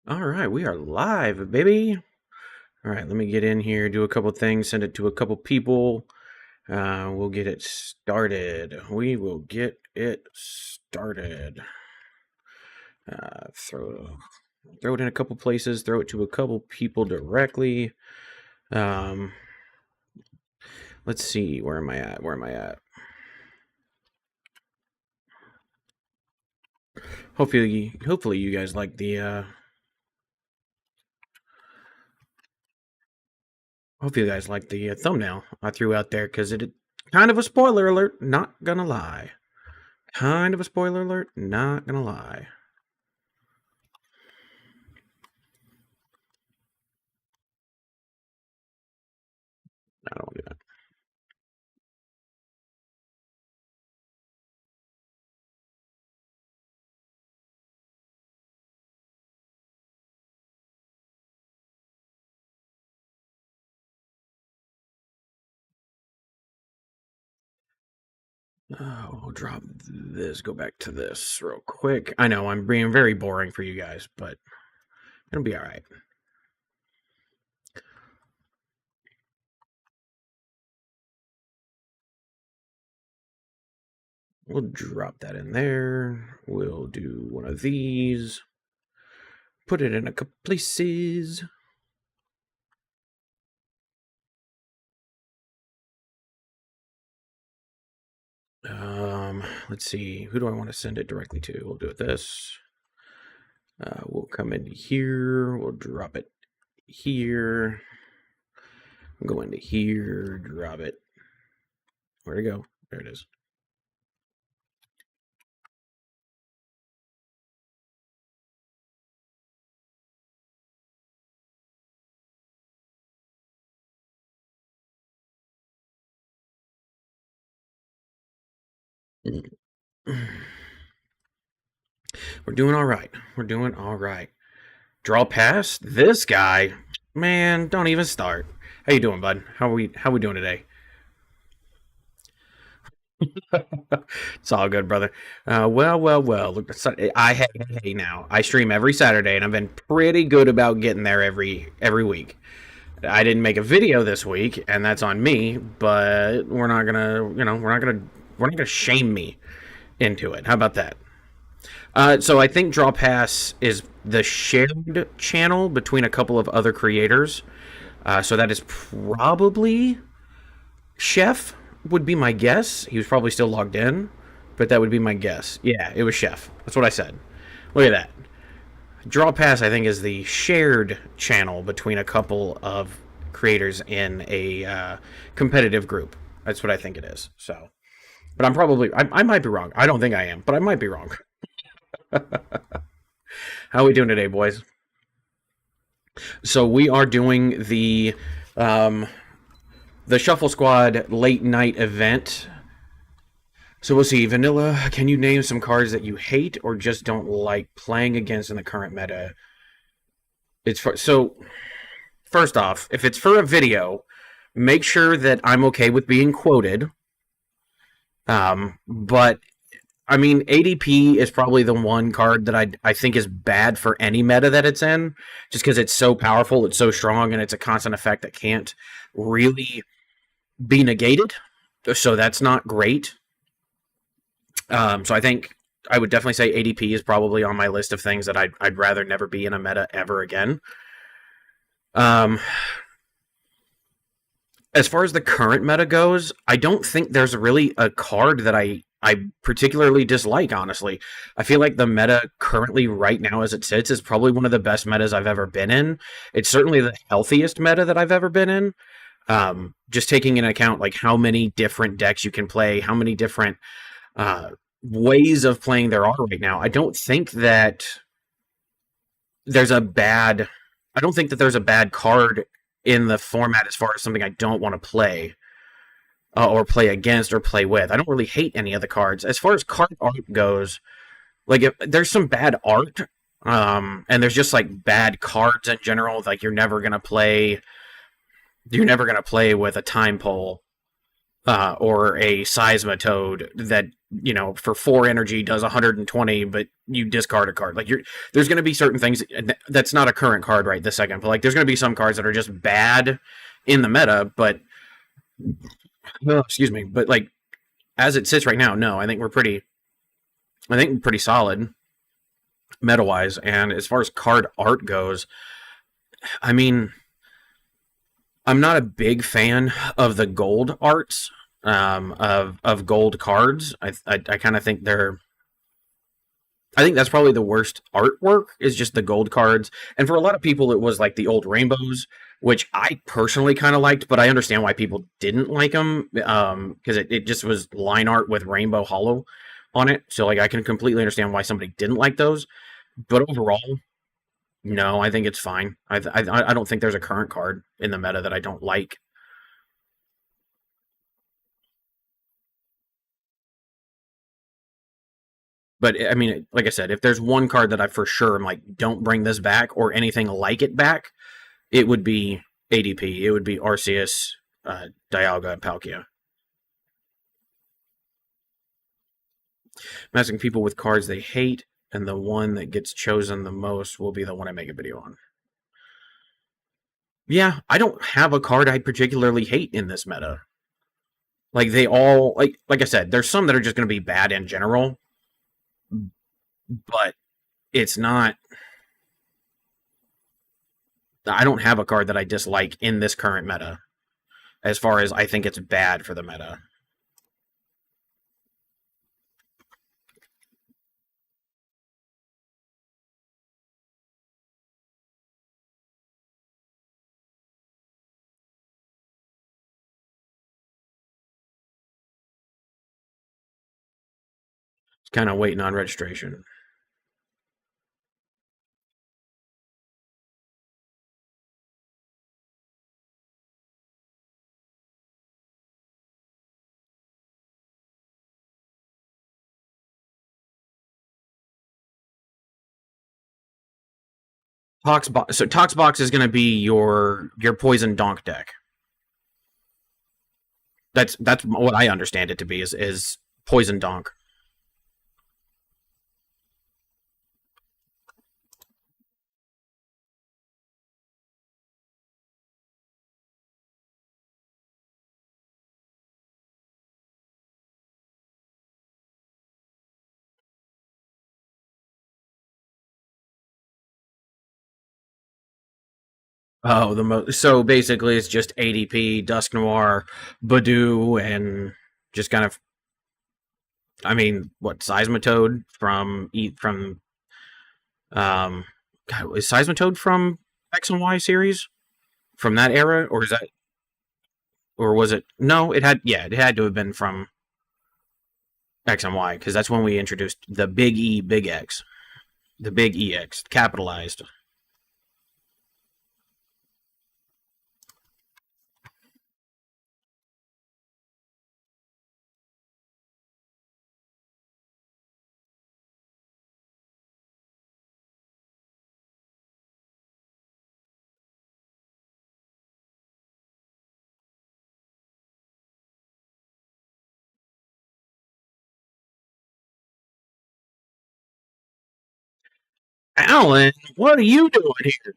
All right, we are live, baby. All right, let me get in here, do a couple things, send it to a couple people. We'll get it started. We will get it started. Throw it in a couple places. Throw it to a couple people directly. Um, let's see. Where am I at? Where am I at? Hopefully, you guys like the. Hopefully, you guys like the thumbnail I threw out there because it kind of a spoiler alert. Not gonna lie. Kind of a spoiler alert. Not gonna lie. I don't want to do that. We'll drop this, go back to this real quick. I know I'm being very boring for you guys, but it'll be all right. We'll drop that in there. We'll do one of these. Put it in a couple places. Let's see. Who do I want to send it directly to? We'll do it this. We'll come into here. We'll drop it here. Go into here. Drop it. Where'd it go? There it is. We're doing all right. We're doing all right. Draw past this guy. Man, don't even start. How you doing, bud? How we doing today? It's all good, brother. Well. Look, hey now. I stream every Saturday, and I've been pretty good about getting there every week. I didn't make a video this week, and that's on me. But we're not gonna shame me into it. How about that? So I think Draw Pass is the shared channel between a couple of other creators. So that is probably Chef would be my guess. He was probably still logged in, but that would be my guess. Yeah, it was Chef. That's what I said. Look at that. Draw Pass, I think, is the shared channel between a couple of creators in a competitive group. That's what I think it is. So, but I might be wrong. I don't think I am, but I might be wrong. How are we doing today, boys? So we are doing the Shuffle Squad late night event. So we'll see. Vanilla, can you name some cards that you hate or just don't like playing against in the current meta? So first off, if it's for a video, make sure that I'm okay with being quoted. But I mean, ADP is probably the one card that I think is bad for any meta that it's in, just because it's so powerful, it's so strong, and it's a constant effect that can't really be negated. So that's not great. So I think I would definitely say ADP is probably on my list of things that I'd rather never be in a meta ever again. Um, as far as the current meta goes, I don't think there's really a card that I particularly dislike, honestly. I feel like the meta currently, right now, as it sits, is probably one of the best metas I've ever been in. It's certainly the healthiest meta that I've ever been in. Just taking into account like how many different decks you can play, how many different ways of playing there are right now. I don't think that there's a bad. I don't think that there's a bad card in the format as far as something I don't want to play or play against or play with. I don't really hate any of the cards. As far as card art goes, like if there's some bad art, and there's just like bad cards in general. Like you're never gonna play with a time pole or a seismitoad that for 4 energy does 120, but you discard a card. Like there's going to be certain things that's not a current card right this second, but like there's going to be some cards that are just bad in the meta. But excuse me, but like as it sits right now, no, I think we're pretty solid meta wise. And as far as card art goes, I mean, I'm not a big fan of the gold arts of gold cards. I kind of think I think that's probably the worst artwork is just the gold cards. And for a lot of people, it was like the old rainbows, which I personally kind of liked, but I understand why people didn't like them because it just was line art with rainbow hollow on it. So like I can completely understand why somebody didn't like those. But overall, no, I think it's fine. I don't think there's a current card in the meta that I don't like. But I mean, like I said, if there's one card that I for sure am like, don't bring this back or anything like it back, it would be ADP. It would be Arceus, Dialga, and Palkia. I'm asking people with cards they hate, and the one that gets chosen the most will be the one I make a video on. Yeah, I don't have a card I particularly hate in this meta. Like they all like I said, there's some that are just going to be bad in general, but it's not. I don't have a card that I dislike in this current meta. As far as I think it's bad for the meta. It's kind of waiting on registration. Toxbox is going to be your poison donk deck. That's what I understand it to be is poison donk. Oh, so basically it's just ADP, Dusk Noir, Badoo, and just kind of I mean what Seismitoad from God, is Seismitoad from X and Y series from that era or is that or was it no it had to have been from X and Y because that's when we introduced the big E big X the big EX capitalized. Alan, what are you doing here?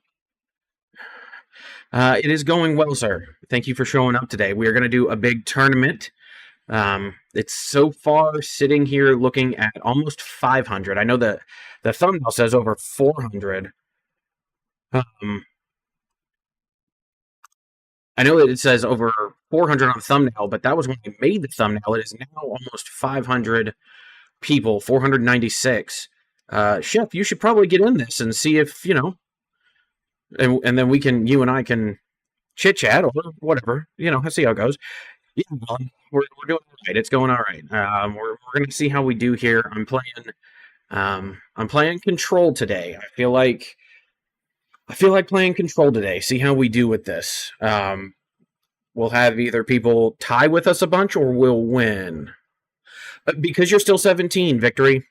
It is going well, sir. Thank you for showing up today. We are going to do a big tournament. It's so far sitting here looking at almost 500. I know the thumbnail says over 400. Um, I know that it says over 400 on the thumbnail, but that was when we made the thumbnail. It is now almost 500 people, 496. Chef, you should probably get in this and see if, and then you and I can chit chat or whatever, see how it goes. Yeah, well, we're doing all right. It's going all right. We're gonna see how we do here. I'm playing control today. I feel like playing control today. See how we do with this. We'll have either people tie with us a bunch or we'll win. Because you're still 17, Victory.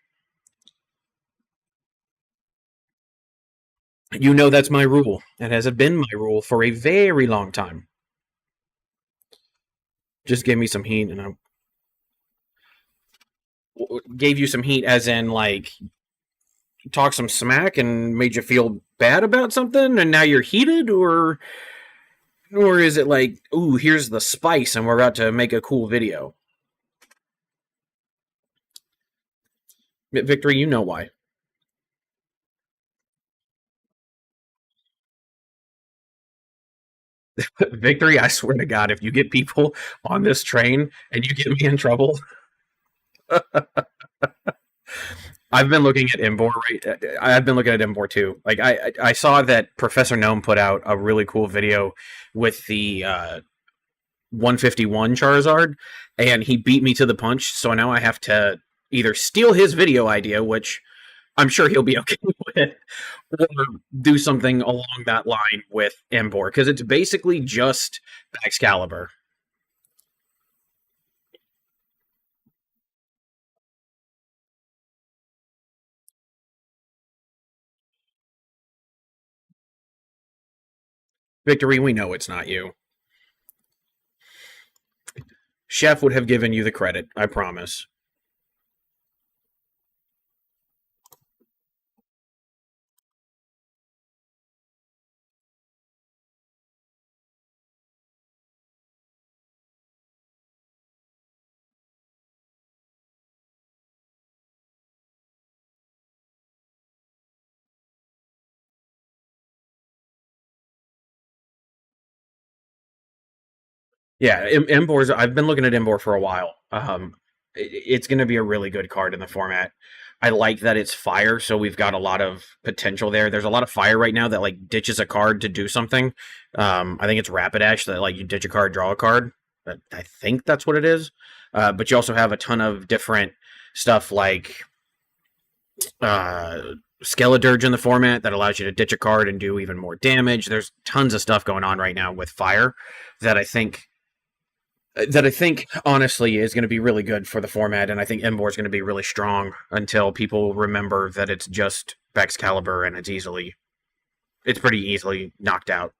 You know that's my rule. It has been my rule for a very long time. Just gave me some heat, and I gave you some heat, as in like talk some smack and made you feel bad about something, and now you're heated, or is it like, ooh, here's the spice, and we're about to make a cool video? Victory, you know why. Victory, I swear to God, if you get people on this train and you get me in trouble, I've been looking at Embor. I've been looking at Embor too. Like I saw that Professor Gnome put out a really cool video with the 151 Charizard, and he beat me to the punch. So now I have to either steal his video idea, which I'm sure he'll be okay with, or do something along that line with Embor, because it's basically just Excalibur. Victory, we know it's not you. Chef would have given you the credit, I promise. Yeah, Embor's. I've been looking at Embor for a while. It's going to be a really good card in the format. I like that it's fire, so we've got a lot of potential there. There's a lot of fire right now that like ditches a card to do something. I think it's Rapidash that like you ditch a card, draw a card. I think that's what it is. But you also have a ton of different stuff like uh, Skeledirge in the format that allows you to ditch a card and do even more damage. There's tons of stuff going on right now with fire that I think honestly is going to be really good for the format, and I think Embor is going to be really strong until people remember that it's just Excalibur and it's pretty easily knocked out.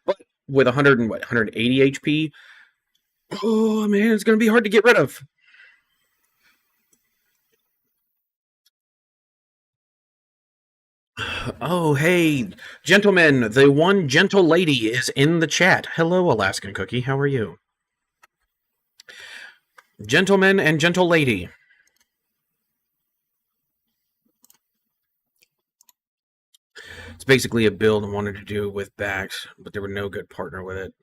But with 100 and 180 HP, oh man, it's going to be hard to get rid of. Oh hey, gentlemen, the one gentle lady is in the chat. Hello, Alaskan Cookie. How are you? Gentlemen and gentle lady. It's basically a build I wanted to do with backs, but there were no good partner with it.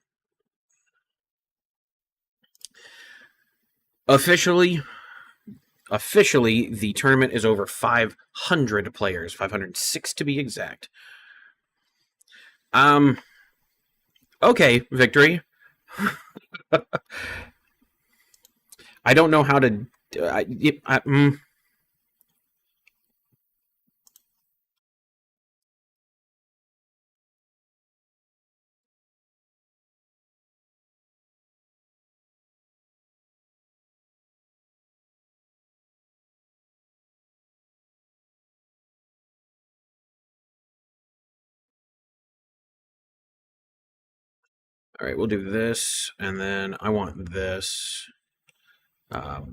Officially, the tournament is over 500 players, 506 to be exact. Okay, Victory. I don't know how to. All right, we'll do this, and then I want this.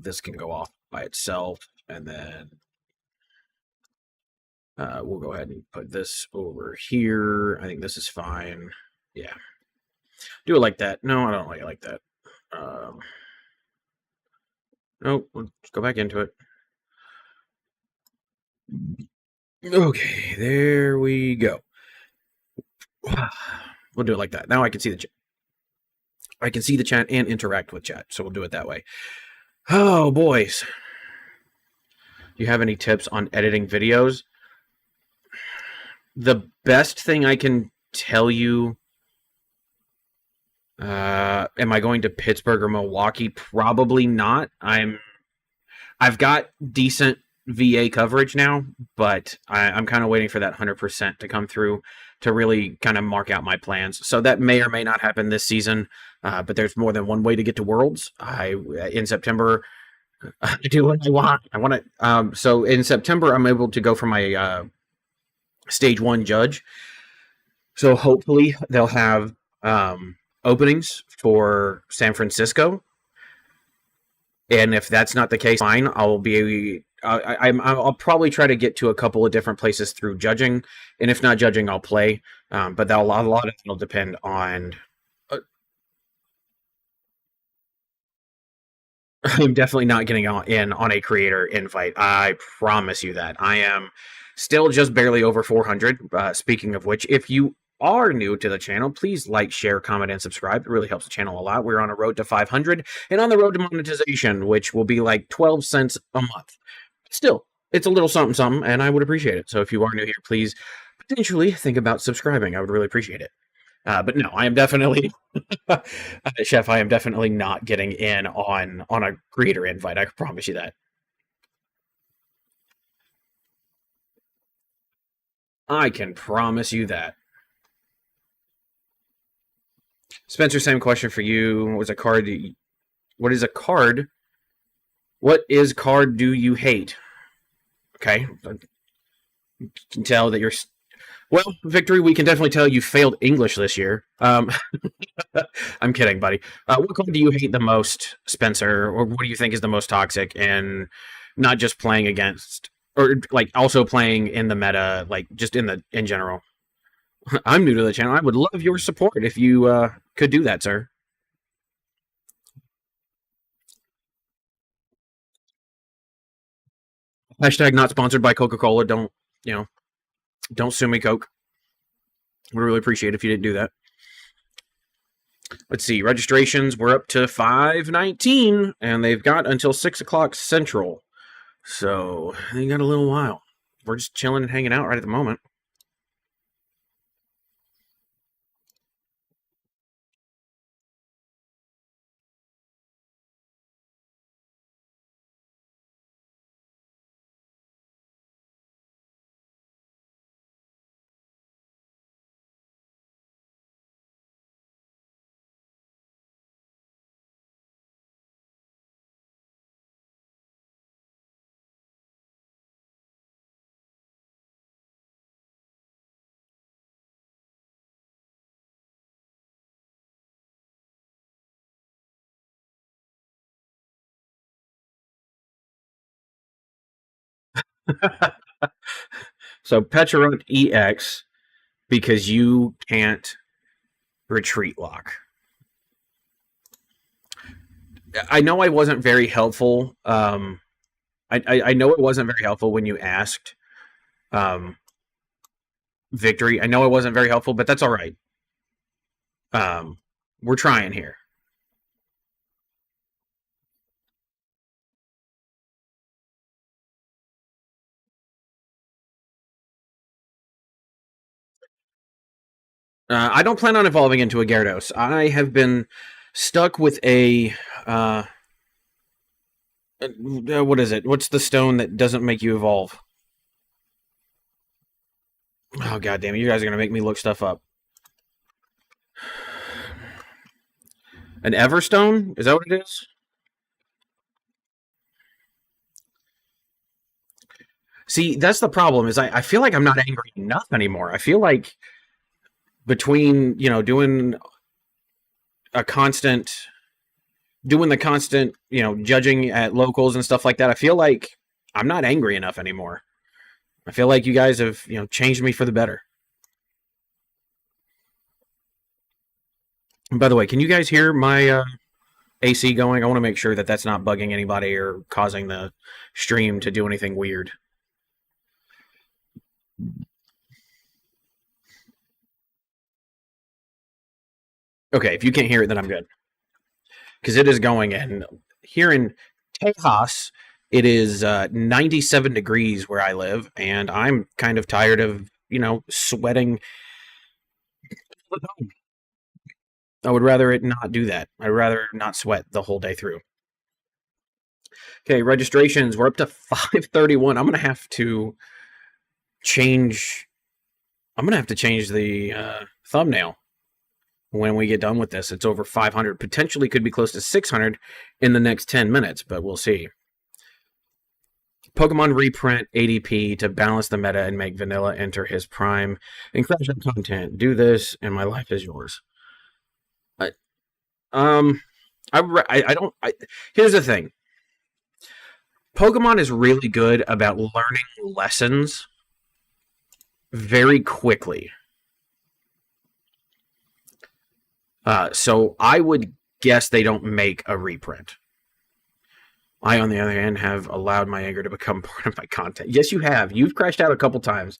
This can go off by itself, and then we'll go ahead and put this over here. I think this is fine. Yeah. Do it like that. No, I don't like it like that. Nope, let's go back into it. Okay, there we go. We'll do it like that. Now I can see the chat. I can see the chat and interact with chat, so we'll do it that way. Oh, boys. Do you have any tips on editing videos? The best thing I can tell you, am I going to Pittsburgh or Milwaukee? Probably not. I've got decent VA coverage now, but I'm kind of waiting for that 100% to come through to really kind of mark out my plans. So that may or may not happen this season, but there's more than one way to get to Worlds. In September, I do what I want. I want to. So in September, I'm able to go for my stage 1 judge. So hopefully they'll have openings for San Francisco. And if that's not the case, fine. I'll probably try to get to a couple of different places through judging, and if not judging, I'll play. But that a lot of it will depend on. I'm definitely not getting in on a creator invite. I promise you that. I am still just barely over 400. Speaking of which, if you are new to the channel, please like, share, comment, and subscribe. It really helps the channel a lot. We're on a road to 500 and on the road to monetization, which will be like 12 cents a month. Still, it's a little something, something, and I would appreciate it. So if you are new here, please potentially think about subscribing. I would really appreciate it. But no, I am definitely Chef. I am definitely not getting in on a creator invite. I can promise you that. I can promise you that. Spencer, same question for you. What is a card? What is a card? What is card do you hate? Okay, I can tell that you're. Well, Victory, we can definitely tell you failed English this year. I'm kidding, buddy. What card do you hate the most, Spencer? Or what do you think is the most toxic? And not just playing against, or like also playing in the meta, like just in general. I'm new to the channel. I would love your support if you could do that, sir. Hashtag not sponsored by Coca-Cola. Don't you know? Don't sue me, Coke. Would really appreciate it if you didn't do that. Let's see. Registrations we're up to 519, and they've got until 6 o'clock Central. So they got a little while. We're just chilling and hanging out right at the moment. So Petra wrote EX because you can't retreat lock. I know I wasn't very helpful. I know it wasn't very helpful when you asked um, Victory. I know it wasn't very helpful, but that's all right. We're trying here. I don't plan on evolving into a Gyarados. I have been stuck with a what is it? What's the stone that doesn't make you evolve? Oh god damn it! You guys are gonna make me look stuff up. An Everstone? Is that what it is? See, that's the problem. Is I feel like I'm not angry enough anymore. I feel like between doing a constant doing the constant judging at locals and stuff like that, I feel like I'm not angry enough anymore. I feel like you guys have changed me for the better. And by the way, can you guys hear my AC going? I want to make sure that that's not bugging anybody or causing the stream to do anything weird. Okay, if you can't hear it, then I'm good. Because it is going, and here in Tejas, it is 97 degrees where I live, and I'm kind of tired of, sweating. I would rather it not do that. I'd rather not sweat the whole day through. Okay, registrations. We're up to 531. I'm gonna have to change. I'm gonna have to change the thumbnail when we get done with this. It's over 500. Potentially could be close to 600 in the next 10 minutes, but we'll see. Pokemon reprint ADP to balance the meta and make Vanilla enter his prime. Incredible content. Do this, and my life is yours. I, um, I don't. Here's the thing. Pokemon is really good about learning lessons very quickly. So I would guess they don't make a reprint. I, on the other hand, have allowed my anger to become part of my content. Yes, you have. You've crashed out a couple times.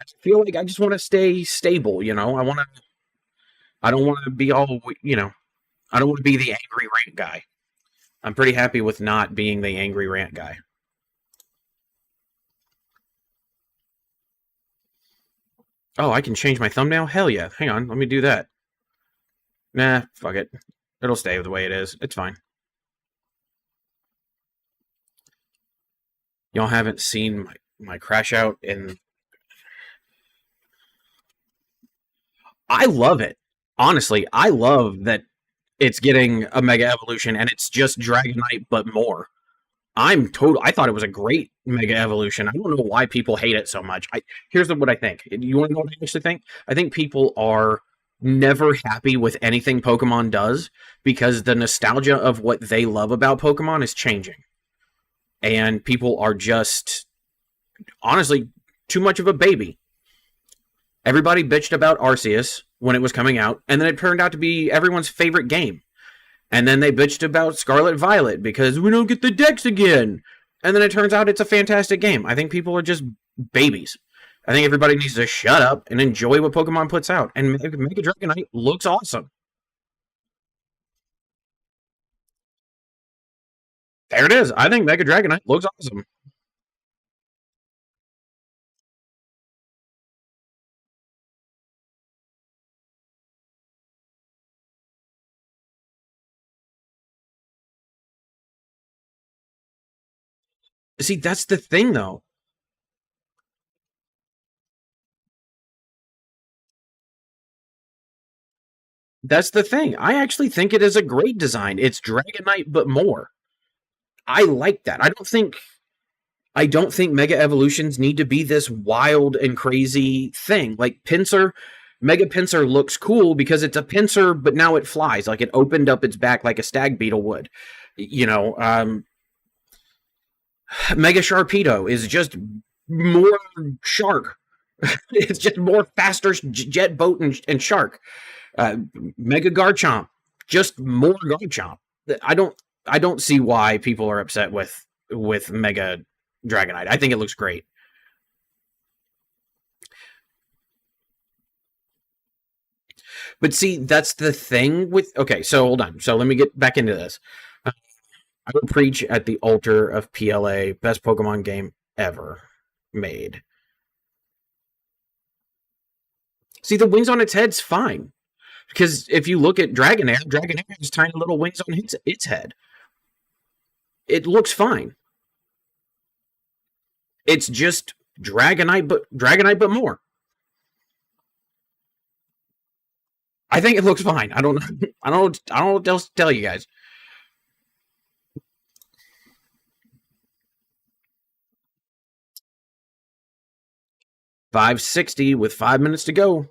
I feel like I just want to stay stable. I want to. I don't want to be all. I don't want to be the angry rant guy. I'm pretty happy with not being the angry rant guy. Oh, I can change my thumbnail? Hell yeah. Hang on, let me do that. Nah, fuck it. It'll stay the way it is. It's fine. Y'all haven't seen my crash out, and I love it. Honestly, I love that it's getting a Mega Evolution and it's just Dragonite but more. I thought it was a great Mega Evolution. I don't know why people hate it so much. Here's what I think. You want to know what I actually think? I think people are never happy with anything Pokemon does because the nostalgia of what they love about Pokemon is changing. And people are just honestly too much of a baby. Everybody bitched about Arceus when it was coming out, and then it turned out to be everyone's favorite game. And then they bitched about Scarlet Violet because we don't get the decks again. And then it turns out it's a fantastic game. I think people are just babies. I think everybody needs to shut up and enjoy what Pokemon puts out. And Mega Dragonite looks awesome. There it is. I think Mega Dragonite looks awesome. See, that's the thing, though. That's the thing. I actually think it is a great design. It's Dragonite, but more. I like that. I don't think Mega Evolutions need to be this wild and crazy thing. Like Pinsir, Mega Pinsir looks cool because it's a Pinsir, but now it flies. Like it opened up its back like a stag beetle would. You know, Mega Sharpedo is just more shark. It's just more faster jet boat and shark. Mega Garchomp, just more Garchomp. I don't I don't see why people are upset with Mega Dragonite. I think it looks great. But see, that's the thing with. Okay, so hold on. So let me get back into this. I will preach at the altar of PLA, best Pokemon game ever made. See, the wings on its head's fine. Because if you look at Dragonair, Dragonair has tiny little wings on its head. It looks fine. It's just Dragonite, but more. I think it looks fine. I don't know. I don't know what else to tell you guys. 560 with 5 minutes to go.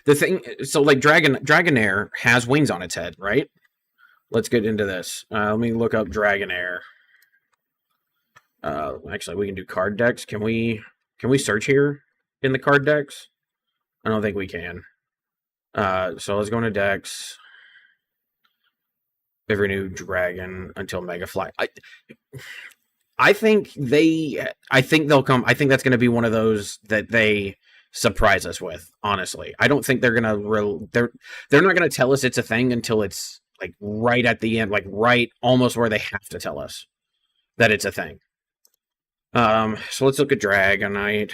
The thing, so like Dragonair has wings on its head, right? Let's get into this. Let me look up Dragonair. Actually, we can do card decks. Can we search here in the card decks? I don't think we can. So let's go into decks. Every new dragon until Mega Fly. I think they'll come. I think that's going to be one of those that they surprise us with. Honestly, I don't think they're gonna. They're not going to tell us it's a thing until it's like right at the end, like right almost where they have to tell us that it's a thing. So let's look at Dragonite,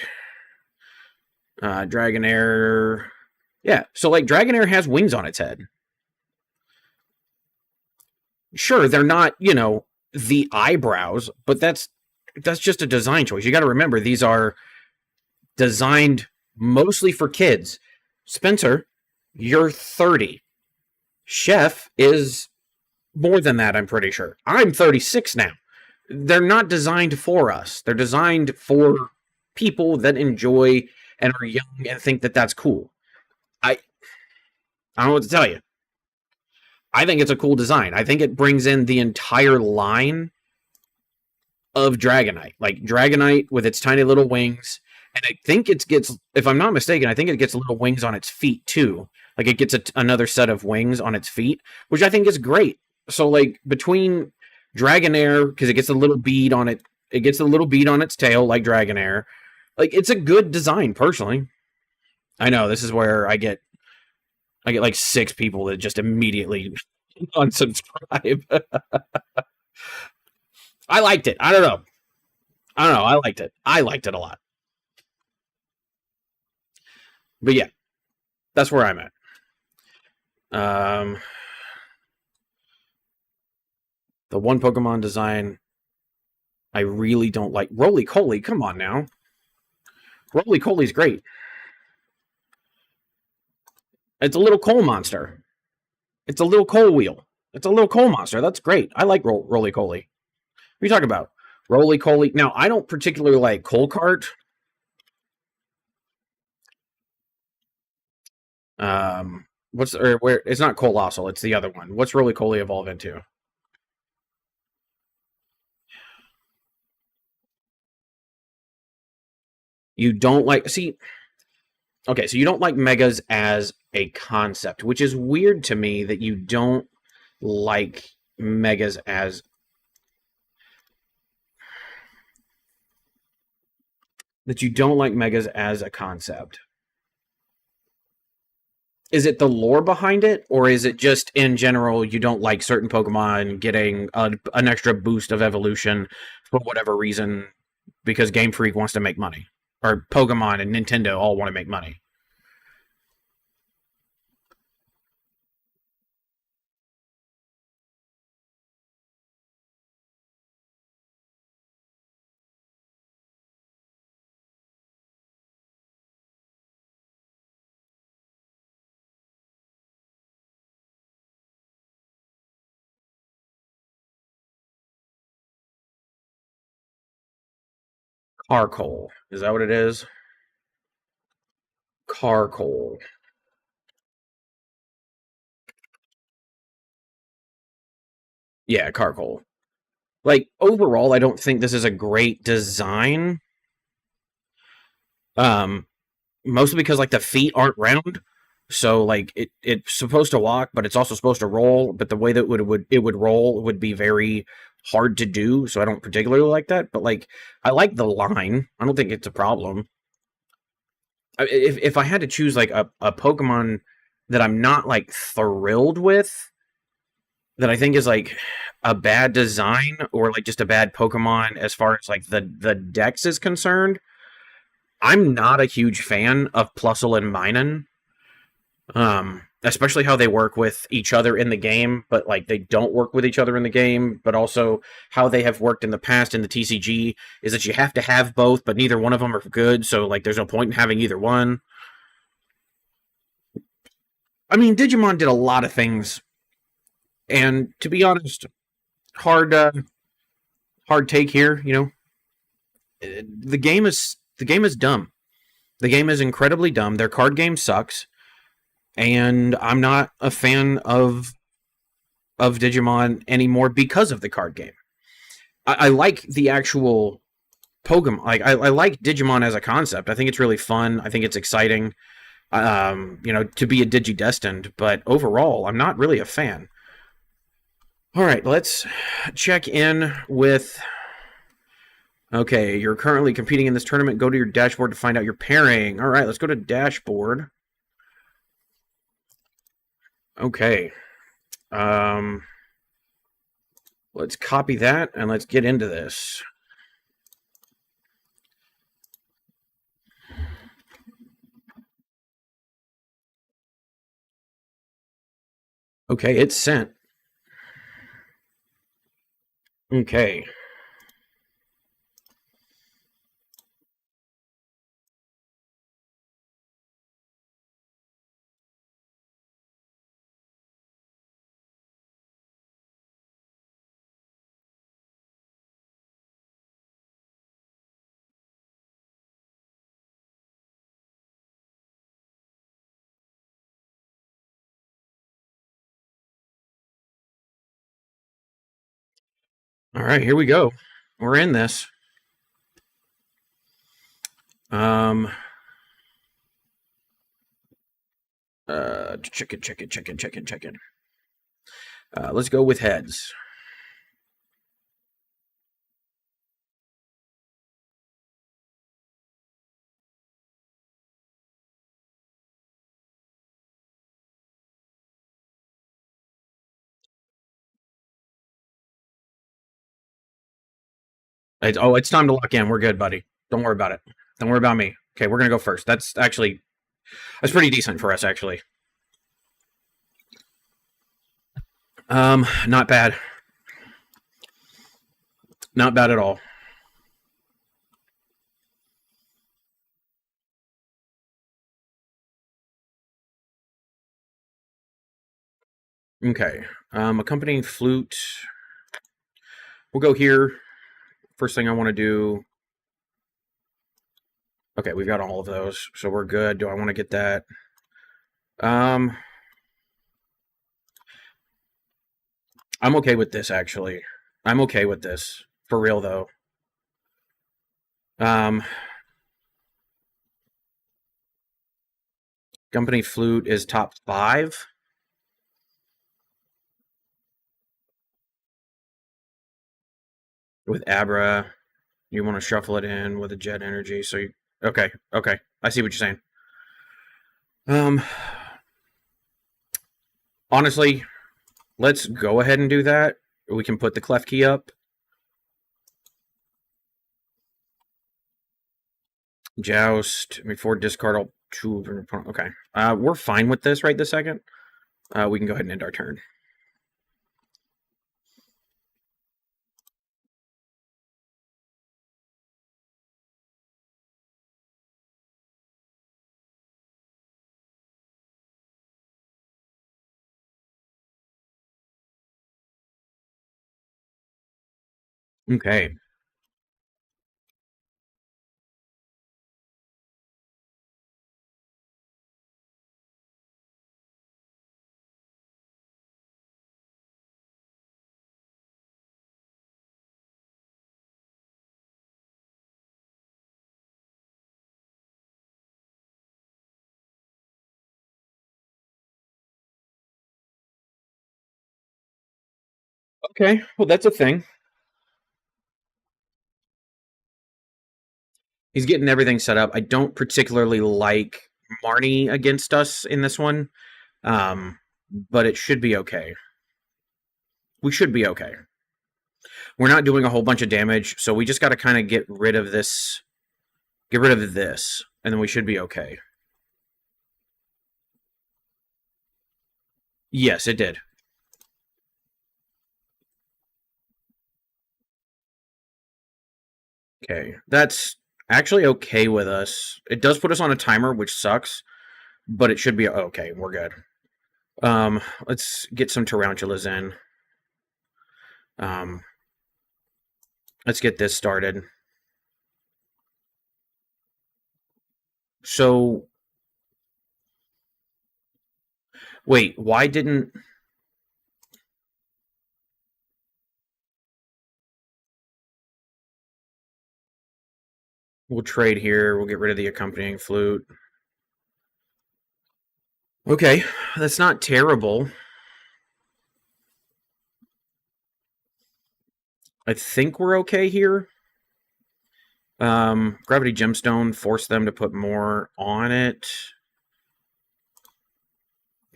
Dragonair. Yeah, so like Dragonair has wings on its head. Sure, they're not the eyebrows, but that's just a design choice. You got to remember these are designed mostly for kids. Spencer, you're 30. Chef is more than that, I'm pretty sure. I'm 36 now. They're not designed for us. They're designed for people that enjoy and are young and think that that's cool. I I don't know what to tell you. I think it's a cool design. I think it brings in the entire line of Dragonite. Like Dragonite with its tiny little wings. And I think it gets, if I'm not mistaken, I think it gets little wings on its feet too. Like it gets another set of wings on its feet, which I think is great. So like between Dragonair, because it gets a little bead on it, it gets a little bead on its tail like Dragonair. Like it's a good design, personally. I know this is where I get like six people that just immediately unsubscribe. I liked it. I don't know. I don't know. I liked it. I liked it a lot. But yeah, that's where I'm at. Um, the one Pokemon design I really don't like. Roly Coly, come on now. Roly Coly's great. It's a little coal monster. It's a little coal wheel. It's a little coal monster. That's great. I like Roly Coly. What are you talking about? Roly Coly. Now, I don't particularly like Coal Cart. What's or where? It's not Colossal. It's the other one. What's Roly Coly evolve into? You don't like see. Okay, so you don't like megas as a concept, which is weird to me that you don't like megas as a concept. Is it the lore behind it, or is it just in general you don't like certain Pokemon getting an extra boost of evolution for whatever reason because Game Freak wants to make money, or Pokemon and Nintendo all want to make money? Carcoal, is that what it is? Carcoal. Yeah, Carcoal. Like overall, I don't think this is a great design. Um, Mostly because like the feet aren't round, so like it's supposed to walk, but it's also supposed to roll. But the way that it would roll would be very hard to do. So I don't particularly like that. But like I like the line. I don't think it's a problem. If I had to choose like a Pokemon that I'm not like thrilled with, that I think is like a bad design or like just a bad Pokemon as far as like the Dex is concerned, I'm not a huge fan of Plusle and Minun. Especially how they work with each other in the game, but like they don't work with each other in the game, but also how they have worked in the past in the TCG is that you have to have both, but neither one of them are good, so like there's no point in having either one. I mean, Digimon did a lot of things, and to be honest, hard hard take here, the game is dumb. The game is incredibly dumb. Their card game sucks, and I'm not a fan of Digimon anymore because of the card game. I like the actual Pokemon. Like I like Digimon as a concept. I think it's really fun. I think it's exciting. To be a Digidestined, but overall, I'm not really a fan. All right, let's check in with. Okay, you're currently competing in this tournament. Go to your dashboard to find out your pairing. All right, let's go to dashboard. Okay. Um, let's copy that and let's get into this. Okay, it's sent. Okay. All right, here we go. We're in this. Um, chicken. Let's go with heads. It's time to lock in. We're good, buddy. Don't worry about it. Don't worry about me. Okay, we're gonna go first. That's pretty decent for us, actually. Not bad. Not bad at all. Okay. Accompanying flute. We'll go here. First thing I want to do. Okay, we've got all of those, so we're good. Do I want to get that? Um, I'm okay with this actually. I'm okay with this for real though. Um, company flute is top 5 with Abra. You want to shuffle it in with a jet energy, so you okay. I see what you're saying. Um, honestly, let's go ahead and do that. We can put the clef key up. Joust before discard all 2 of your opponent. Okay. We're fine with this right this second. We can go ahead and end our turn. Okay. Okay. Well, that's a thing. He's getting everything set up. I don't particularly like Marnie against us in this one, but it should be okay. We should be okay. We're not doing a whole bunch of damage, so we just got to kind of get rid of this. Get rid of this, and then we should be okay. Yes, it did. Okay, that's actually okay with us. It does put us on a timer, which sucks, but it should be okay. We're good. Let's get some tarantulas in. Um, let's get this started. So, wait, why didn't... We'll trade here. We'll get rid of the accompanying flute. Okay, that's not terrible. I think we're okay here. Gravity Gemstone, force them to put more on it.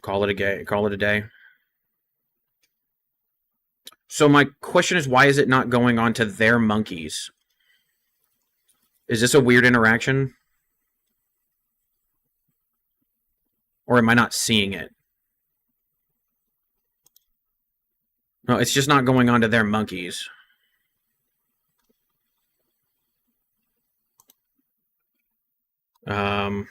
Call it a day. Call it a day. So my question is, why is it not going on to their monkeys? Is this a weird interaction? Or am I not seeing it? No, it's just not going on to their monkeys. Um,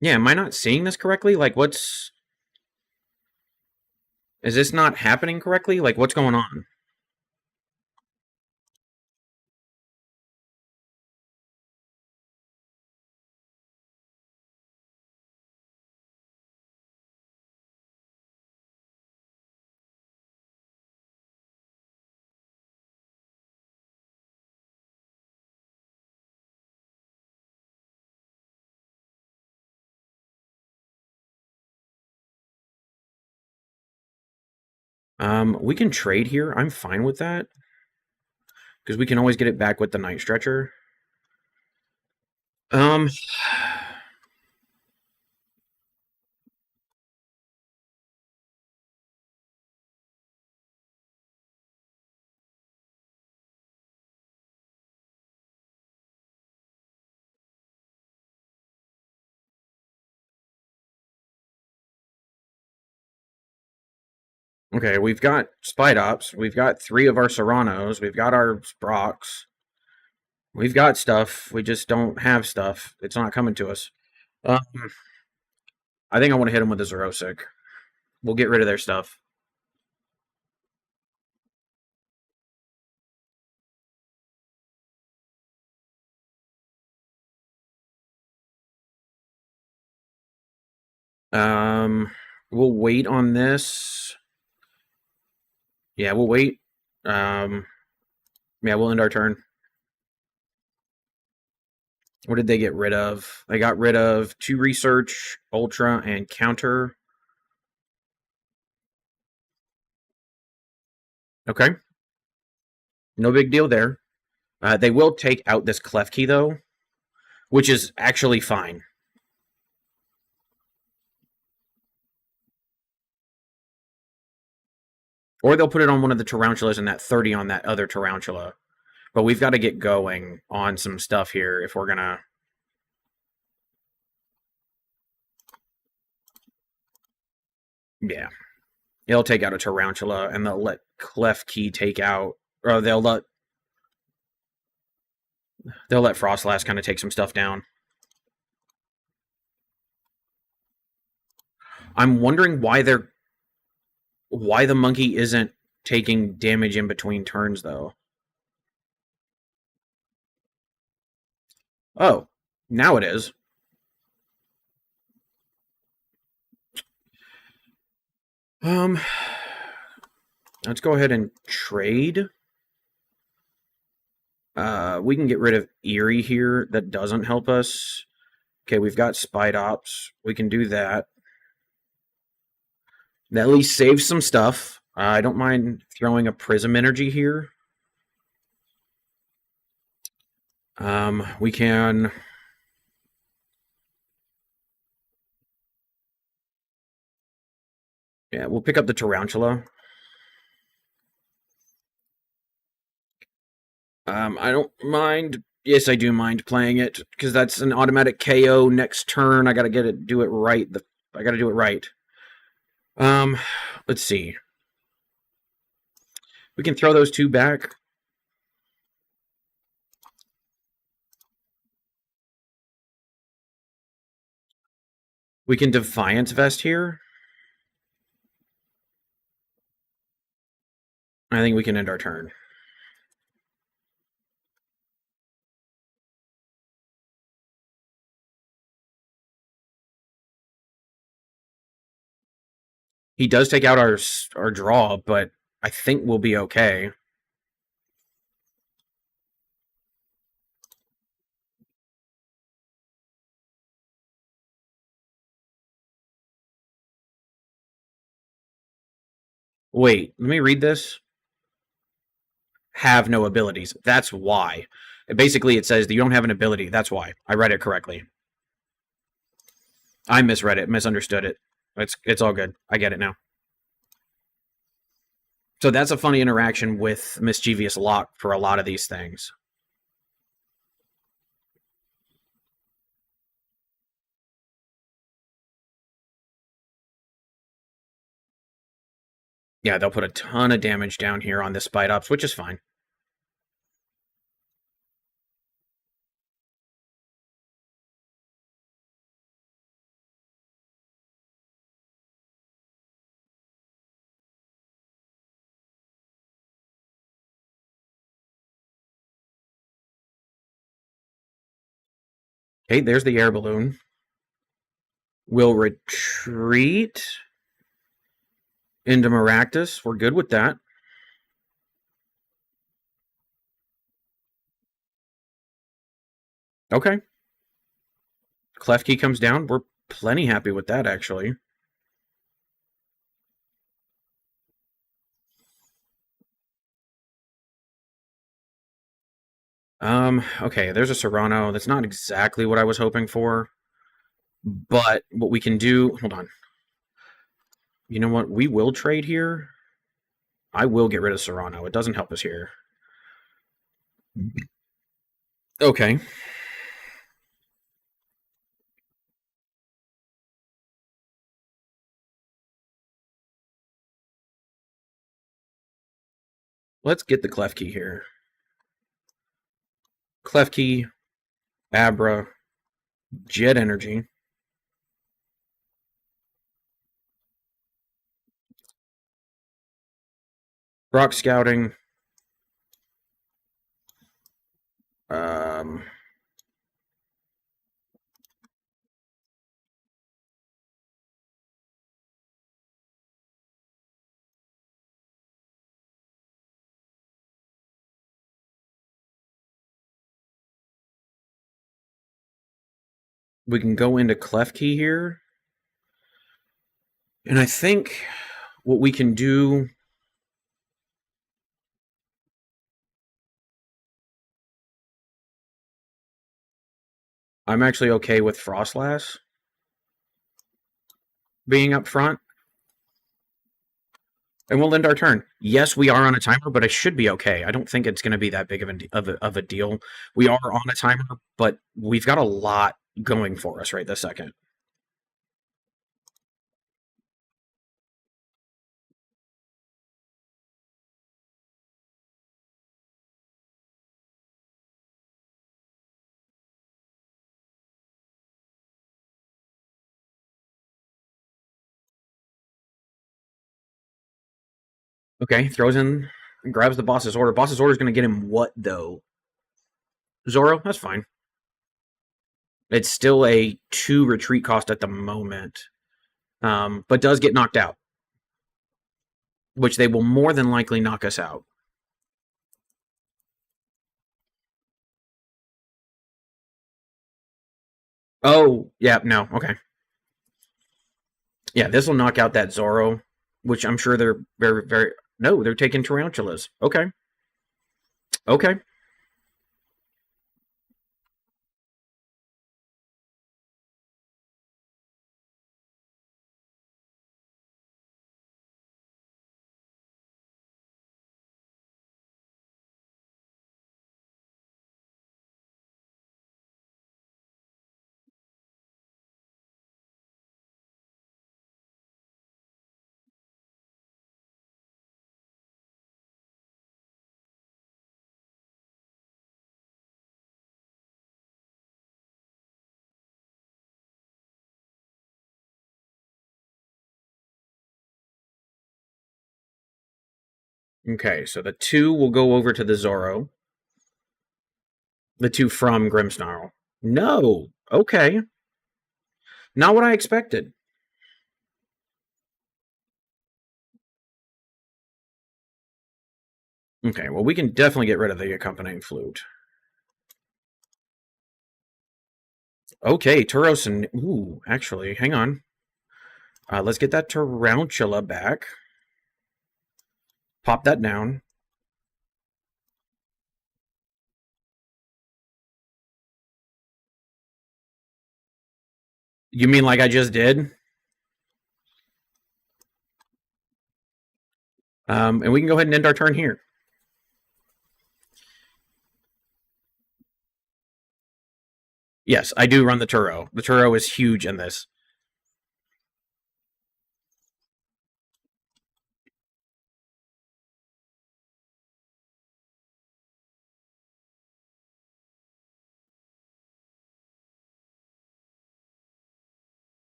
Yeah, am I not seeing this correctly? Like, is this not happening correctly? Like, what's going on? We can trade here. I'm fine with that because we can always get it back with the night stretcher. Um, okay, we've got Spite Ops. We've got three of our Serranos. We've got our Sprocks. We've got stuff. We just don't have stuff. It's not coming to us. Um, I think I want to hit them with a Zerosic. We'll get rid of their stuff. Um, we'll wait on this. Yeah, we'll wait. Um, yeah, we'll end our turn. What did they get rid of? They got rid of 2 research, ultra, and counter. Okay, no big deal there. They will take out this clef key though, which is actually fine. Or they'll put it on one of the tarantulas and that 30 on that other tarantula. But we've got to get going on some stuff here if we're gonna. Yeah, they'll take out a tarantula and they'll let clef key take out, or they'll let Frostlass kind of take some stuff down. I'm wondering why the monkey isn't taking damage in between turns though. Oh, now it is. Um, let's go ahead and trade. We can get rid of Eerie here. That doesn't help us. Okay, we've got Spite Ops. We can do that. That at least saves some stuff. I don't mind throwing a Prism Energy here. We can. Yeah, we'll pick up the Tarantula. I don't mind. Yes, I do mind playing it because that's an automatic KO next turn. I gotta do it right. I gotta do it right. Um, let's see. We can throw those two back. We can Defiance Vest here. I think we can end our turn. He does take out our draw, but I think we'll be okay. Wait, let me read this. Have no abilities. That's why. Basically, it says that you don't have an ability. That's why. I read it correctly. I misread it, misunderstood it. It's all good. I get it now. So that's a funny interaction with Mischievous Lock for a lot of these things. Yeah, they'll put a ton of damage down here on this Spite Ops, which is fine. Okay, there's the air balloon. We'll retreat into Maractus. We're good with that. Okay. Klefki comes down. We're plenty happy with that, actually. Okay, there's a Serrano. That's not exactly what I was hoping for. But what we can do, hold on. You know what? We will trade here. I will get rid of Serrano. It doesn't help us here. Okay. Let's get the Klefki here. Klefki, Abra, Jet Energy. Rock Scouting. Um, we can go into Klefki here. And I think what we can do. I'm actually okay with Frostlass being up front. And we'll end our turn. Yes, we are on a timer, but I should be okay. I don't think it's going to be that big of a deal. We are on a timer, but we've got a lot going for us right this second. Okay, throws in, grabs the boss's order. Boss's order is going to get him what, though? Zoro? That's fine. It's still a 2 retreat cost at the moment, but does get knocked out, which they will more than likely knock us out. Oh, yeah, no, okay. Yeah, this will knock out that Zoro, which I'm sure they're very, very. No, they're taking tarantulas. Okay. Okay. Okay, so the 2 will go over to the Zoro. The 2 from Grimmsnarl. No. Okay. Not what I expected. Okay, well, we can definitely get rid of the accompanying flute. Okay, Turos and. Ooh, actually, hang on. Let's get that Tarantula back. Pop that down. You mean like I just did? And we can go ahead and end our turn here. Yes, I do run the Turo. The Turo is huge in this.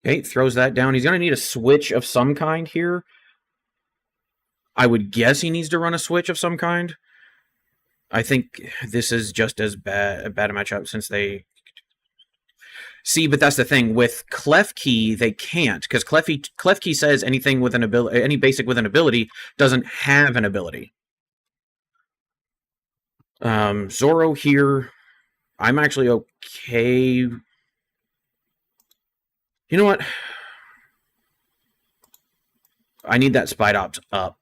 Okay, throws that down. He's going to need a switch of some kind here. I would guess he needs to run a switch of some kind. I think this is just as bad a matchup since they see, but that's the thing with Klefki they can't because Klefki says anything with an ability, any basic with an ability doesn't have an ability. Zoro here, I'm actually okay. You know what? I need that Spite Ops up.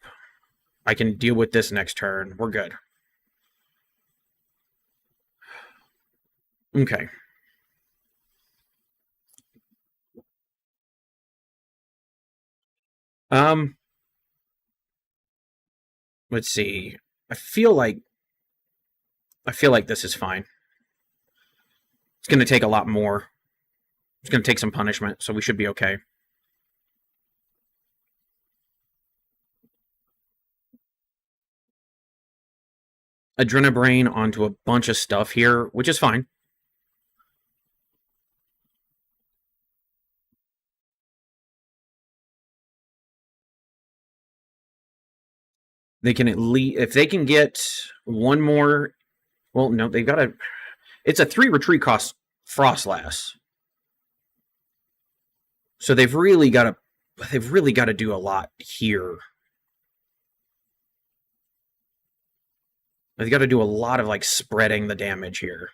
I can deal with this next turn. We're good. Okay. Um, let's see. I feel like this is fine. It's going to take a lot more. It's going to take some punishment, so we should be okay. Adrenabrain onto a bunch of stuff here, which is fine. They can at least, if they can get one more. Well, no, they've got a. It's a 3 retreat cost Frostlass, so they've really got to. They've really got to do a lot here. They've got to do a lot of like spreading the damage here.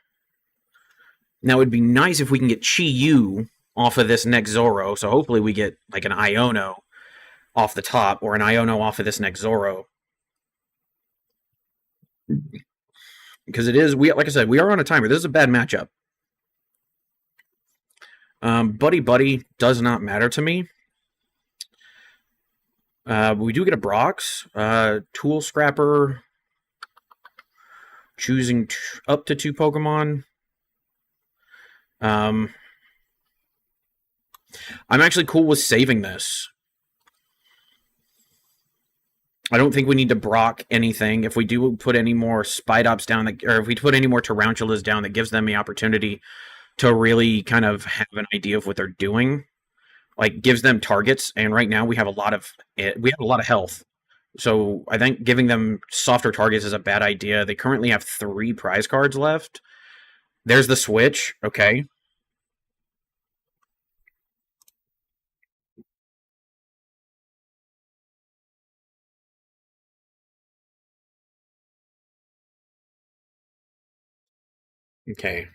Now it'd be nice if we can get Chi Yu off of this next Zoro. So hopefully we get like an Iono off the top or an Iono off of this next Zoro. Because it is, we like I said, we are on a timer. This is a bad matchup. Buddy Buddy does not matter to me. We do get a Brox. Tool Scrapper. Choosing up to 2 Pokemon. I'm actually cool with saving this. I don't think we need to Brock anything. If we do put any more Spite Ops down, or if we put any more Tarantulas down, that gives them the opportunity to really kind of have an idea of what they're doing. Like gives them targets, and right now we have a lot of health. So I think giving them softer targets is a bad idea. They currently have 3 prize cards left. There's the switch. Okay. Okay.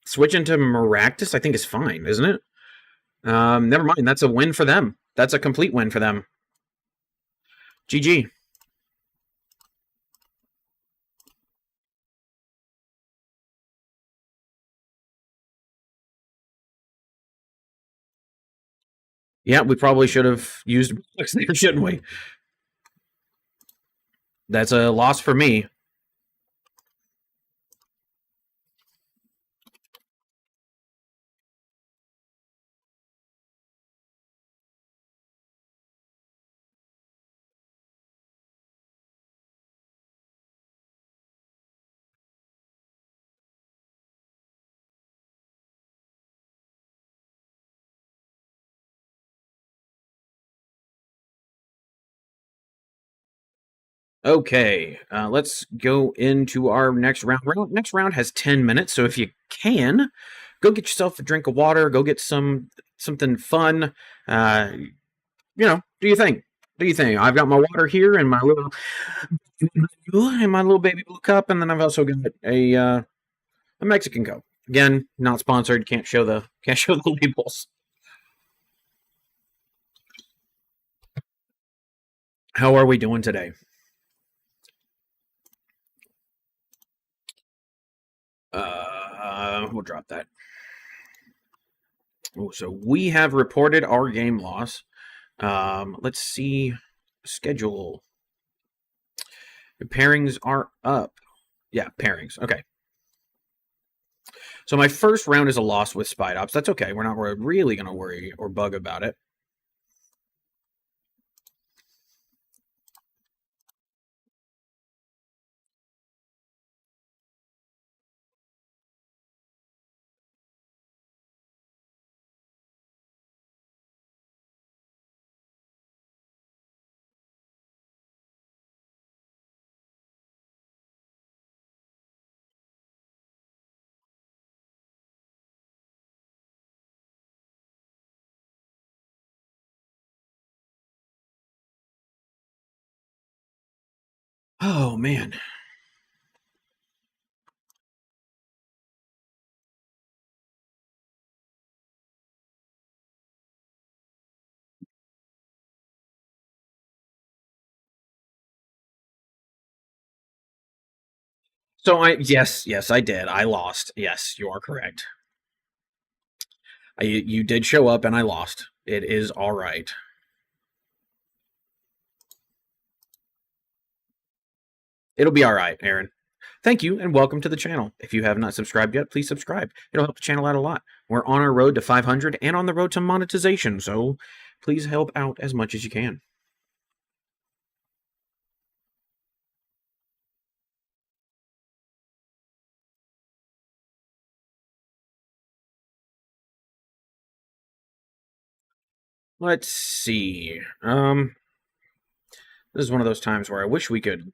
Switch into Maractus, I think is fine, isn't it? Never mind. That's a win for them. That's a complete win for them. GG. Yeah, we probably should have used Brooks there, shouldn't we? That's a loss for me. Okay, let's go into our next round. Next round has 10 minutes, so if you can, go get yourself a drink of water, go get something fun. Do you think? Do you think? I've got my water here and my little baby blue cup, and then I've also got a Mexican Coke. Again, not sponsored. Can't show the labels. How are we doing today? We'll drop that. Oh, so we have reported our game loss. Let's see. Schedule. The pairings are up. Yeah, pairings. Okay. So my first round is a loss with Spite Ops. That's okay. We're not really going to worry or bug about it. Oh man. So yes, I did. I lost. Yes, you are correct. You did show up and I lost. It is all right. It'll be all right, Aaron. Thank you and welcome to the channel. If you have not subscribed yet, please subscribe. It'll help the channel out a lot. We're on our road to 500 and on the road to monetization, so please help out as much as you can. Let's see. This is one of those times where I wish we could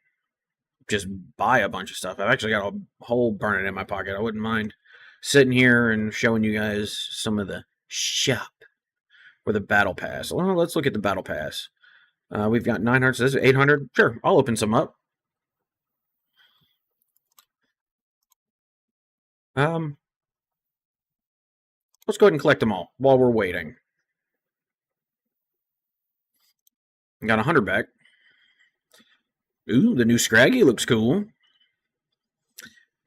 just buy a bunch of stuff. I've actually got a whole burning in my pocket. I wouldn't mind sitting here and showing you guys some of the shop or the battle pass. Well, let's look at the battle pass. We've got 900. So this is 800. Sure, I'll open some up. Um, let's go ahead and collect them all while we're waiting. Got 100 back. Ooh, the new Scraggy looks cool.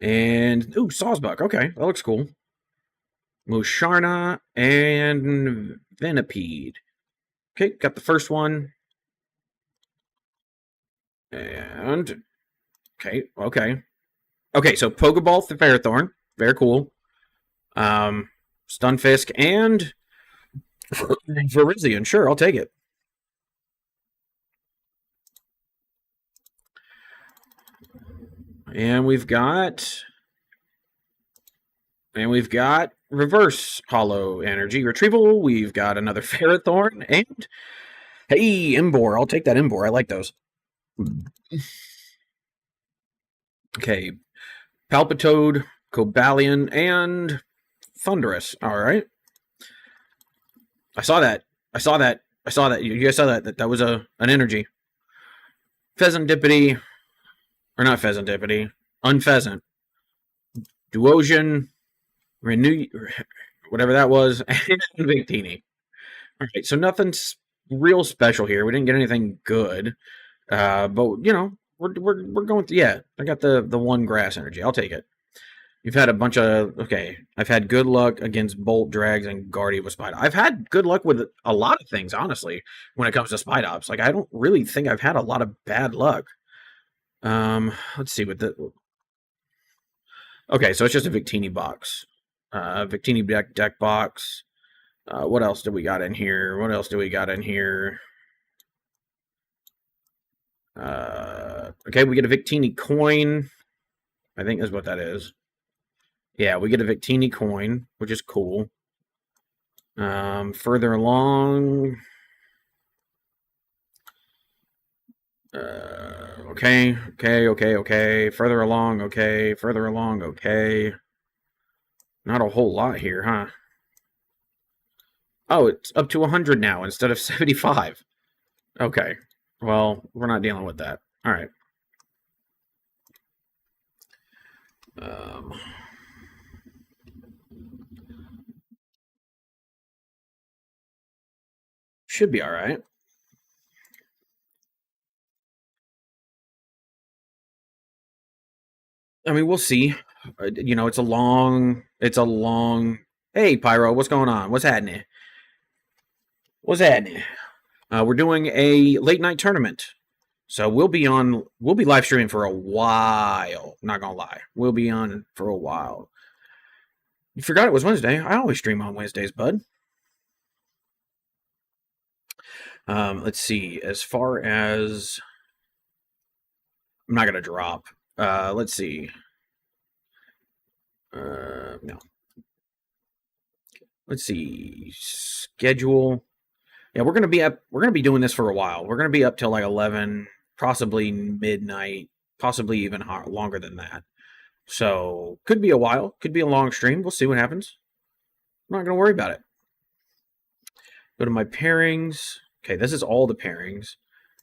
And ooh, Sawsbuck. Okay, that looks cool. Musharna and Venipede. Okay, got the first one. And okay. So Pokeball, the Ferrothorn, very cool. Stunfisk and Virizion. Sure, I'll take it. And we've got reverse hollow energy retrieval. We've got another Ferrothorn and hey, Embor. I'll take that Embor. I like those. Okay, Palpitoad, Cobalion, and Thunderous. All right. I saw that. You guys saw that. That was an energy. Pheasantipity, or not Pheasantipity, Unpheasant. Duosion, Renew, whatever that was, and Victini. All right, so nothing's real special here. We didn't get anything good, but you know we're going. Yeah, I got the one grass energy. I'll take it. You've had a bunch of okay. I've had good luck against Bolt, Drags, and Guardia with Spider. I've had good luck with a lot of things, honestly, when it comes to Spidops. Like I don't really think I've had a lot of bad luck. Let's see what the. Okay, so it's just a Victini box. Victini deck box. What else do we got in here? Okay, we get a Victini coin. I think is what that is. Yeah, we get a Victini coin, which is cool. Further along. Okay. Further along, okay. Not a whole lot here, huh? Oh, it's up to 100 now instead of 75. Okay. Well, we're not dealing with that. All right. Should be all right. I mean, we'll see. You know, it's a long. Hey, Pyro, what's going on? What's happening? We're doing a late night tournament, so we'll be live streaming for a while. Not gonna lie, we'll be on for a while. You forgot it was Wednesday. I always stream on Wednesdays, bud. Let's see. As far as I'm not gonna drop. Let's see. No. Let's see. Schedule. Yeah, we're gonna be doing this for a while. We're gonna be up till like 11, possibly midnight, possibly even longer than that. So could be a while, could be a long stream. We'll see what happens. I'm not gonna worry about it. Go to my pairings. Okay, this is all the pairings.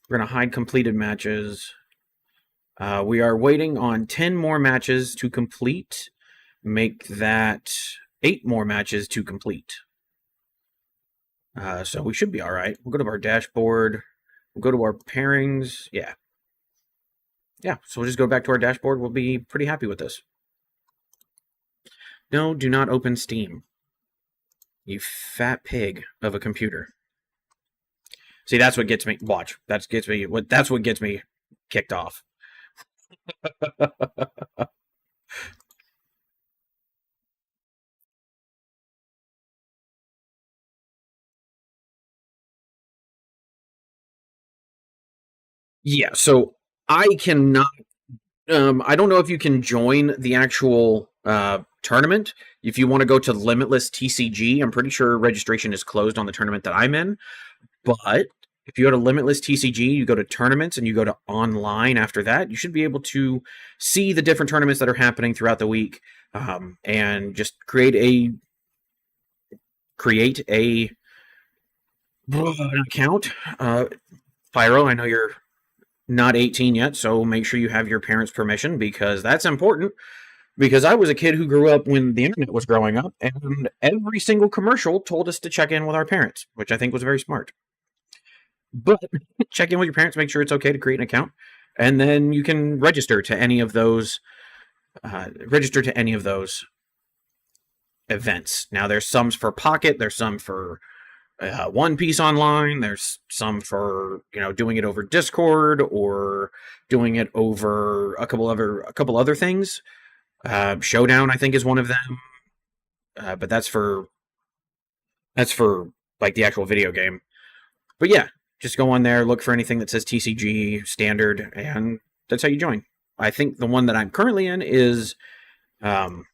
We're gonna hide completed matches. We are waiting on 10 more matches to complete. Make that 8 more matches to complete. So we should be all right. We'll go to our dashboard. We'll go to our pairings. Yeah. Yeah, so we'll just go back to our dashboard. We'll be pretty happy with this. No, do not open Steam. You fat pig of a computer. See, that's what gets me. Watch. That's what gets me kicked off. Yeah, so I cannot. I don't know if you can join the actual tournament. If you want to go to Limitless TCG, I'm pretty sure registration is closed on the tournament that I'm in. But if you go to Limitless TCG, you go to tournaments and you go to online after that, you should be able to see the different tournaments that are happening throughout the week, and just create a an account. Pyro, I know you're not 18 yet, so make sure you have your parents' permission because that's important. Because I was a kid who grew up when the internet was growing up, and every single commercial told us to check in with our parents, which I think was very smart. But check in with your parents, make sure it's okay to create an account, and then you can register to any of those. Register to any of those events. Now, there's some for Pocket, there's some for One Piece Online, there's some for doing it over Discord or doing it over a couple other things. Showdown, I think, is one of them, but that's for like the actual video game. But yeah, just go on there, look for anything that says TCG standard, and that's how you join. I think the one that I'm currently in is, um,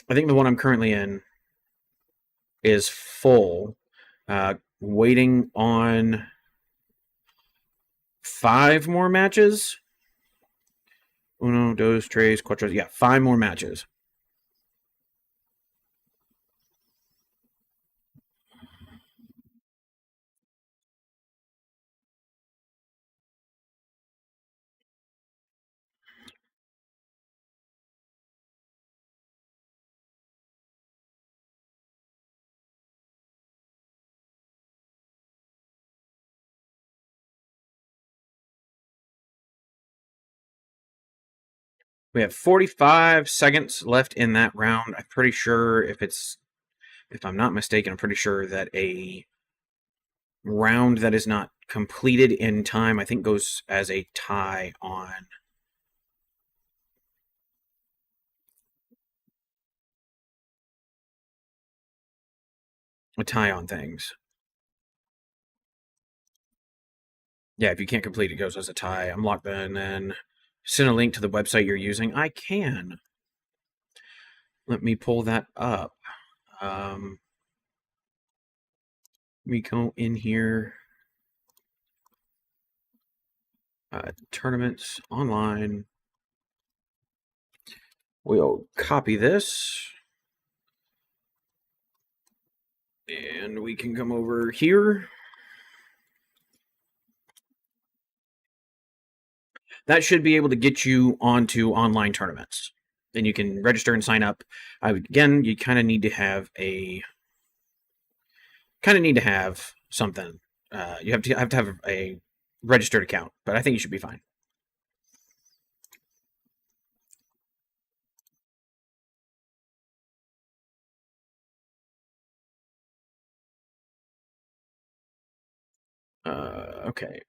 I think the one I'm currently in is full. Waiting on 5 more matches. Uno, dos, tres, cuatro. Yeah, 5 more matches. We have 45 seconds left in that round. I'm pretty sure if I'm not mistaken, I'm pretty sure that a round that is not completed in time, I think goes as a tie on things. Yeah, if you can't complete, it goes as a tie. I'm locked in, and then send a link to the website you're using. I can. Let me pull that up. Um, we go in here. Tournaments online. We'll copy this. And we can come over here. That should be able to get you onto online tournaments. Then you can register and sign up. Again, you kind of need to have something. You have a registered account, but I think you should be fine. Okay.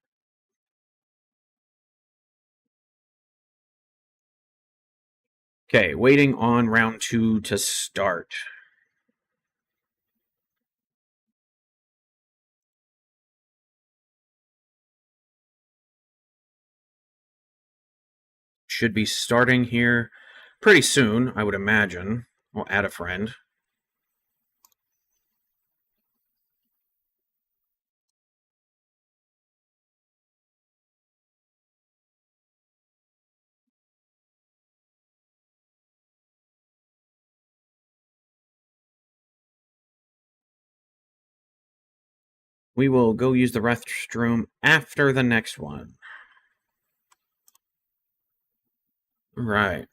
Okay, waiting on round 2 to start. Should be starting here pretty soon, I would imagine. We'll add a friend. We will go use the restroom after the next one. Right.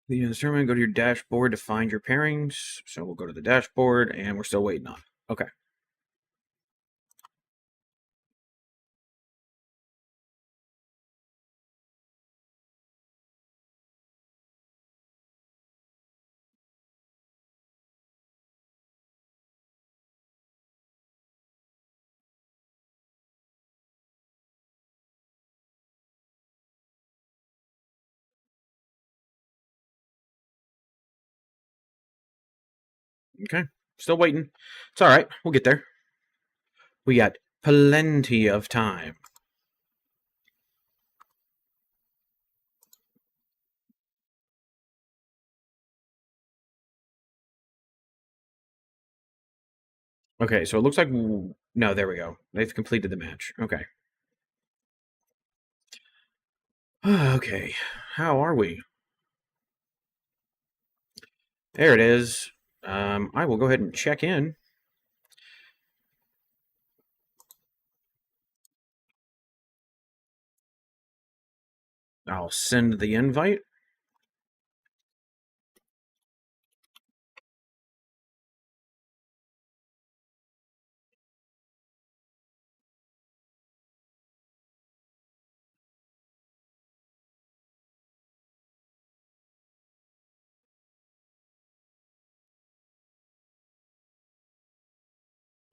The instrument, go to your dashboard to find your pairings. So we'll go to the dashboard and we're still waiting on it. Okay. Okay. Still waiting. It's all right. We'll get there. We got plenty of time. Okay, so it looks like no, there we go. They've completed the match. Okay. Okay. How are we? There it is. I will go ahead and check in. I'll send the invite.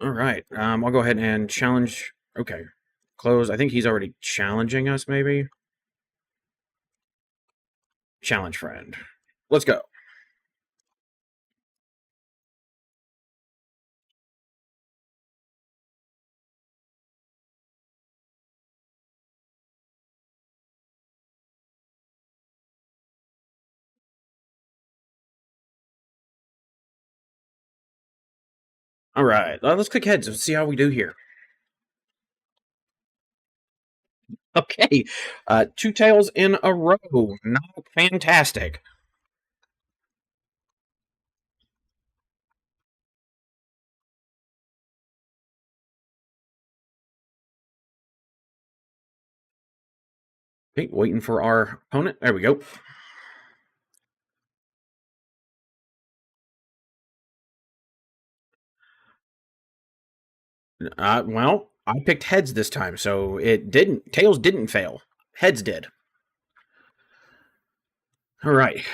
All right. I'll go ahead and challenge. Okay. Close. I think he's already challenging us, maybe. Challenge friend. Let's go. All right. Let's click heads and see how we do here. Okay. Two tails in a row. Not fantastic. Okay, waiting for our opponent. There we go. Well, I picked heads this time, so it didn't. Tails didn't fail. Heads did. All right.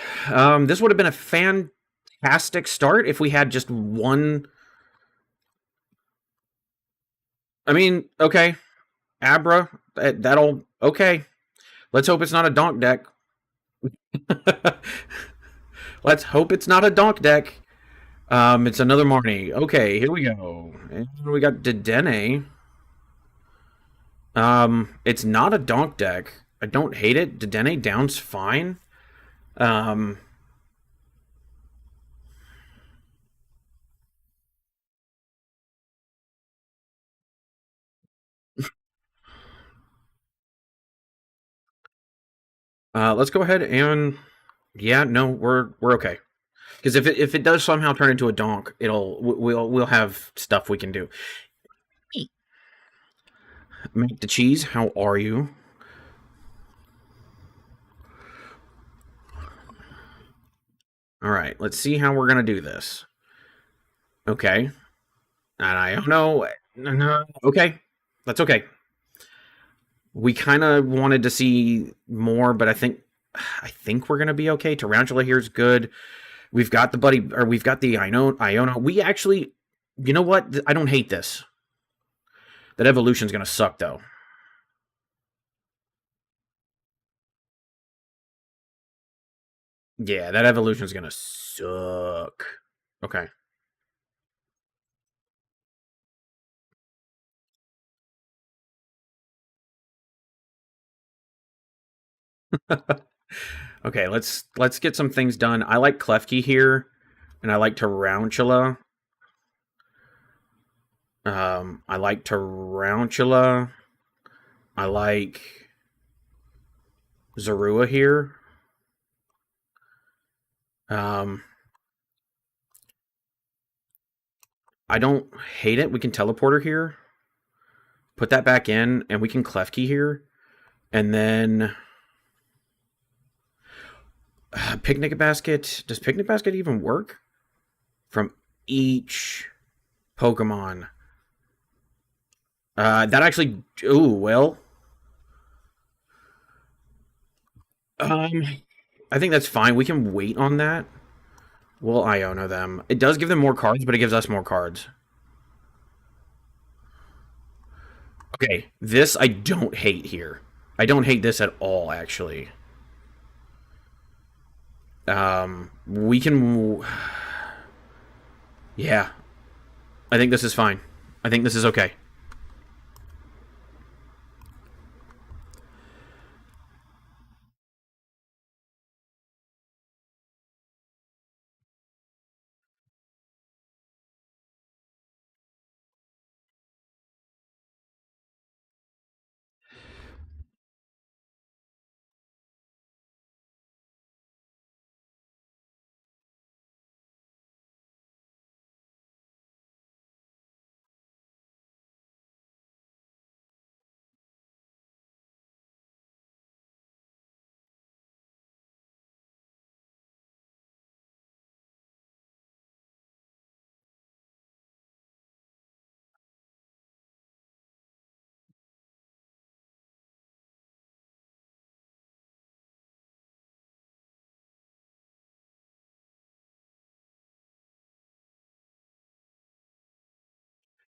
This would have been a fantastic start if we had just one. I mean, okay, Abra. That'll okay. Let's hope it's not a donk deck. Let's hope it's not a donk deck. It's another Marnie. Okay, here we go. And we got Dedenne. It's not a donk deck. I don't hate it. Dedenne down's fine. Um, let's go ahead and yeah, no, we're okay. Because if it does somehow turn into a donk, we'll have stuff we can do. Make the cheese. How are you? All right, let's see how we're gonna do this. Okay, and I don't know. No, okay, that's okay. We kind of wanted to see more, but I think we're gonna be okay. Tarantula here is good. We've got the buddy, or we've got the Iona. We actually, you know what? I don't hate this. That evolution's gonna suck though. Yeah, that evolution's gonna suck. Okay. Okay, let's get some things done. I like Klefki here, and I like Tarantula. I like Tarantula. I like Zorua here. Um, I don't hate it. We can teleporter here, put that back in, and we can clef key here, and then picnic basket. Does picnic basket even work from each Pokemon? That actually. Ooh, well. Um, I think that's fine. We can wait on that. We'll Iona them. It does give them more cards, but it gives us more cards. Okay, this I don't hate here. I don't hate this at all, actually. We can. Yeah, I think this is fine. I think this is okay.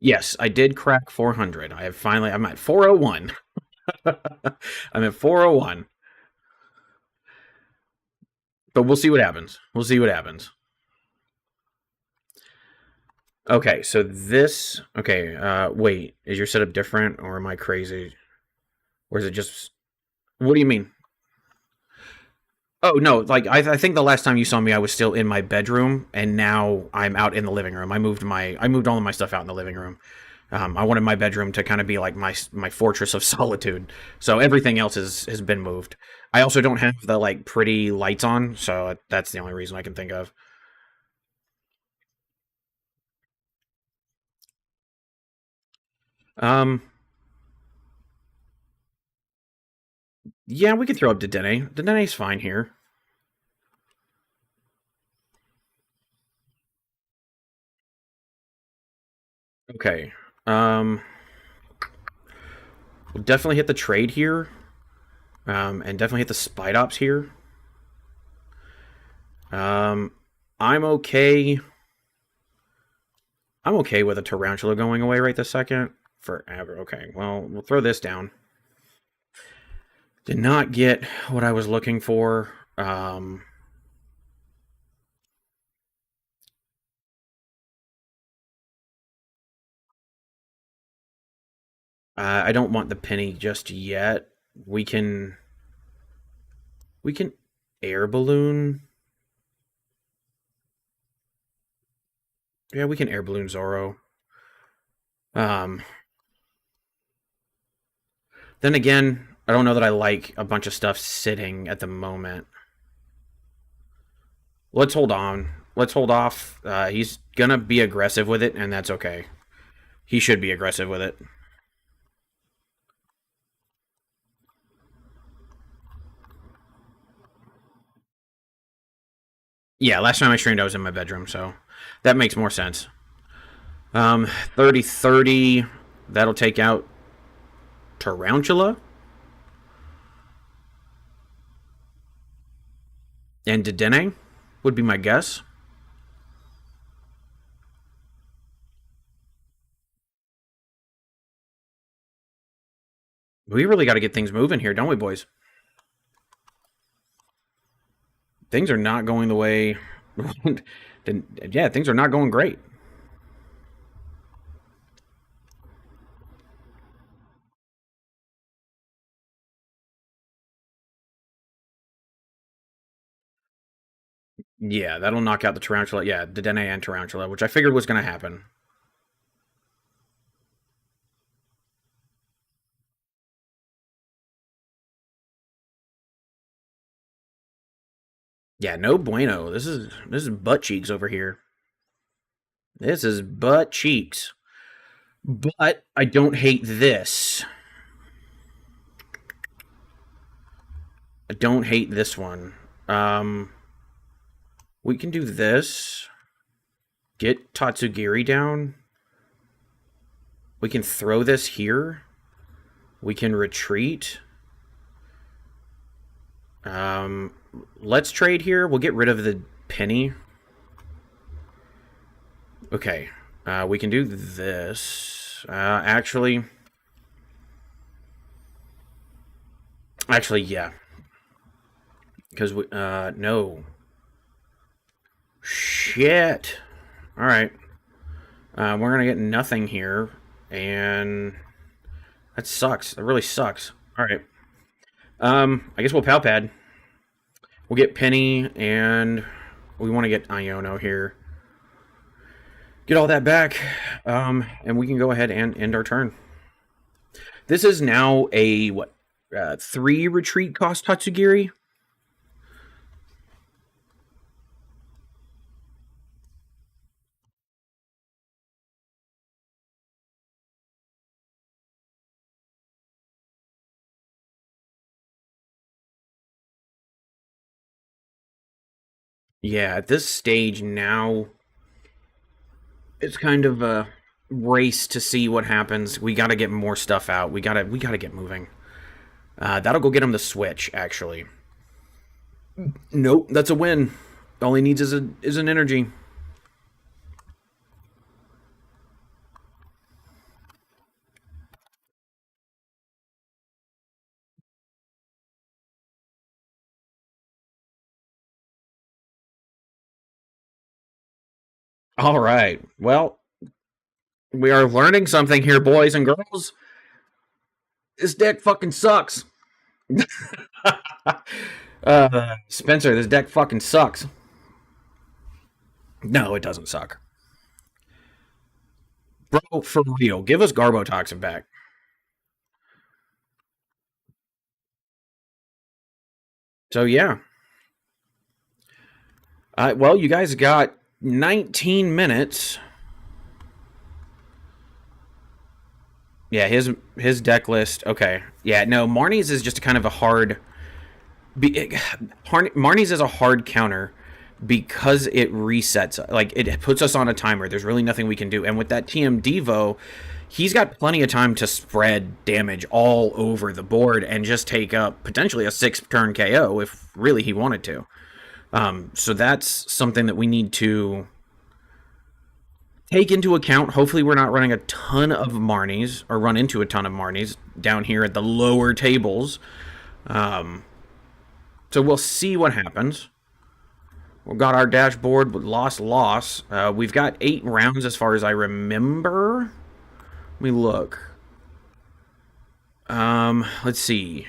Yes, I did crack 400. I have finally. I'm at 401. I'm at 401. But we'll see what happens. We'll see what happens. Okay, so this. Okay, wait. Is your setup different, or am I crazy? Or is it just. What do you mean? Oh no! Like I think the last time you saw me, I was still in my bedroom, and now I'm out in the living room. I moved all of my stuff out in the living room. I wanted my bedroom to kind of be like my fortress of solitude. So everything else has been moved. I also don't have the like pretty lights on, so that's the only reason I can think of. Um, yeah, we can throw up Dedenne. Dedenne's fine here. Okay. Um, we'll definitely hit the trade here. And definitely hit the Spite Ops here. Um, I'm okay. I'm okay with a Tarantula going away right this second. Forever. Okay, well, we'll throw this down. Did not get what I was looking for. I don't want the penny just yet. We can we can air balloon. Yeah, we can air balloon Zoro. Um, then again, I don't know that I like a bunch of stuff sitting at the moment. Let's hold on. Let's hold off. He's gonna be aggressive with it, and that's okay. He should be aggressive with it. Yeah, last time I streamed, I was in my bedroom, so that makes more sense. 30-30. That'll take out Tarantula and Dedenne would be my guess. We really got to get things moving here, don't we, boys? Things are not going the way. Yeah, things are not going great. Yeah, that'll knock out the Tarantula. Yeah, Dedenne and Tarantula, which I figured was going to happen. Yeah, no bueno. This is butt cheeks over here. This is butt cheeks. But I don't hate this. I don't hate this one. Um, we can do this. Get Tatsugiri down. We can throw this here. We can retreat. Um, let's trade here. We'll get rid of the penny. Okay. We can do this. Actually, yeah. Because we, no. Shit. All right. We're gonna get nothing here, and that sucks. That really sucks. All right. I guess we'll pal pad. We'll get Penny, and we want to get Iono here. Get all that back, and we can go ahead and end our turn. This is now a what? 3 retreat cost Tatsugiri. Yeah, at this stage now, it's kind of a race to see what happens. We got to get more stuff out. We gotta get moving. That'll go get him the switch. Actually, nope, that's a win. All he needs is an energy. All right. Well, we are learning something here, boys and girls. This deck fucking sucks. Spencer, this deck fucking sucks. No, it doesn't suck. Bro, for real. Give us Garbotoxin back. So, yeah. Well, you guys got 19 minutes. Yeah, his deck list. Okay. Yeah, no, Marnie's is just kind of a hard. Marnie's is a hard counter because it resets. Like, it puts us on a timer. There's really nothing we can do. And with that TM Devo, he's got plenty of time to spread damage all over the board and just take up potentially a 6 turn KO if really he wanted to. So that's something that we need to take into account. Hopefully, we're not running a ton of Marnies or run into a ton of Marnies down here at the lower tables. Um, so we'll see what happens. We've got our dashboard with loss. We've got 8 rounds as far as I remember. Let me look. Let's see.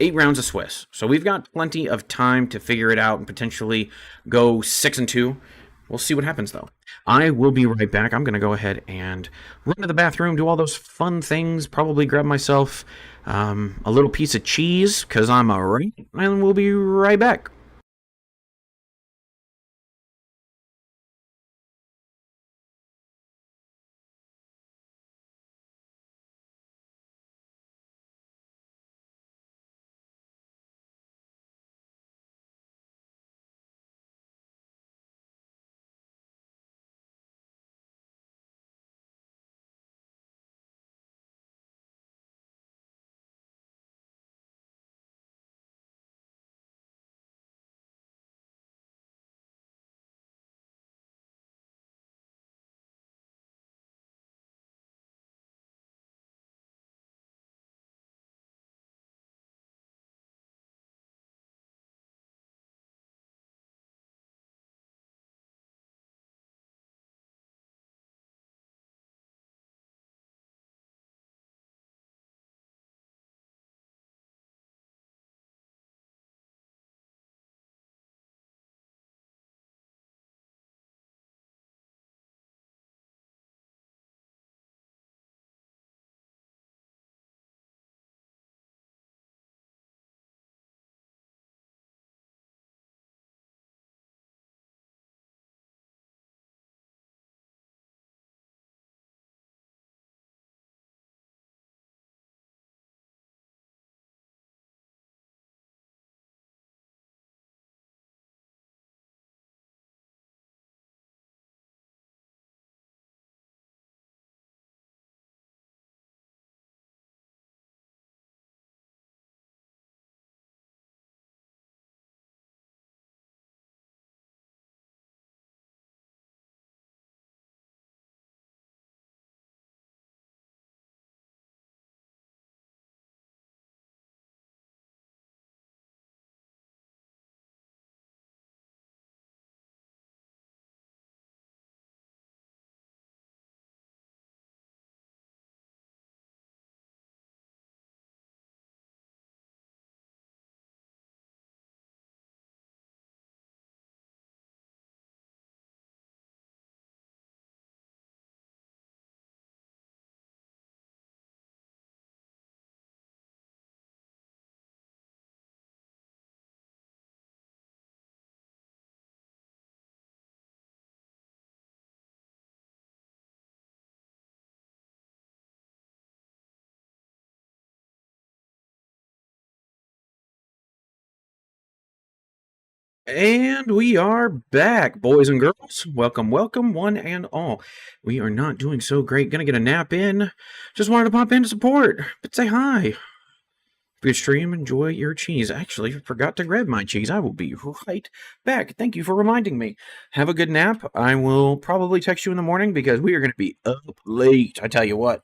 8 rounds of Swiss. So we've got plenty of time to figure it out and potentially go 6-2. We'll see what happens, though. I will be right back. I'm going to go ahead and run to the bathroom, do all those fun things, probably grab myself a little piece of cheese, because I'm a right, and we'll be right back. And we are back, boys and girls. Welcome, welcome, one and all. We are not doing so great. Gonna get a nap in. Just wanted to pop in to support, but say hi. Good stream. Enjoy your cheese. Actually, forgot to grab my cheese. I will be right back. Thank you for reminding me. Have a good nap. I will probably text you in the morning because we are going to be up late. I tell you what.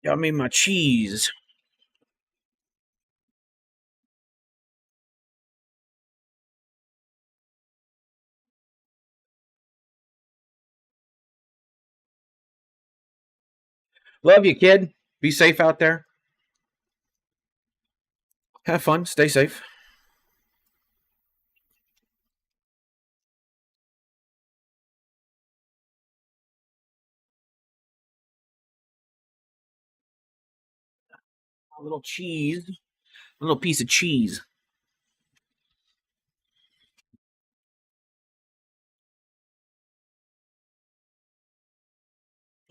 Got me my cheese. Love you, kid. Be safe out there. Have fun. Stay safe. A little cheese. A little piece of cheese.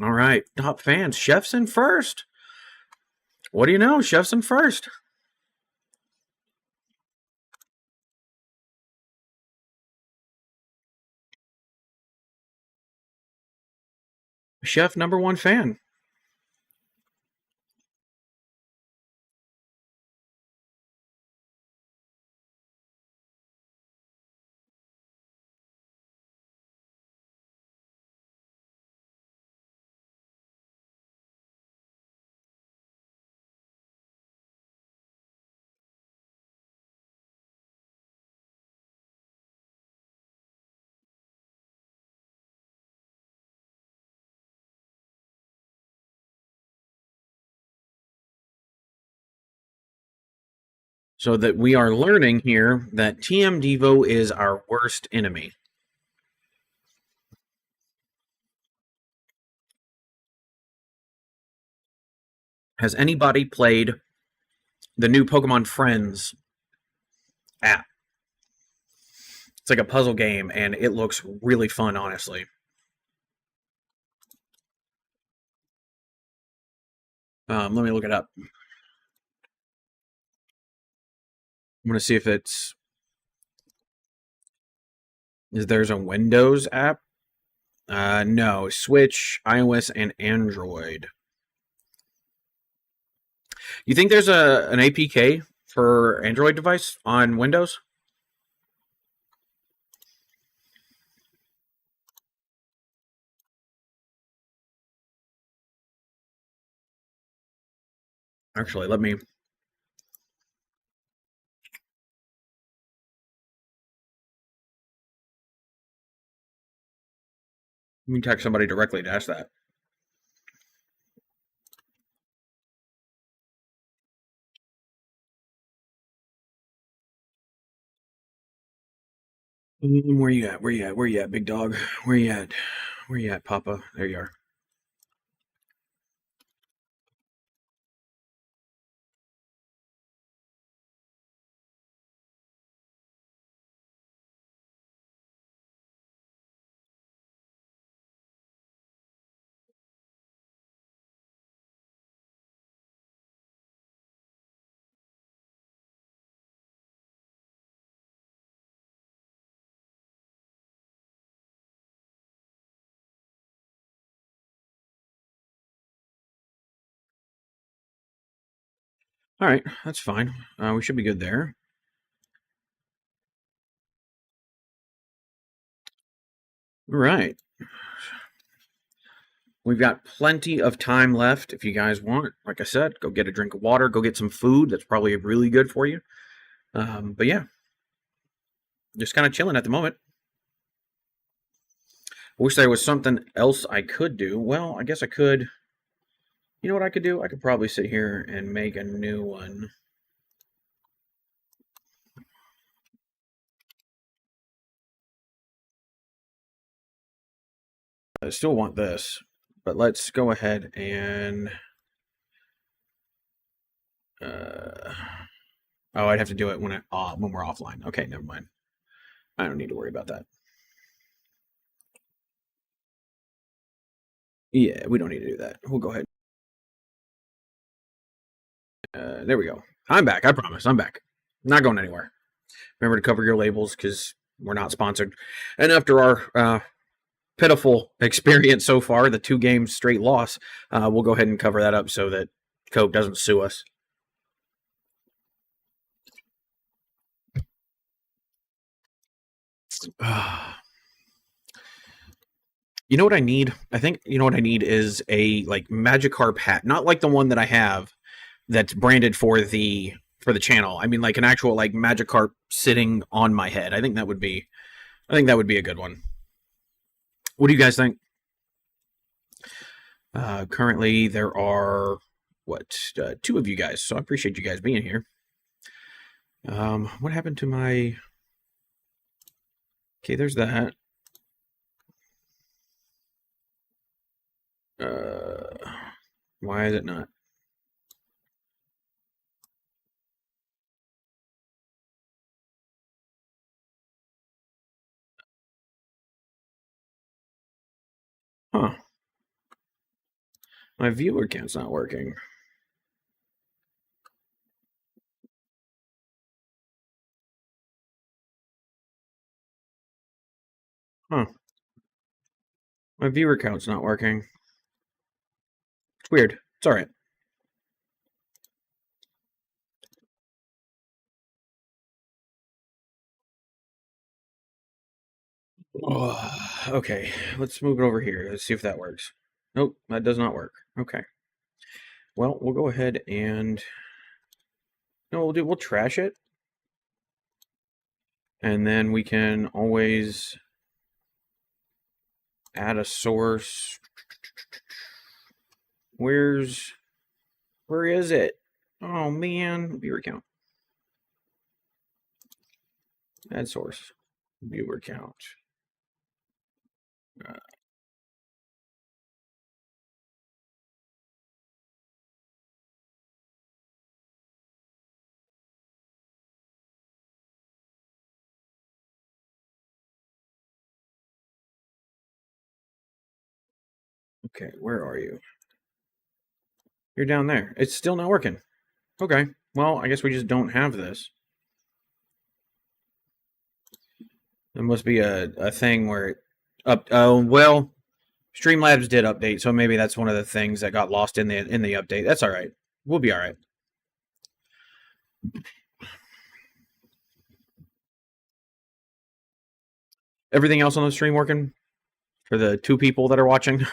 All right. Top fans. Chef's in first. What do you know? Chef's in first. Chef number one fan. So that we are learning here that TM Devo is our worst enemy. Has anybody played the new Pokemon Friends app? It's like a puzzle game, and it looks really fun, honestly. Let me look it up. I'm going to see if it's. There's a Windows app? No. Switch, iOS, and Android. You think there's an APK for Android device on Windows? Actually, let me text somebody directly to ask that. Where you at? Where you at? Where you at, big dog? Where you at? Where you at, Papa? There you are. All right, that's fine. We should be good there. All right. We've got plenty of time left if you guys want. Like I said, go get a drink of water, go get some food. That's probably really good for you. But yeah, just kind of chilling at the moment. Wish there was something else I could do. Well, I guess I could. You know what I could do? I could probably sit here and make a new one. I still want this, but let's go ahead and Oh, I'd have to do it when we're offline. Okay, never mind. I don't need to worry about that. Yeah, we don't need to do that. We'll go ahead. There we go. I'm back. I promise. I'm back. Not going anywhere. Remember to cover your labels because we're not sponsored. And after our pitiful experience so far, the 2 games straight loss, we'll go ahead and cover that up so that Coke doesn't sue us. You know what I need? I think you know what I need is a like Magikarp hat, not like the one that I have that's branded for the channel. I mean like an actual like Magikarp sitting on my head. I think that would be a good one. What do you guys think? Currently there are what 2 of you guys, so I appreciate you guys being here. What happened to my? Okay, there's that. Why is it not? Huh. My viewer count's not working. Huh. My viewer count's not working. It's weird. It's alright. Okay, let's move it over here. Let's see if that works. Nope, that does not work. Okay. Well, we'll go ahead and no, we'll trash it. And then we can always add a source. Where is it? Oh man, viewer count. Add source. Viewer count. Okay, where are you? You're down there. It's still not working. Okay. Well, I guess we just don't have this. There must be a thing where it up. Oh well, Streamlabs did update, so maybe that's one of the things that got lost in the update. That's all right. We'll be all right. Everything else on the stream working for the 2 people that are watching.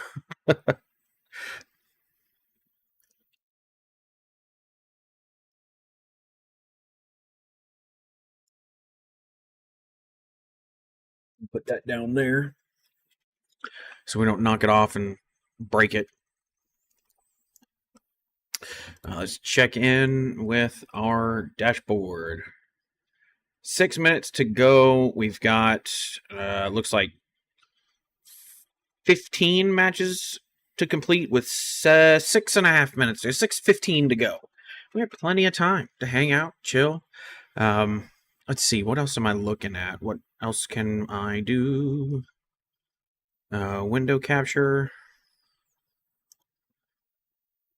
Put that down there so we don't knock it off and break it. Let's check in with our dashboard. 6 minutes to go. We've got looks like 15 matches to complete with 6.5 minutes. There's 6:15 to go. We have plenty of time to hang out, chill. Let's see. What else am I looking at? What else can I do? Window capture.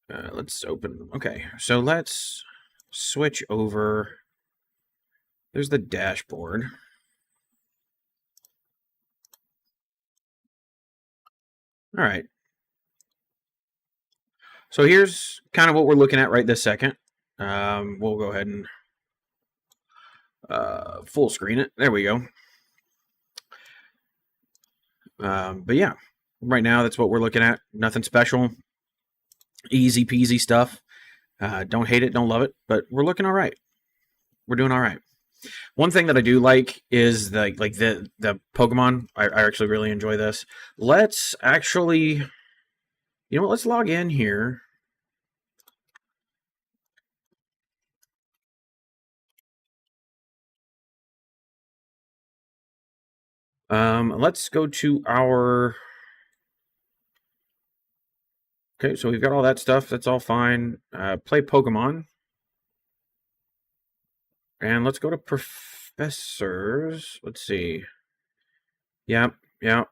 Let's open. Okay, so let's switch over. There's the dashboard. All right. So here's kind of what we're looking at right this second. We'll go ahead and full screen it. There we go. But yeah, right now that's what we're looking at. Nothing special. Easy peasy stuff. Don't hate it, don't love it, but we're looking all right. We're doing all right. One thing that I do like is the Pokemon. I actually really enjoy this. Let's actually, you know what? Let's log in here. Let's go to our. Okay, so we've got all that stuff. That's all fine. Play Pokemon. And let's go to professors. Let's see. Yep, yep.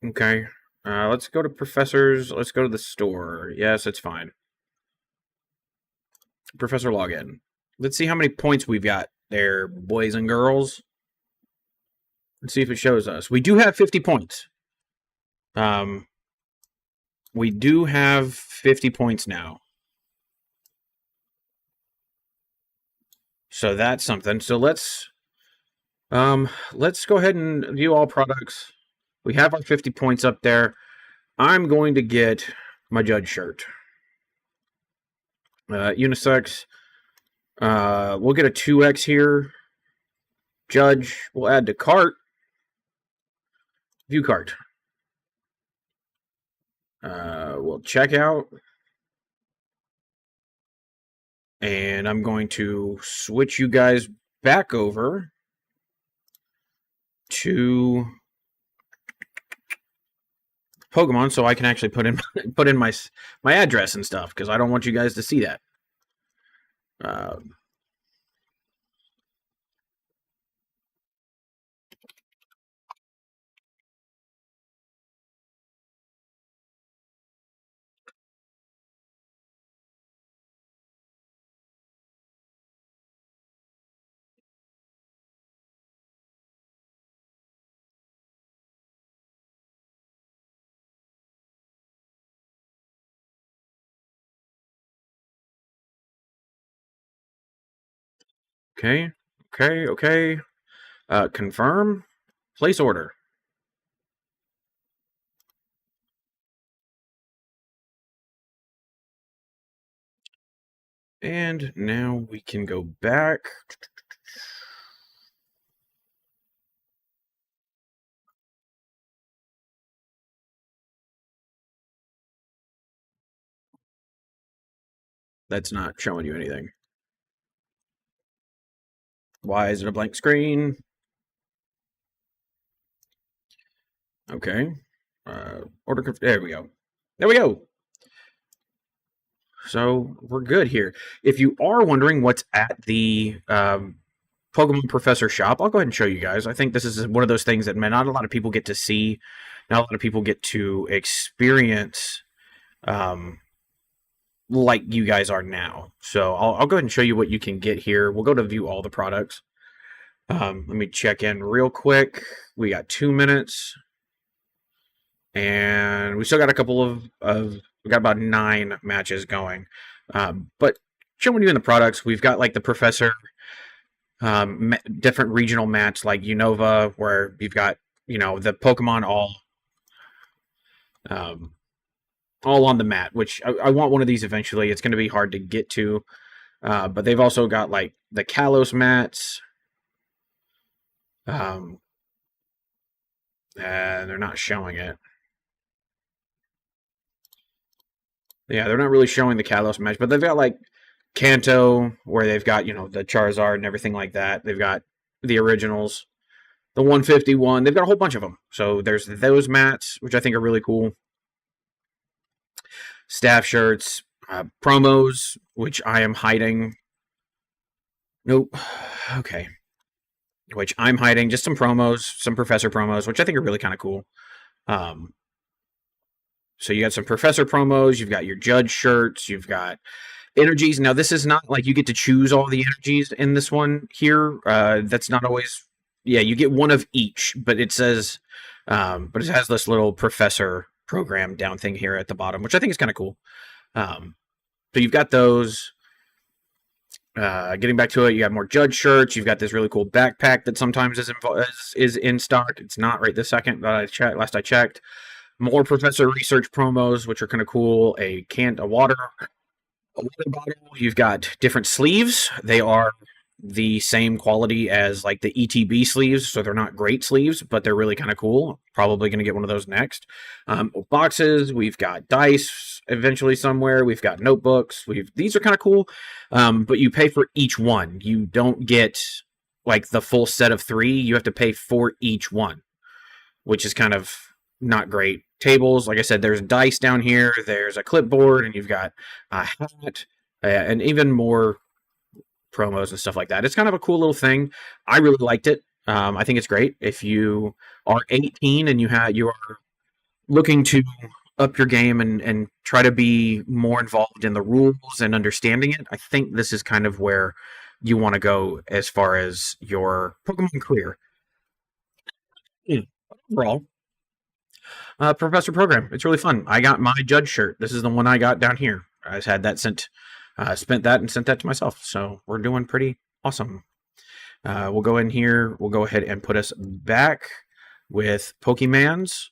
Okay. Let's go to professors. Let's go to the store. Yes, it's fine. Professor login. Let's see how many points we've got there, boys and girls. Let's see if it shows us. We do have 50 points. We do have 50 points now. So that's something. So let's go ahead and view all products. We have our 50 points up there. I'm going to get my judge shirt. Unisex. We'll get a 2X here. Judge. We'll add to cart. View cart. We'll check out. And I'm going to switch you guys back over to Pokemon so I can actually put in my address and stuff, because I don't want you guys to see that. Okay. Confirm. Place order. And now we can go back. That's not showing you anything. Why is it a blank screen? Okay. Order. There we go. There we go. So we're good here. If you are wondering what's at the Pokemon Professor shop, I'll go ahead and show you guys. I think this is one of those things that not a lot of people get to see. Not a lot of people get to experience like you guys are now. So I'll go ahead and show you what you can get here. We'll go to view all the products. Let me check in real quick. We got 2 minutes. And we still got a couple of we got about 9 matches going. But showing you in the products, we've got like the Professor different regional mats like Unova, where you've got, the Pokemon all on the mat, which I want one of these eventually. It's going to be hard to get to. But they've also got like the Kalos mats. And they're not showing it. Yeah, they're not really showing the Kalos match, but they've got like Kanto, where they've got, the Charizard and everything like that. They've got the originals, the 151. They've got a whole bunch of them. So there's those mats, which I think are really cool. Staff shirts, promos, which I am hiding. Nope. Okay. Which I'm hiding. Just some promos, some Professor promos, which I think are really kind of cool. So you got some Professor promos, you've got your Judge shirts, you've got energies. Now, this is not like you get to choose all the energies in this one here. That's not always... Yeah, you get one of each, but it says... but it has this little Professor program down thing here at the bottom, which I think is kind of cool. So you've got those. Getting back to it, you got more Judge shirts. You've got this really cool backpack that sometimes is in stock. It's not right this second, but last I checked. More Professor Research promos, which are kind of cool. A water bottle. You've got different sleeves. They are the same quality as like the ETB sleeves, so they're not great sleeves, but they're really kind of cool. Probably going to get one of those next. Boxes. We've got dice eventually somewhere. We've got notebooks. These are kind of cool, but you pay for each one. You don't get like the full set of 3. You have to pay for each one, which is kind of not great. Tables, like I said, there's dice down here, there's a clipboard, and you've got a hat, and even more promos and stuff like that. It's kind of a cool little thing. I really liked it. I think it's great if you are 18 and you are looking to up your game and try to be more involved in the rules and understanding it. I think this is kind of where you want to go as far as your Pokemon career. Yeah. Overall, Professor Program, it's really fun. I got my judge shirt. This is the one I got down here. I just had that sent, spent that and sent that to myself. So we're doing pretty awesome. We'll go in here. We'll go ahead and put us back with Pokemans,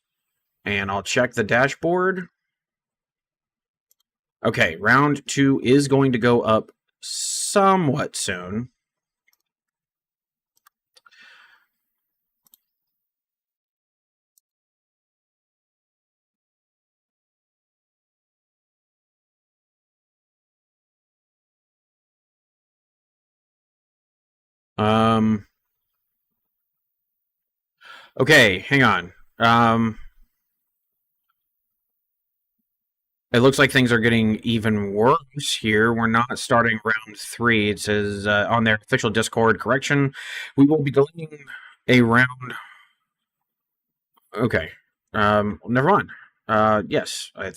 and I'll check the dashboard. Okay, round 2 is going to go up somewhat soon. Okay, hang on. It looks like things are getting even worse here. We're not starting round 3. It says on their official Discord correction, we will be delaying a round. Okay. Never mind. Yes, I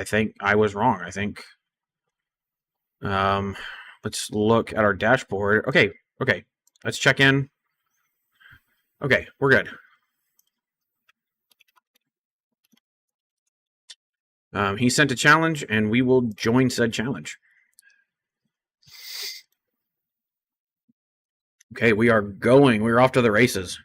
think I was wrong. I think. Let's look at our dashboard. Okay. Let's check in. Okay, we're good. He sent a challenge, and we will join said challenge. Okay, we are going. We're off to the races.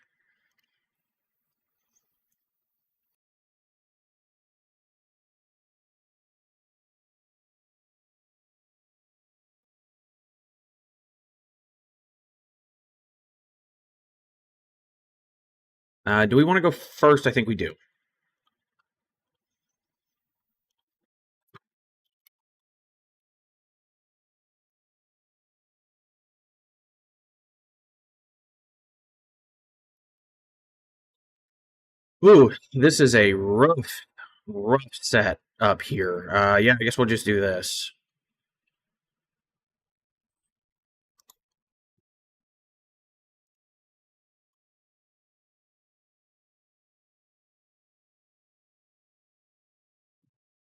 Do we want to go first? I think we do. Ooh, this is a rough set up here. Yeah, I guess we'll just do this.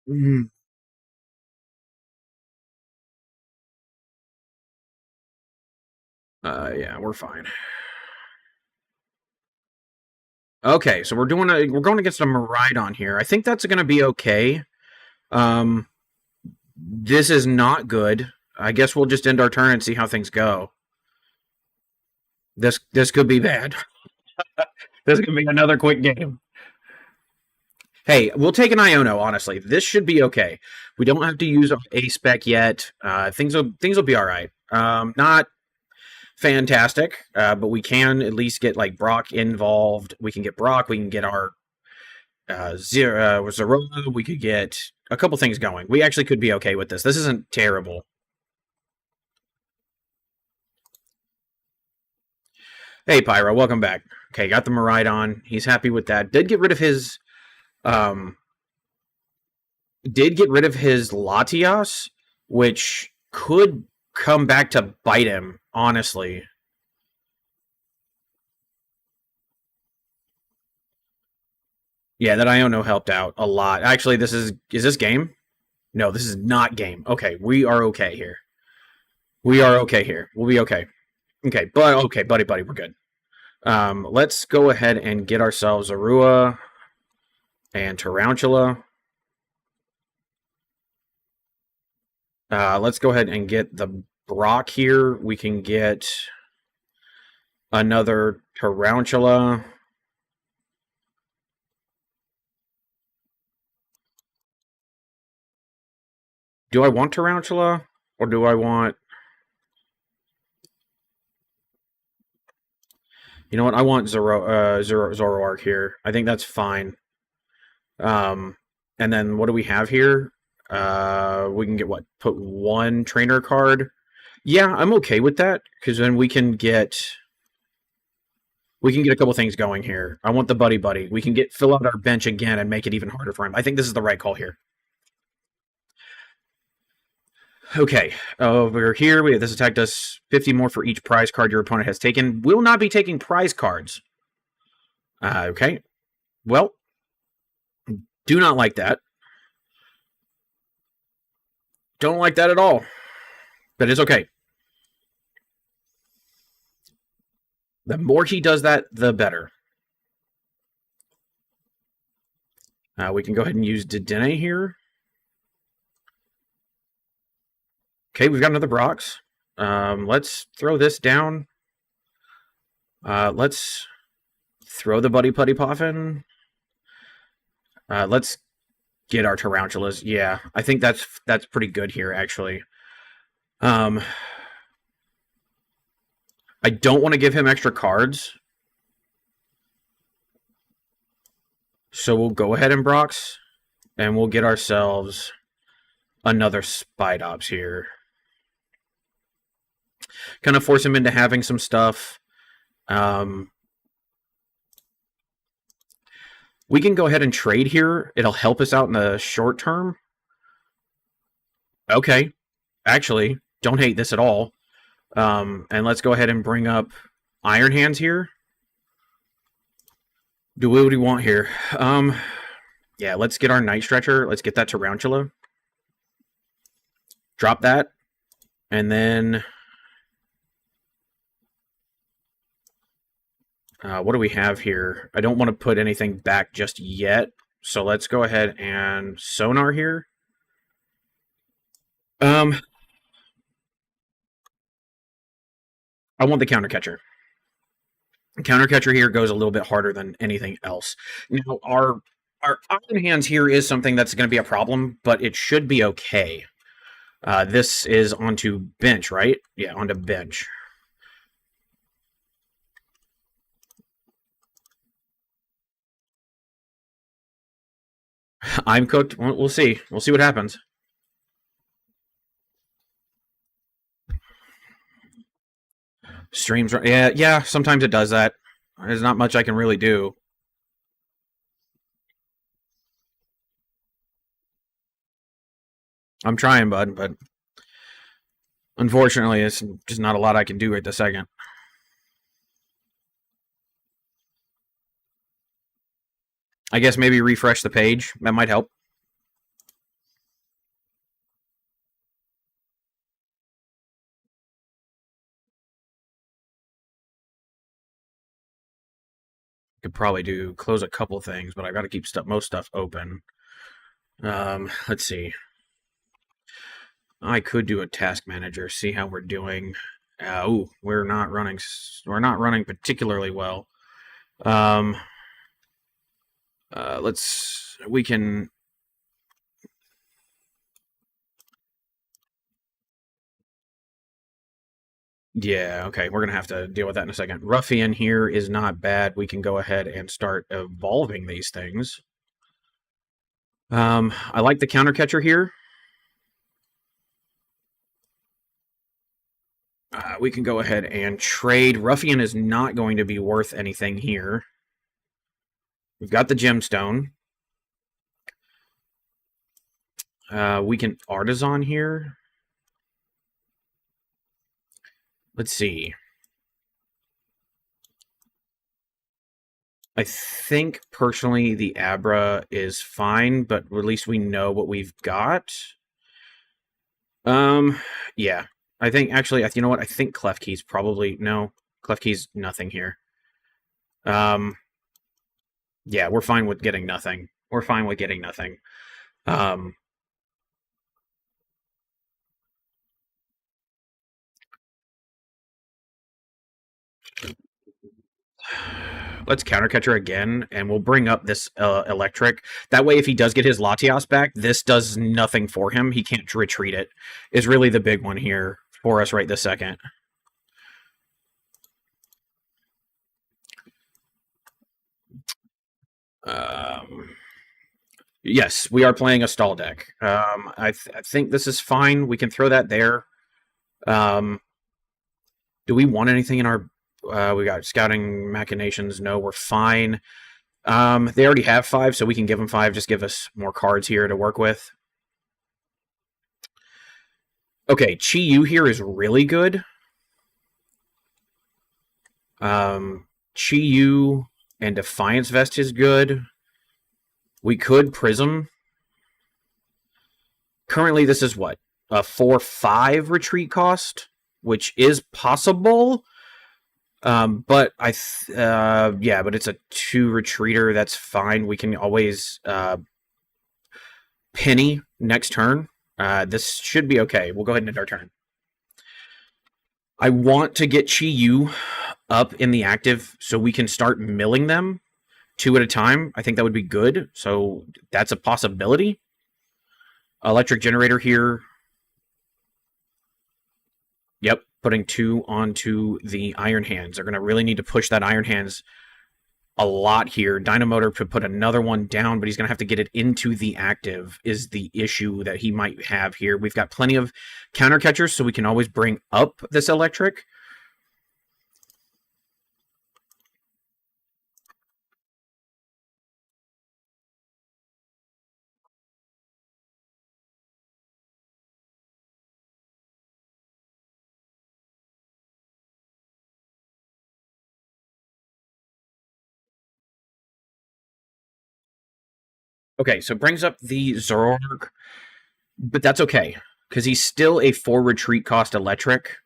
Mm. Yeah, we're fine. Okay, so we're going against a Miraidon here. I think that's going to be okay. This is not good. I guess we'll just end our turn and see how things go. This could be bad. This could be another quick game. Hey, we'll take an Iono. Honestly, this should be okay. We don't have to use a spec yet. Things will be all right. Not fantastic, but we can at least get like Brock involved. We can get Brock. We can get our Zerona. We could get a couple things going. We actually could be okay with this. This isn't terrible. Hey, Pyro, welcome back. Okay, got the Miraidon. He's happy with that. Did get rid of his Latias, which could come back to bite him, honestly. Yeah, that Iono helped out a lot. Actually, is this game? No, this is not game. Okay, we are okay here. We are okay here. We'll be okay. Okay, buddy, we're good. Let's go ahead and get ourselves Arua and Tarantula. Let's go ahead and get the Brock here. We can get another Tarantula. Do I want Tarantula? Or do I want... You know what? I want Zoroark here. I think that's fine. And then what do we have here? We can get what? Put one trainer card. Yeah, I'm okay with that because then we can get a couple things going here. I want the buddy. We can fill out our bench again and make it even harder for him. I think this is the right call here. Okay, over here, this attack does 50 more for each prize card your opponent has taken. Will not be taking prize cards. Okay, well, do not like that. Don't like that at all. But it's okay. The more he does that, the better. We can go ahead and use Dedenne here. Okay, we've got another Brox. Let's throw this down. Let's throw the Buddy Putty Poffin. Let's get our Tarantulas. Yeah, I think that's pretty good here, actually. I don't want to give him extra cards. So we'll go ahead and Brox, and we'll get ourselves another Spidops here. Kind of force him into having some stuff. We can go ahead and trade here. It'll help us out in the short term. Okay. Actually, don't hate this at all. And let's go ahead and bring up Iron Hands here. Do what do we want here? Yeah, let's get our Night Stretcher. Let's get that Tarantula. Drop that. And then... what do we have here? I don't want to put anything back just yet. So let's go ahead and Sonar here. I want the Counter Catcher. Counter Catcher here goes a little bit harder than anything else. Now, our Iron Hands here is something that's going to be a problem, but it should be okay. This is onto bench, right? Yeah, onto bench. I'm cooked. We'll see. We'll see what happens. Streams, yeah. Sometimes it does that. There's not much I can really do. I'm trying, bud, but unfortunately, it's just not a lot I can do right this second. I guess maybe refresh the page. That might help. Could probably close a couple things, but I got to keep most stuff open. Let's see. I could do a task manager, see how we're doing. We're not running particularly well. We can. Yeah, okay, we're gonna have to deal with that in a second. Ruffian here is not bad. We can go ahead and start evolving these things. I like the Counter Catcher here. We can go ahead and trade. Ruffian is not going to be worth anything here. We've got the Gemstone. We can Artisan here. Let's see. I think, personally, the Abra is fine, but at least we know what we've got. Yeah. I think, actually, you know what? I think Klefki's probably... No, Klefki's nothing here. Yeah, we're fine with getting nothing. We're fine with getting nothing. Let's Counter Catcher again, and we'll bring up this Electric. That way, if he does get his Latias back, this does nothing for him. He can't retreat it. Is really the big one here for us right this second. Yes, we are playing a stall deck. I think this is fine. We can throw that there. Do we want anything in our... we got Scouting Machinations. No, we're fine. They already have 5, so we can give them 5. Just give us more cards here to work with. Okay, Chi Yu here is really good. Chi Yu and Defiance Vest is good. We could Prism. Currently, this is what? A 4-5 retreat cost, which is possible. But yeah, but it's a 2 retreater. That's fine. We can always penny next turn. This should be okay. We'll go ahead and end our turn. I want to get Chi Yu up in the active so we can start milling them 2 at a time. I think that would be good. So that's a possibility. Electric generator here. Yep, putting 2 onto the Iron Hands. They're going to really need to push that Iron Hands a lot here. Dynamotor could put another one down, but he's going to have to get it into the active is the issue that he might have here. We've got plenty of counter catchers, so we can always bring up this electric. Okay, so brings up the Zoroark, but that's okay because he's still a 4 retreat cost electric,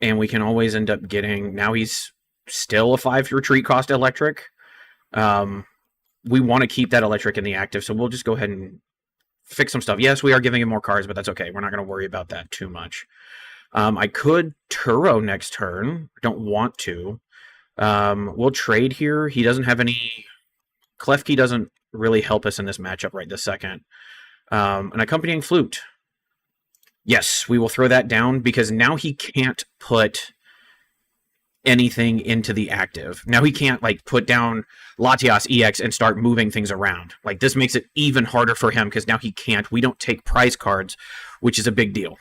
and we can always end up getting. Now he's still a 5 retreat cost electric. We want to keep that electric in the active, so we'll just go ahead and fix some stuff. Yes, we are giving him more cards, but that's okay. We're not going to worry about that too much. I could Turo next turn. Don't want to. We'll trade here. He doesn't have any. Klefki doesn't really help us in this matchup right this second. An accompanying flute. Yes, we will throw that down because now he can't put anything into the active. Now he can't like put down Latias EX and start moving things around. Like this makes it even harder for him because now he can't. We don't take prize cards, which is a big deal.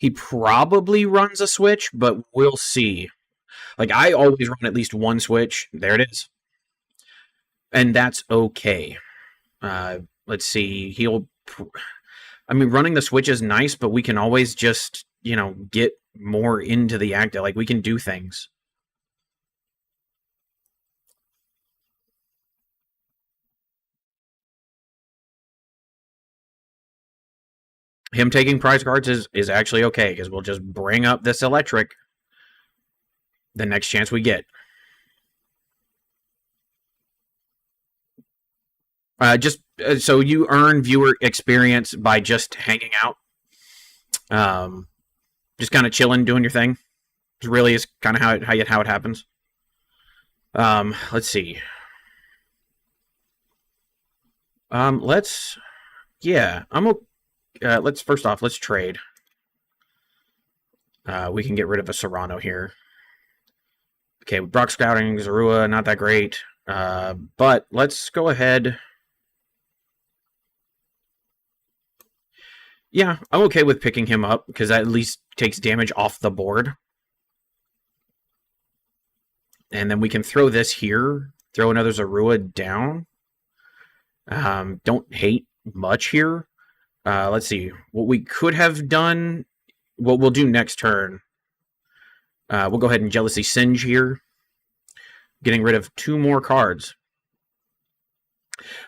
He probably runs a switch, but we'll see. Like I always run at least one switch. There it is. And that's okay. Let's see. I mean, running the switch is nice, but we can always just, get more into the active. Like we can do things. Him taking prize cards is actually okay because we'll just bring up this electric the next chance we get. Just so you earn viewer experience by just hanging out, just kind of chilling, doing your thing. It really is kind of how it happens. Let's see. Let's yeah. Let's first off let's trade. We can get rid of a Serrano here. Okay, Brock Scouting, Zorua, not that great. But let's go ahead. Yeah, I'm okay with picking him up because that at least takes damage off the board. And then we can throw this here, throw another Zorua down. Don't hate much here. Let's see. What we could have done, what we'll do next turn, we'll go ahead and Jealousy Singe here, getting rid of 2 more cards.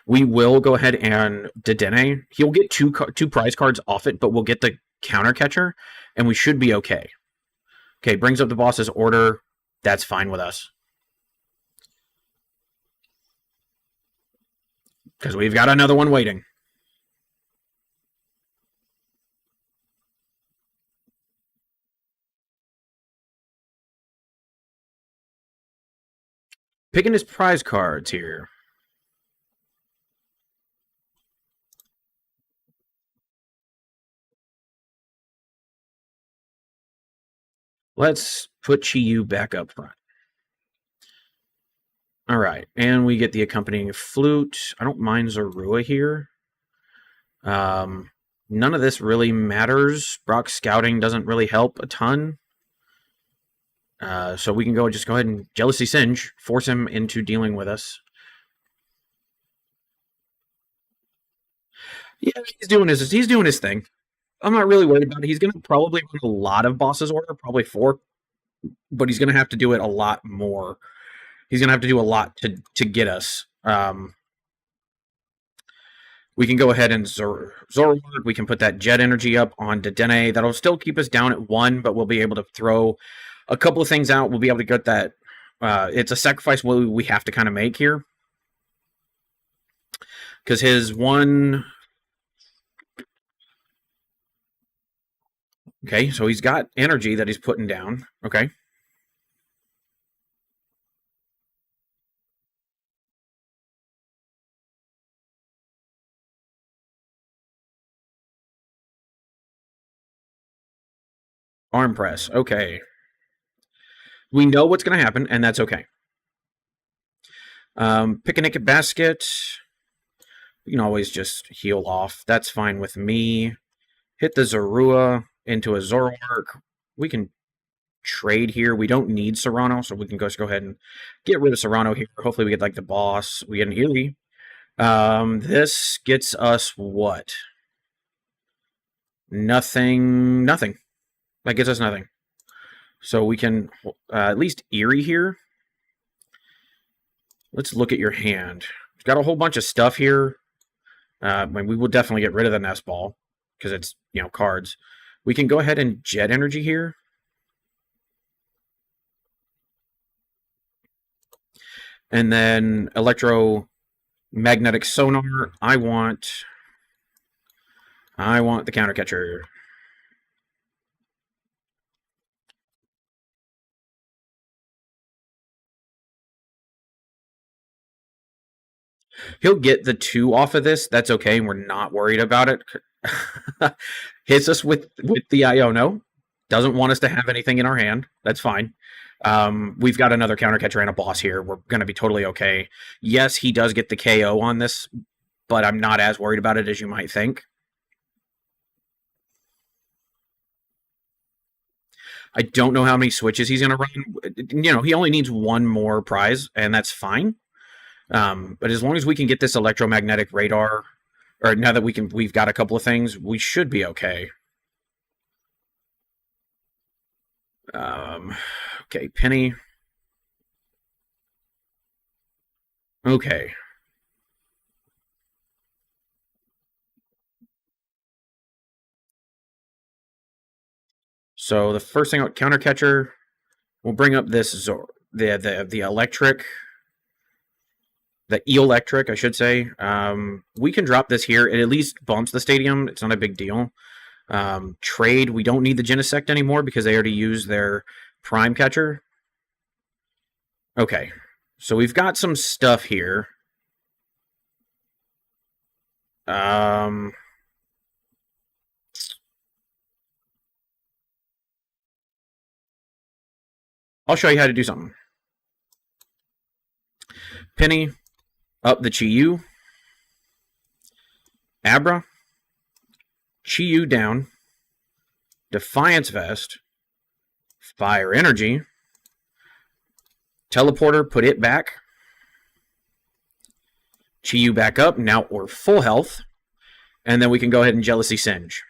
We will go ahead and Dedenne. He'll get two prize cards off it, but we'll get the counter catcher, and we should be okay. Okay, brings up the boss's order. That's fine with us. Because we've got another one waiting. Picking his prize cards here. Let's put Chi-Yu back up front. All right, and we get the accompanying flute. I don't mind Zorua here. None of this really matters. Brock's scouting doesn't really help a ton. So we can just go ahead and Jealousy Singe, force him into dealing with us. Yeah, he's doing his thing. I'm not really worried about it. He's going to probably run a lot of bosses order, probably 4, but he's going to have to do it a lot more. He's going to have to do a lot to get us. We can go ahead and Zoroark. We can put that jet energy up on Dedenne. That'll still keep us down at 1, but we'll be able to throw a couple of things out. We'll be able to get that. It's a sacrifice we have to kind of make here. Because his one... Okay, so he's got energy that he's putting down. Okay. Arm press. Okay. We know what's going to happen, and that's okay. Picnic basket. You can always just heal off. That's fine with me. Hit the Zorua into a Zoroark. We can trade here. We don't need Serrano, so we can just go ahead and get rid of Serrano here. Hopefully we get like the boss. We get an Eerie. This gets us what? Nothing. That gets us nothing. So we can at least Eerie here. Let's look at your hand. It's got a whole bunch of stuff here. We will definitely get rid of the Nest Ball because it's, cards. We can go ahead and Jet Energy here. And then Electromagnetic Sonar. I want the Counter Catcher. He'll get the 2 off of this. That's okay. We're not worried about it. Hits us with the Iono. Doesn't want us to have anything in our hand. That's fine. We've got another counter catcher and a boss here. We're going to be totally okay. Yes, he does get the KO on this, but I'm not as worried about it as you might think. I don't know how many switches he's going to run. He only needs 1 more prize, and that's fine. But as long as we can get this electromagnetic radar, or now that we've got a couple of things, we should be okay. Okay, Penny. Okay. So the first thing, counter catcher, we'll bring up this the electric. The electric, I should say. We can drop this here. It at least bumps the stadium. It's not a big deal. Trade, we don't need the Genesect anymore because they already used their Prime Catcher. Okay, so we've got some stuff here. I'll show you how to do something. Penny, up the Chi-Yu. Abra. Chi-Yu down. Defiance Vest. Fire Energy. Teleporter, put it back. Chi-Yu back up. Now we're full health. And then we can go ahead and Jealousy Singe.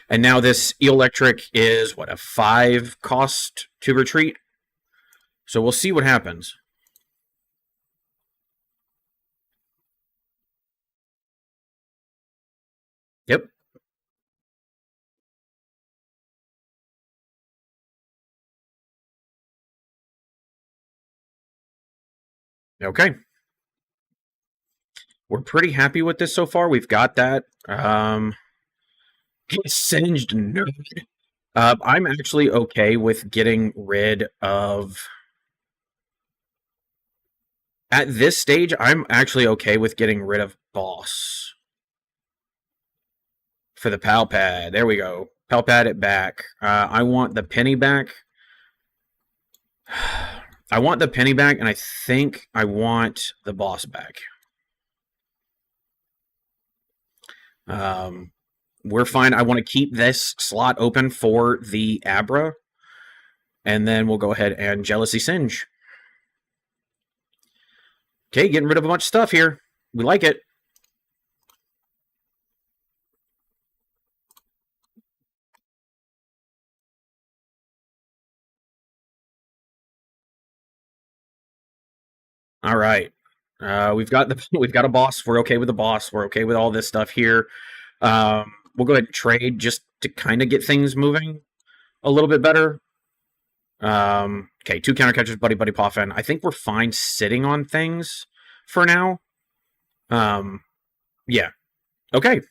And now this electric is, what, a 5 cost to retreat? So we'll see what happens. Yep. Okay. We're pretty happy with this so far. We've got that. Get singed, nerd. I'm actually okay with getting rid of... At this stage, I'm actually okay with getting rid of Boss. For the PAL pad. There we go. Help at it back. I want the penny back. I want the penny back, and I think I want the boss back. We're fine. I want to keep this slot open for the Abra, and then we'll go ahead and Jealousy Singe. Okay, getting rid of a bunch of stuff here. We like it. All right. We've got a boss. We're okay with the boss. We're okay with all this stuff here. We'll go ahead and trade just to kind of get things moving a little bit better. Okay, 2 counter catchers, Buddy Buddy Poffin. I think we're fine sitting on things for now. Yeah. Okay.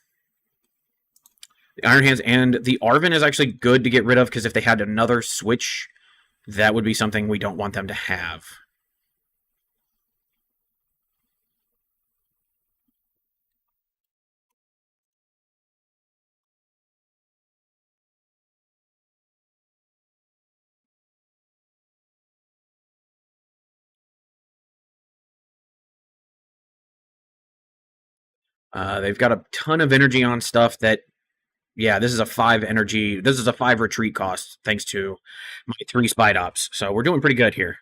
The Iron Hands and the Arvin is actually good to get rid of because if they had another switch, that would be something we don't want them to have. They've got a ton of energy on stuff that, yeah, this is a 5 energy. This is a 5 retreat cost thanks to my 3 Spide Ops. So we're doing pretty good here.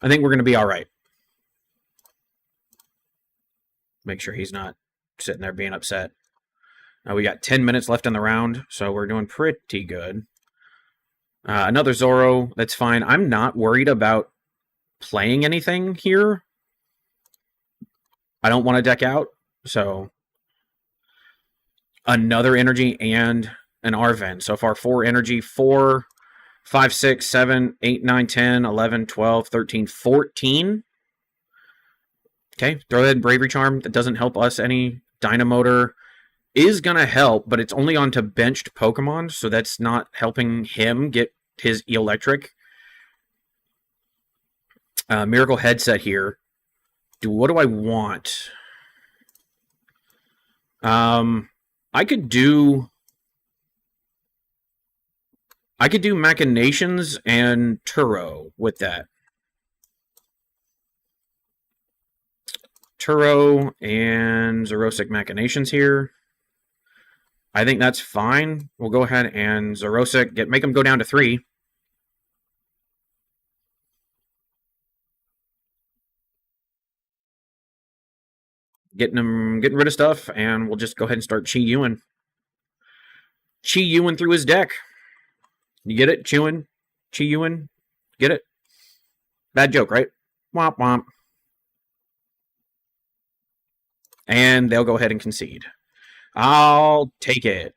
I think we're going to be all right. Make sure he's not sitting there being upset. We got 10 minutes left in the round, so we're doing pretty good. Another Zoro, that's fine. I'm not worried about playing anything here. I don't want to deck out, so another energy and an Arven. So far, 4 energy, 4, 5, 6, 7, 8, 9, 10, 11, 12, 13, 14. Okay, throw that in Bravery Charm. That doesn't help us any. Dynamotor is going to help, but it's only onto benched Pokemon, so that's not helping him get his electric. Miracle Headset here. What do I want? I could do Machinations and Turo with that. Turo and Xerosic Machinations here. I think that's fine. We'll go ahead and Xerosic, make them go down to 3. Getting rid of stuff, and we'll just go ahead and start Chi-Yuing. Chi-Yuing through his deck. You get it? Chi-Yuing? Get it? Bad joke, right? Womp womp. And they'll go ahead and concede. I'll take it.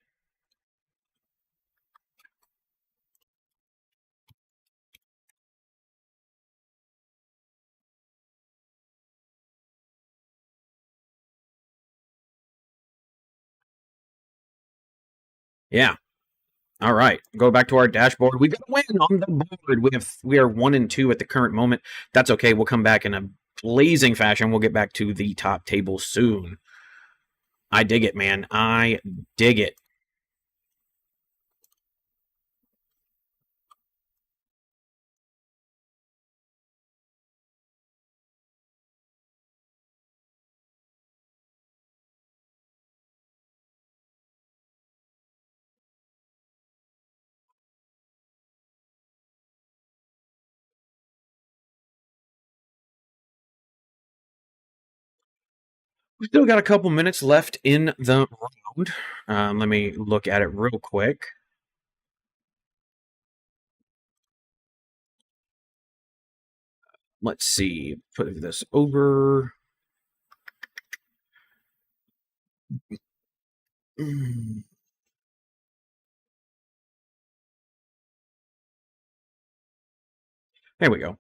Yeah. All right. Go back to our dashboard. We got a win on the board. We are 1 and 2 at the current moment. That's okay. We'll come back in a blazing fashion. We'll get back to the top table soon. I dig it, man. I dig it. We still got a couple minutes left in the round. Let me look at it real quick. Let's see. Put this over. There we go.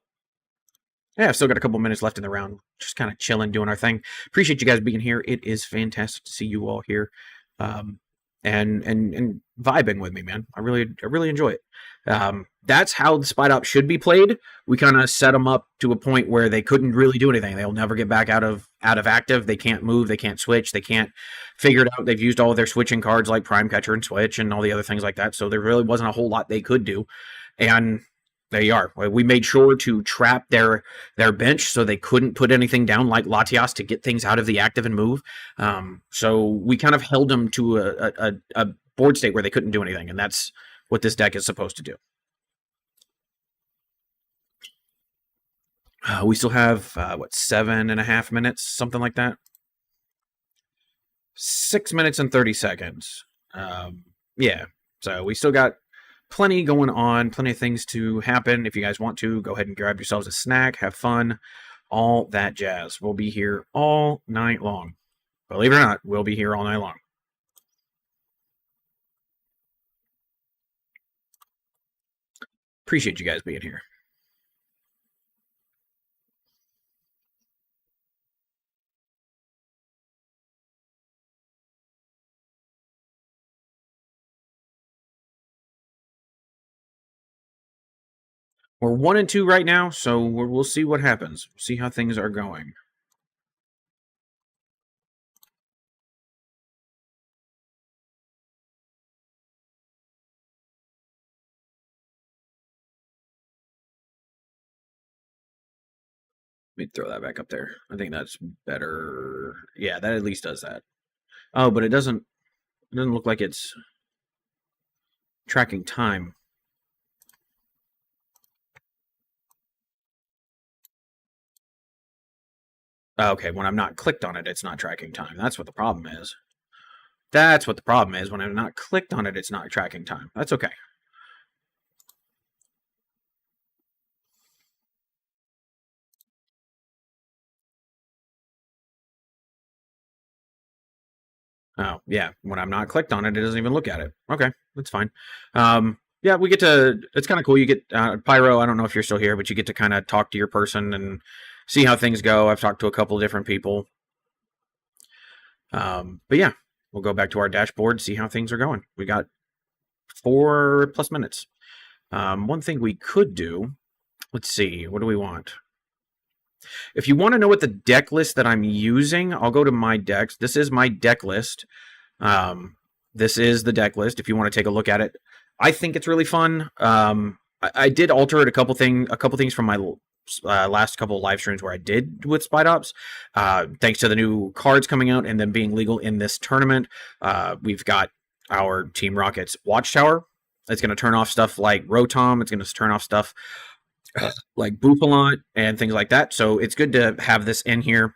Yeah, I've still got a couple minutes left in the round. Just kind of chilling, doing our thing. Appreciate you guys being here. It is fantastic to see you all here. and vibing with me, man. I really enjoy it. That's how the Spite Ops should be played. We kind of set them up to a point where they couldn't really do anything. They'll never get back out of active. They can't move. They can't switch. They can't figure it out. They've used all of their switching cards like Prime Catcher and Switch and all the other things like that. So there really wasn't a whole lot they could do. And there you are. We made sure to trap their bench so they couldn't put anything down like Latias to get things out of the active and move. So we kind of held them to a board state where they couldn't do anything, and that's what this deck is supposed to do. We still have 7.5 minutes, something like that. 6 minutes and 30 seconds. Yeah, so we still got plenty going on, plenty of things to happen. If you guys want to, go ahead and grab yourselves a snack, have fun, all that jazz. We'll be here all night long. Believe it or not, we'll be here all night long. Appreciate you guys being here. We're 1-2 right now, so we'll see what happens. We'll see how things are going. Let me throw that back up there. I think that's better. Yeah, that at least does that. Oh, but it doesn't look like it's tracking time. Okay, when I'm not clicked on it, it's not tracking time. That's what the problem is. That's what the problem is. When I'm not clicked on it, it's not tracking time. That's okay. Oh, yeah. When I'm not clicked on it, it doesn't even look at it. Okay, that's fine. Yeah, we get to. It's kind of cool. You get Pyro. I don't know if you're still here, but you get to kind of talk to your person and see how things go. I've talked to a couple of different people. But yeah, we'll go back to our dashboard, see how things are going. We got 4+ minutes. One thing we could do. Let's see. What do we want? If you want to know what the deck list that I'm using, I'll go to my decks. This is my deck list. This is the deck list. If you want to take a look at it, I think it's really fun. I did alter it a couple things from my last couple of live streams where I did with Spite Ops. Thanks to the new cards coming out and them being legal in this tournament, we've got our Team Rocket's Watchtower. It's going to turn off stuff like Rotom. It's going to turn off stuff like Bouffalot and things like that. So it's good to have this in here.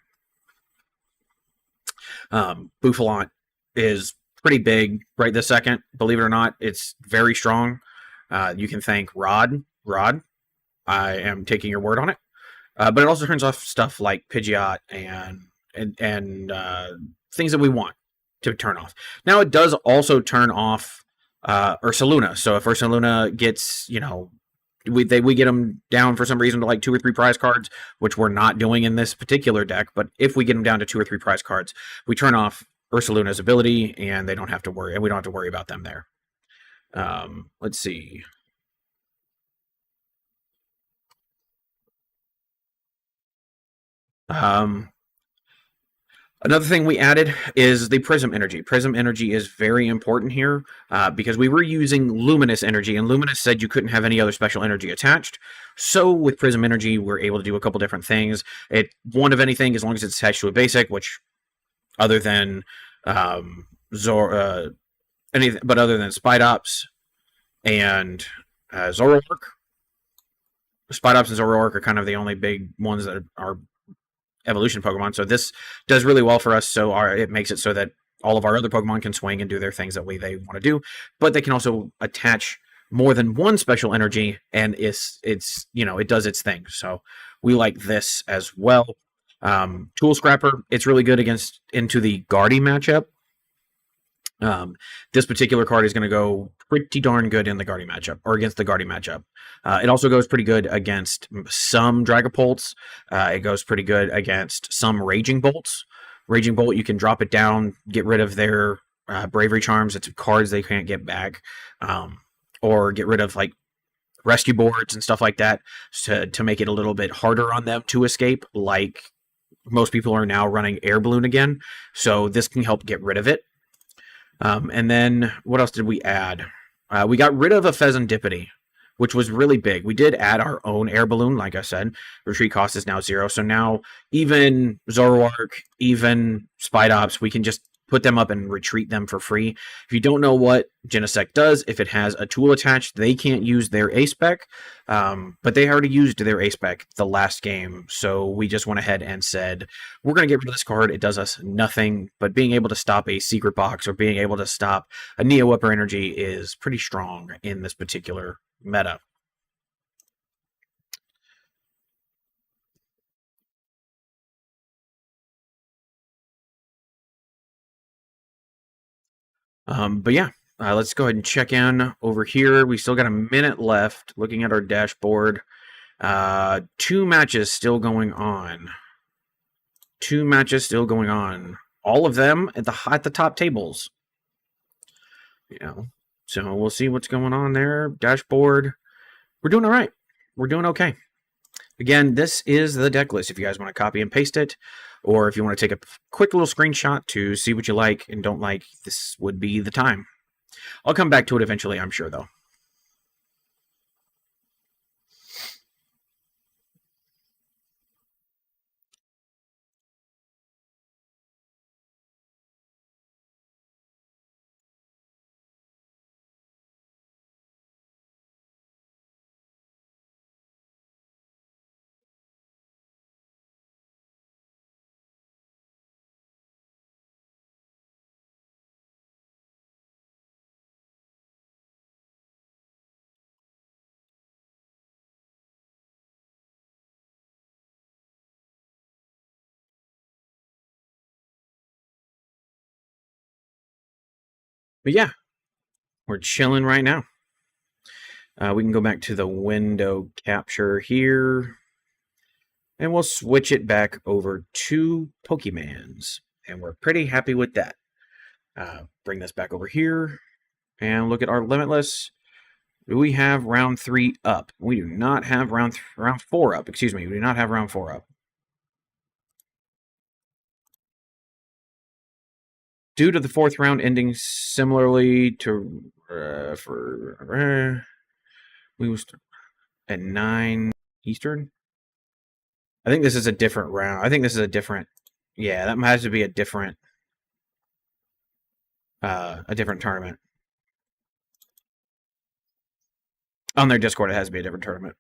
Bouffalot is pretty big right this second. Believe it or not, it's very strong. You can thank Rod. I am taking your word on it. But it also turns off stuff like Pidgeot and things that we want to turn off. Now it does also turn off Ursaluna. So if Ursaluna gets, we get them down for some reason to like 2 or 3 prize cards, which we're not doing in this particular deck. But if we get them down to 2 or 3 prize cards, we turn off Ursaluna's ability, and they don't have to worry, and we don't have to worry about them there. Let's see. Another thing we added is the Prism Energy. Prism Energy is very important here because we were using Luminous Energy, and Luminous said you couldn't have any other special energy attached. So with Prism Energy, we're able to do a couple different things. One of anything, as long as it's attached to a basic, which other than anything, but other than Spite Ops and Zoroark. Spite Ops and Zoroark are kind of the only big ones that are evolution Pokemon. So this does really well for us. So it makes it so that all of our other Pokemon can swing and do their things that they want to do, but they can also attach more than one special energy, and it does its thing. So we like this as well. Tool Scrapper, it's really good into the Guardy matchup. This particular card is going to go pretty darn good in the Guardy matchup, or against the Guardy matchup. It also goes pretty good against some Dragapults. It goes pretty good against some Raging Bolts. Raging Bolt, you can drop it down, get rid of their bravery charms. It's cards they can't get back, um, or get rid of like rescue boards and stuff like that to make it a little bit harder on them to escape. Like most people are now running air balloon again, so this can help get rid of it. And then what else did we add? We got rid of a Pheasantipity, which was really big. We did add our own air balloon, like I said. Retreat cost is now 0. So now even Zoroark, even Spidops, we can just put them up and retreat them for free. If you don't know what Genesect does, if it has a tool attached, they can't use their A-Spec, but they already used their A-Spec the last game, so we just went ahead and said, we're going to get rid of this card. It does us nothing, but being able to stop a secret box or being able to stop a Neo Upper Energy is pretty strong in this particular meta. But yeah, let's go ahead and check in over here. We still got a minute left. Looking at our dashboard, 2 matches still going on. 2 matches still going on. All of them at the top tables. You know, so we'll see what's going on there. Dashboard, we're doing all right. We're doing okay. Again, this is the deck list. If you guys want to copy and paste it, or if you want to take a quick little screenshot to see what you like and don't like, this would be the time. I'll come back to it eventually, I'm sure, though. But yeah, we're chilling right now. We can go back to the window capture here. And we'll switch it back over to Pokemans. And we're pretty happy with that. Bring this back over here. And look at our Limitless. Do we have round 3 up? We do not have round 4 up. Excuse me. We do not have round 4 up. Due to the 4th round ending similarly to we was at 9 Eastern. I think this is a different round. I think this is a different. Yeah, that has to be a different tournament. On their Discord, it has to be a different tournament.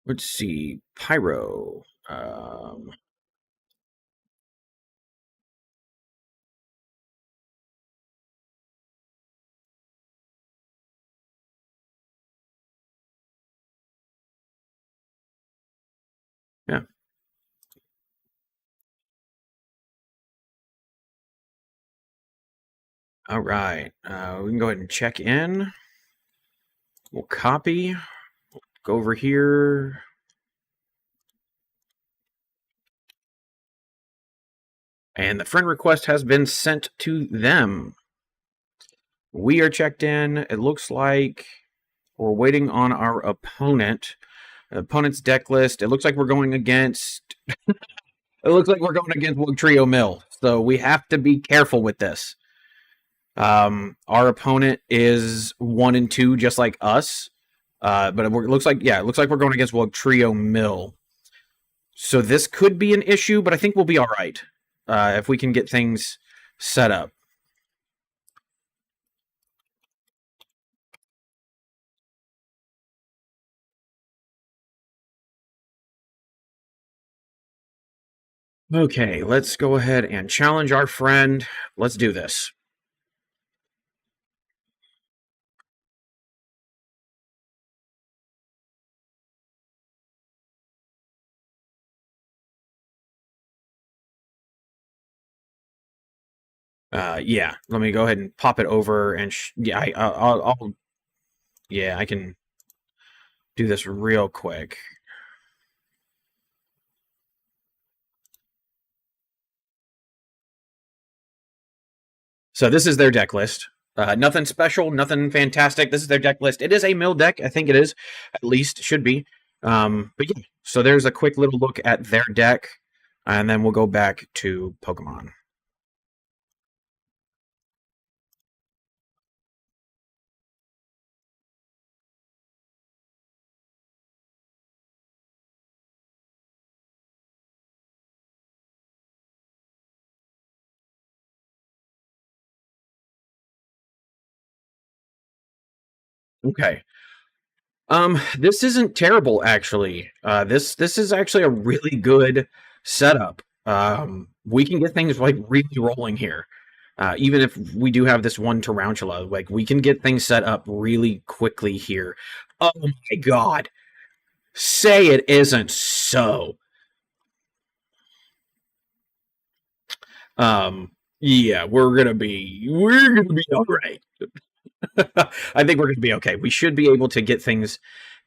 Let's see. Pyro. Yeah. All right. We can go ahead and check in. We'll copy. Go over here. And the friend request has been sent to them. We are checked in. It looks like we're waiting on our opponent. Opponent's deck list. It looks like we're going against. It looks like we're going against Wugtrio Mill. So we have to be careful with this. Our opponent is 1 and 2, just like us. But it looks like we're going against Wugtrio Mill. So this could be an issue, but I think we'll be all right if we can get things set up. Okay, let's go ahead and challenge our friend. Let's do this. Yeah, let me go ahead and pop it over and yeah, I can. do this real quick. So this is their deck list. Nothing special, nothing fantastic. This is their deck list. It is a mill deck. I think it is. At least should be. But yeah, so there's a quick little look at their deck, and then we'll go back to Pokemon. Okay. This isn't terrible actually. This is actually a really good setup. We can get things like really rolling here. Even if we do have this one tarantula, like we can get things set up really quickly here. Oh my god. Say it isn't so. Yeah, we're gonna be all right. I think we're gonna be okay. We should be able to get things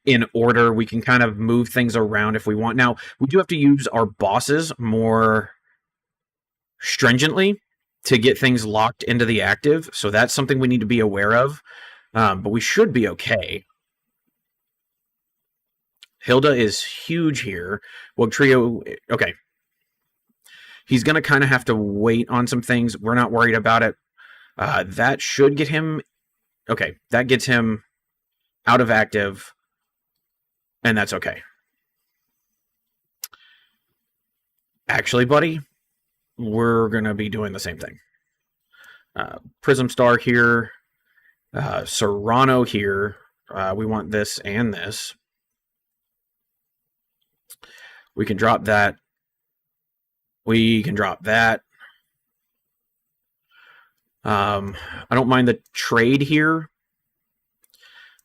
in order. We can kind of move things around if we want. Now, we do have to use our bosses more stringently to get things locked into the active. So that's something we need to be aware of. But we should be okay. Hilda is huge here. Well, Trio, okay. He's going to kind of have to wait on some things. We're not worried about it. That should get him. Okay, that gets him out of active, and that's okay. Actually, buddy, we're going to be doing the same thing. Prism Star here, Serrano here. We want this and this. We can drop that. We can drop that. I don't mind the trade here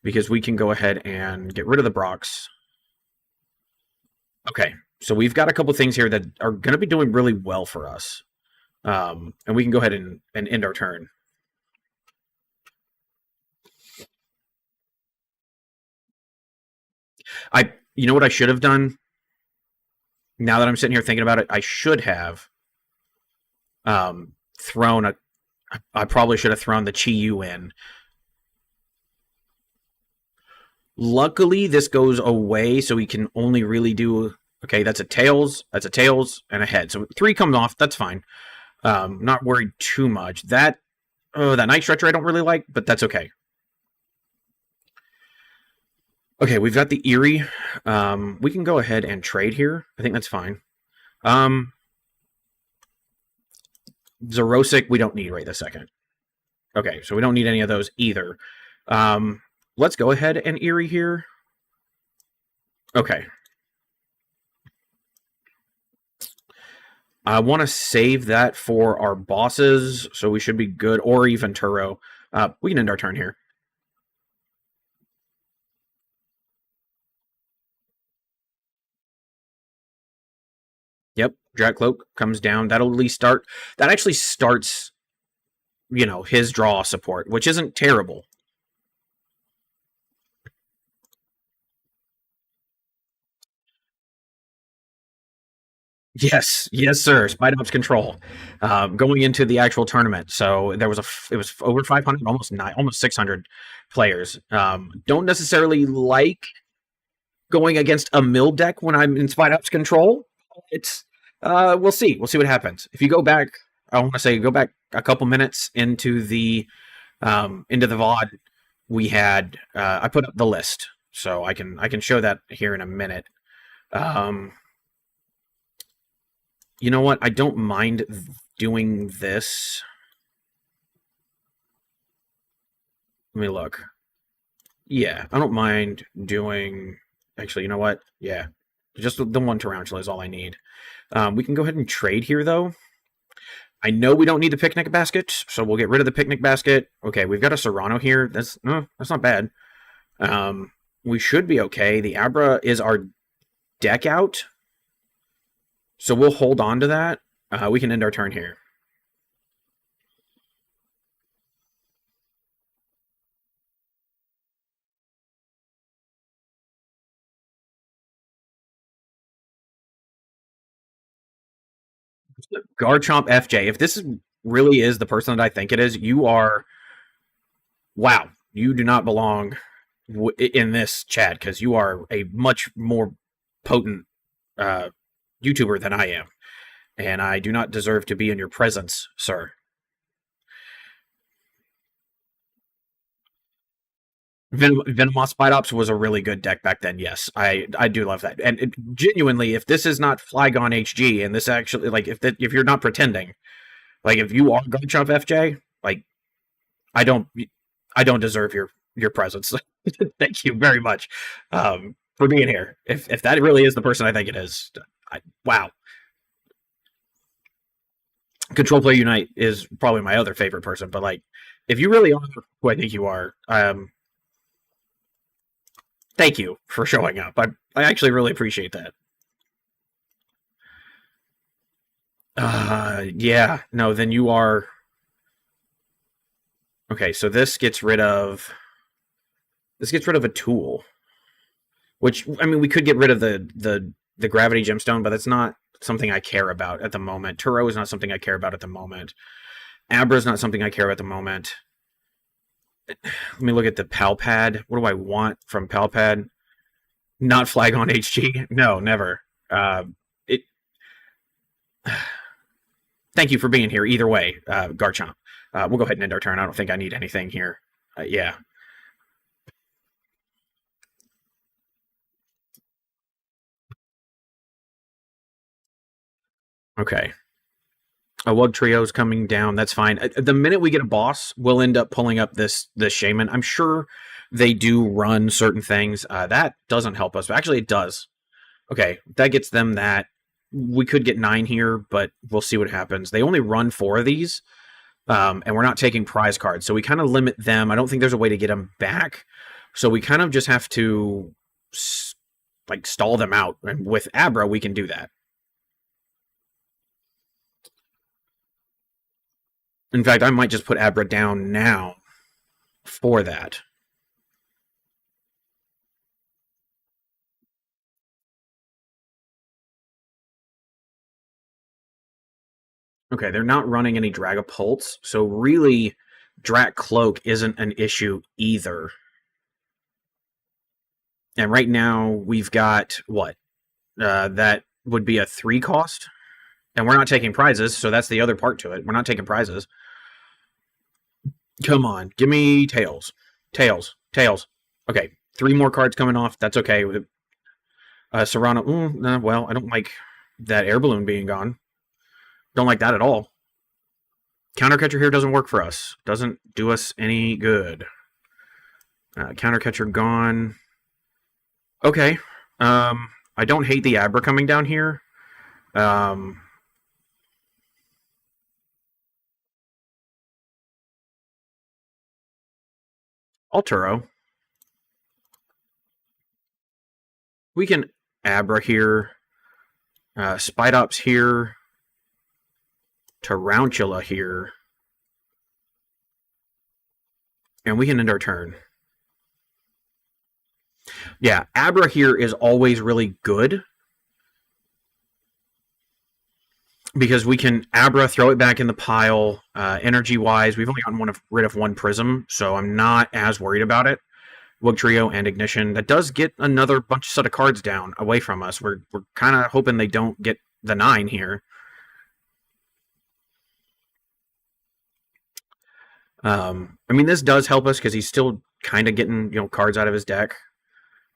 because we can go ahead and get rid of the Brox. Okay, so we've got a couple things here that are going to be doing really well for us. And we can go ahead and end our turn. You know what I should have done? Now that I'm sitting here thinking about it, I should have thrown a. I probably should have thrown the Chi-Yu in. Luckily, this goes away, so we can only really do. Okay, that's a tails, and a head. So 3 comes off. That's fine. Not worried too much. That Night Stretcher I don't really like, but that's okay. Okay, we've got the Eerie. We can go ahead and trade here. I think that's fine. Zerosic, we don't need right this second. Okay, so we don't need any of those either. Let's go ahead and Eerie here. Okay. I want to save that for our bosses, so we should be good, or even Turo. We can end our turn here. Yep, Drat Cloak comes down. That'll at least start. That actually starts, his draw support, which isn't terrible. Yes, yes, sir. Spider Ops Control, going into the actual tournament. So it was over 500, almost 600 players. Don't necessarily like going against a mill deck when I'm in Spider Ops Control. It's we'll see. We'll see what happens. If you go back, I want to say go back a couple minutes into the VOD. We had I put up the list, so I can show that here in a minute. You know what? I don't mind doing this. Let me look. Yeah, I don't mind doing. Actually, you know what? Yeah, just the one tarantula is all I need. We can go ahead and trade here, though. I know we don't need the picnic basket, so we'll get rid of the picnic basket. Okay, we've got a Serrano here. That's not bad. We should be okay. The Abra is our deck out, so we'll hold on to that. We can end our turn here. Garchomp FJ. If this really is the person that I think it is, you are wow. You do not belong in this chat because you are a much more potent uh, YouTuber than I am, and I do not deserve to be in your presence, sir. Venomoth Spite Ops was a really good deck back then. Yes, I do love that. And genuinely, if this is not Flygon HG, and this actually like if you're not pretending, like if you are Garchomp FJ, like I don't I don't deserve your presence. Thank you very much for being here. If that really is the person I think it is, wow. Control Play Unite is probably my other favorite person, but like if you really are who I think you are, thank you for showing up. I actually really appreciate that. Yeah, no, then you are okay. So this gets rid of a tool, which I mean we could get rid of the gravity gemstone, but that's not something I care about at the moment. Turo is not something I care about at the moment. Abra is not something I care about at the moment. Let me look at the Palpad. What do I want from Palpad? Not Flygon HG. No, never. It. Thank you for being here. Either way, Garchomp. We'll go ahead and end our turn. I don't think I need anything here. Yeah. Okay. A Wug Trio's coming down. That's fine. The minute we get a boss, we'll end up pulling up this Shaman. I'm sure they do run certain things. That doesn't help us. But actually, it does. Okay, that gets them that. We could get 9 here, but we'll see what happens. They only run 4 of these, and we're not taking prize cards, so we kind of limit them. I don't think there's a way to get them back, so we kind of just have to like stall them out. And with Abra, we can do that. In fact, I might just put Abra down now for that. Okay, they're not running any Dragapults, so really, Drat Cloak isn't an issue either. And right now, we've got what? That would be a 3 cost, and we're not taking prizes, so that's the other part to it. We're not taking prizes. Come on, give me Tails. Tails. Tails. Okay, 3 more cards coming off. That's okay. Serrano. Well, I don't like that air balloon being gone. Don't like that at all. Countercatcher here doesn't work for us. Doesn't do us any good. Countercatcher gone. Okay. I don't hate the Abra coming down here. Alturo. We can Abra here. Spidops here. Tarantula here. And we can end our turn. Yeah, Abra here is always really good. Because we can Abra, throw it back in the pile. Energy-wise, we've only gotten rid of 1 Prism, so I'm not as worried about it. Wug Trio and Ignition. That does get another set of cards down away from us. We're kind of hoping they don't get the 9 here. I mean, this does help us because he's still kind of getting cards out of his deck.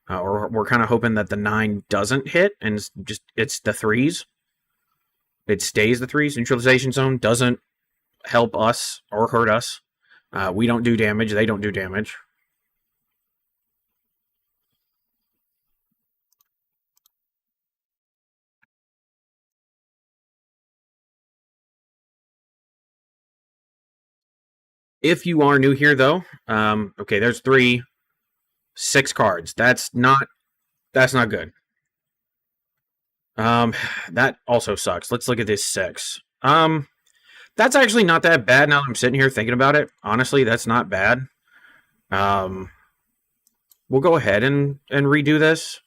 Or we're kind of hoping that the 9 doesn't hit and it's the 3s. It stays the 3s. Neutralization Zone doesn't help us or hurt us. We don't do damage. They don't do damage. If you are new here, though, okay, there's 6 cards. That's not good. That also sucks. Let's look at this 6. That's actually not that bad now that I'm sitting here thinking about it. Honestly, that's not bad. We'll go ahead and redo this.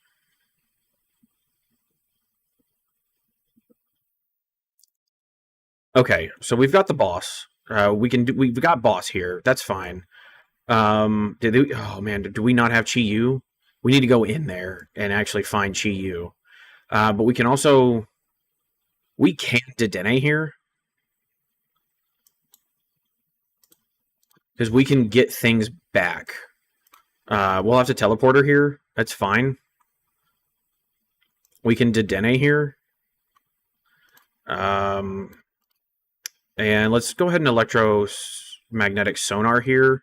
Okay, so we've got the boss. We've got boss here. That's fine. Oh man, do we not have Chi Yu? We need to go in there and actually find Chi Yu. But we can also we can Dedenne here because we can get things back. We'll have to teleport her here. That's fine. We can Dedenne here. And let's go ahead and electromagnetic sonar here.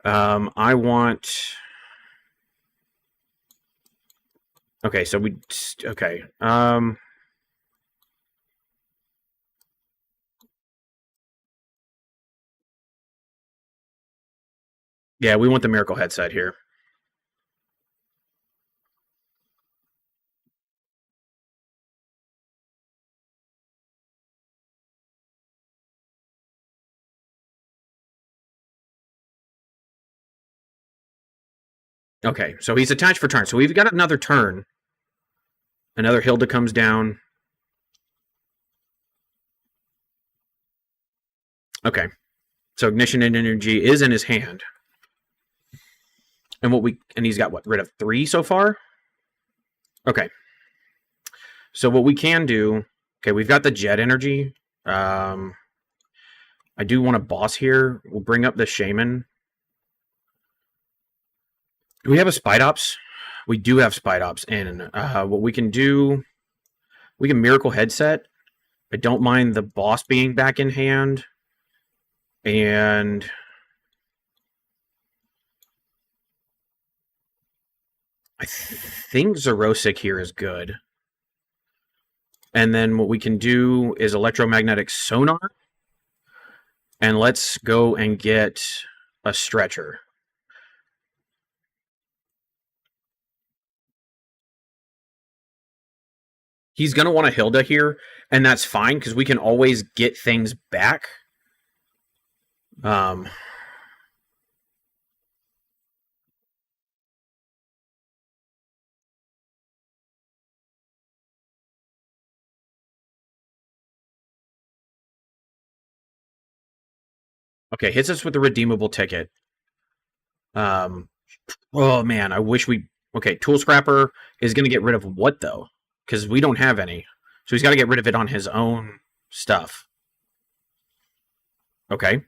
I want. Okay, so we. Okay. Yeah, we want the miracle headset here. Okay, so he's attached for turn. So we've got another turn. Another Hilda comes down. Okay. So ignition and energy is in his hand. And he's got what, rid of 3 so far? Okay. So what we can do, okay, we've got the jet energy. I do want a boss here. We'll bring up the shaman. Do we have a Spite Ops? We do have Spite Ops in. What we can do, we can Miracle Headset. I don't mind the boss being back in hand. And I think Zerosic here is good. And then what we can do is electromagnetic sonar. And let's go and get a stretcher. He's going to want a Hilda here, and that's fine because we can always get things back. Okay, hits us with the redeemable ticket. Oh man, I wish we. Okay, Tool Scrapper is going to get rid of what though? Because we don't have any, so he's got to get rid of it on his own stuff. Okay.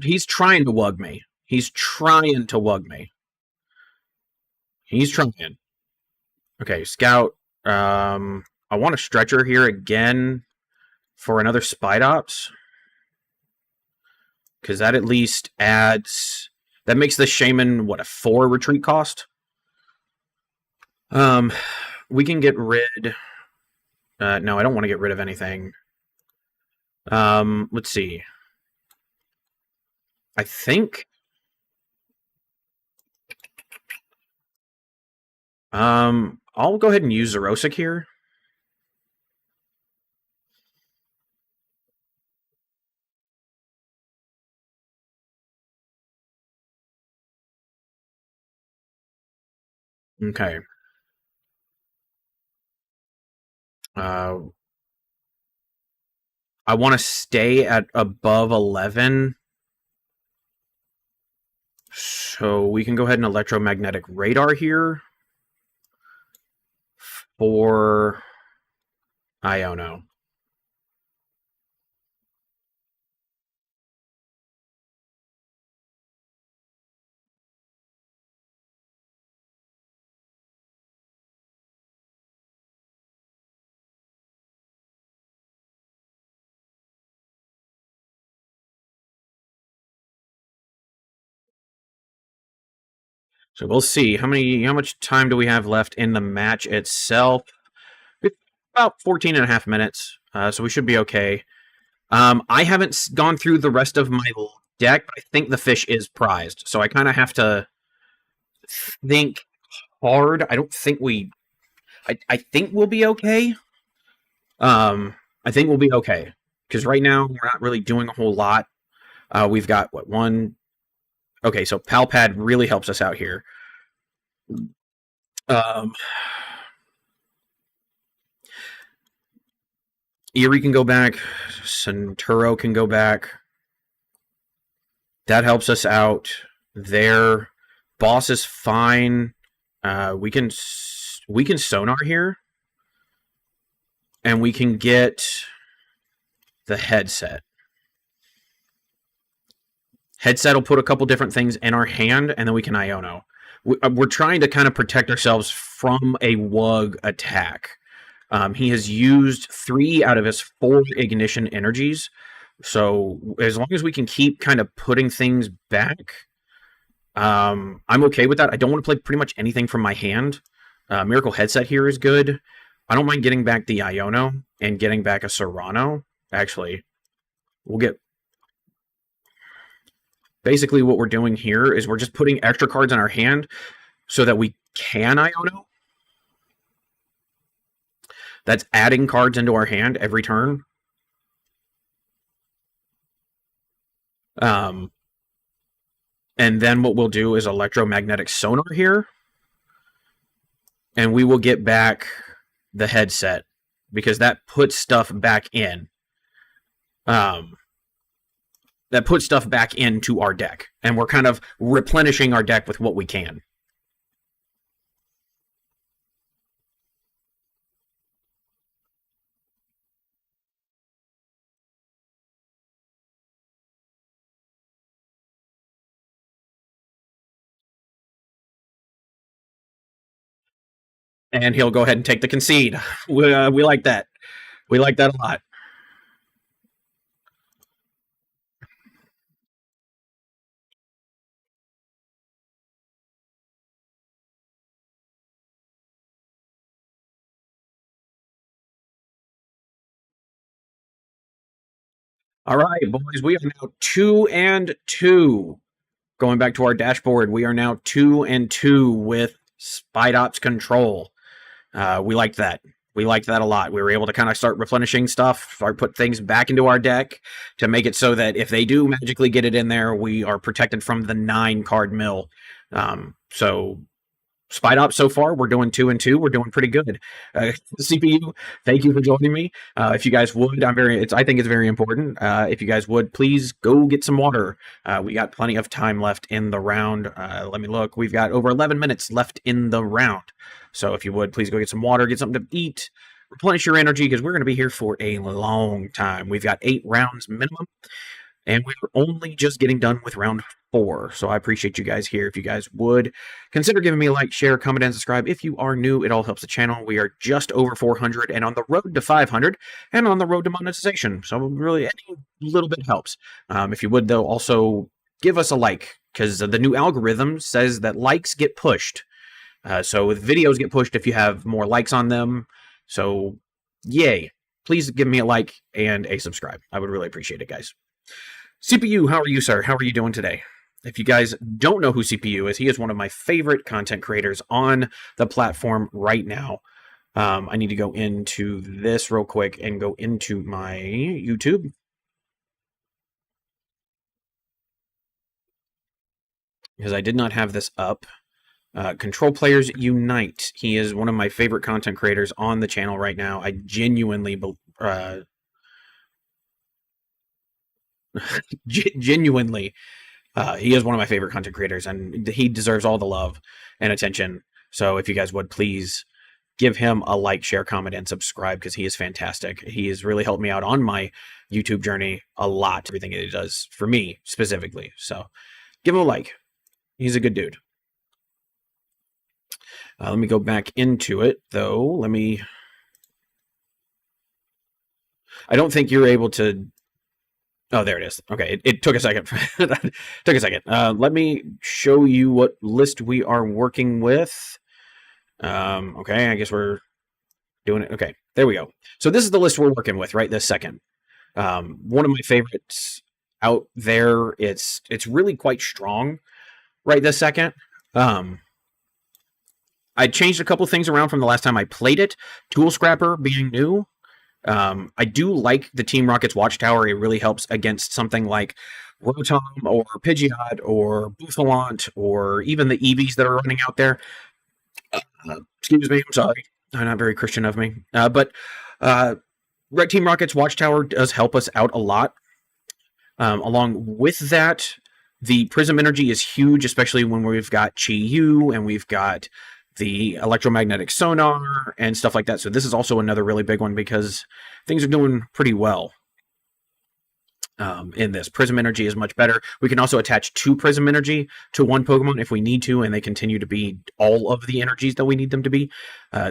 He's trying to wug me. He's trying to wug me. He's trying. Okay, Scout. I want a stretcher here again for another Spite Ops. Because that at least adds... That makes the Shaman, what, a 4 retreat cost? We can get rid... no, I don't want to get rid of anything. Let's see. I think... I'll go ahead and use Zerosic here. Okay. I want to stay at above 11. So we can go ahead and electromagnetic radar here. For... I don't know. So we'll see. How much time do we have left in the match itself? It's about 14 and a half minutes. So we should be okay. I haven't gone through the rest of my deck, but I think the fish is prized. So I kind of have to think hard. I don't think we... I think we'll be okay. I think we'll be okay. Because right now, we're not really doing a whole lot. We've got, what, one... Okay, so Palpad really helps us out here. Um, Erie can go back. Centuro can go back. That helps us out. Their boss is fine. We can sonar here, and we can get the headset. Headset will put a couple different things in our hand, and then we can Iono. We're trying to kind of protect ourselves from a Wug attack. He has used 3 out of his 4 ignition energies. So as long as we can keep kind of putting things back, I'm okay with that. I don't want to play pretty much anything from my hand. Miracle Headset here is good. I don't mind getting back the Iono and getting back a Serrano. Actually, we'll get... Basically, what we're doing here is we're just putting extra cards in our hand so that we can Iono. That's adding cards into our hand every turn. And then what we'll do is electromagnetic sonar here. And we will get back the headset because that puts stuff back in. That puts stuff back into our deck. And we're kind of replenishing our deck with what we can. And he'll go ahead and take the concede. We like that. We like that a lot. All right, boys, we are now 2-2. Going back to our dashboard, we are now 2-2 with Spite Ops control. We liked that. We liked that a lot. We were able to kind of start replenishing stuff, start put things back into our deck to make it so that if they do magically get it in there, we are protected from the 9-card mill. So Spite Ops so far, we're doing 2-2. We're doing pretty good. CPU, thank you for joining me. If you guys would, I think it's very important. If you guys would, please go get some water. We got plenty of time left in the round. Let me look. We've got over 11 minutes left in the round. So if you would, please go get some water, get something to eat, replenish your energy because we're going to be here for a long time. We've got 8 rounds minimum. And we're only just getting done with round 4. So I appreciate you guys here. If you guys would consider giving me a like, share, comment, and subscribe. If you are new, it all helps the channel. We are just over 400 and on the road to 500 and on the road to monetization. So really, any little bit helps. If you would, though, also give us a like because the new algorithm says that likes get pushed. So videos get pushed if you have more likes on them. So yay. Please give me a like and a subscribe. I would really appreciate it, guys. CPU, how are you, sir? How are you doing today? If you guys don't know who CPU is, he is one of my favorite content creators on the platform right now. I need to go into this real quick and go into my YouTube. Because I did not have this up. Control Players Unite. He is one of my favorite content creators on the channel right now. I genuinely genuinely, he is one of my favorite content creators, and he deserves all the love and attention. So if you guys would, please give him a like, share, comment, and subscribe because he is fantastic. He has really helped me out on my YouTube journey a lot, everything he does for me specifically. So give him a like. He's a good dude. Let me go back into it, though. I don't think you're able to... Oh, there it is. Okay, it took a second. Took a second. Let me show you what list we are working with. Okay, I guess we're doing it. Okay, there we go. So this is the list we're working with right this second. One of my favorites out there. It's really quite strong right this second. I changed a couple things around from the last time I played it. Tool Scrapper being new. I do like the Team Rocket's Watchtower. It really helps against something like Rotom or Pidgeot or Bouffalant or even the Eevees that are running out there. Excuse me, I'm sorry. Not very Christian of me. But uh, Red Team Rocket's Watchtower does help us out a lot. Along with that, the Prism energy is huge, especially when we've got Chi Yu and we've got the electromagnetic sonar and stuff like that. So this is also another really big one because things are doing pretty well. In this. Prism Energy is much better. We can also attach 2 Prism Energy to one Pokemon if we need to, and they continue to be all of the energies that we need them to be.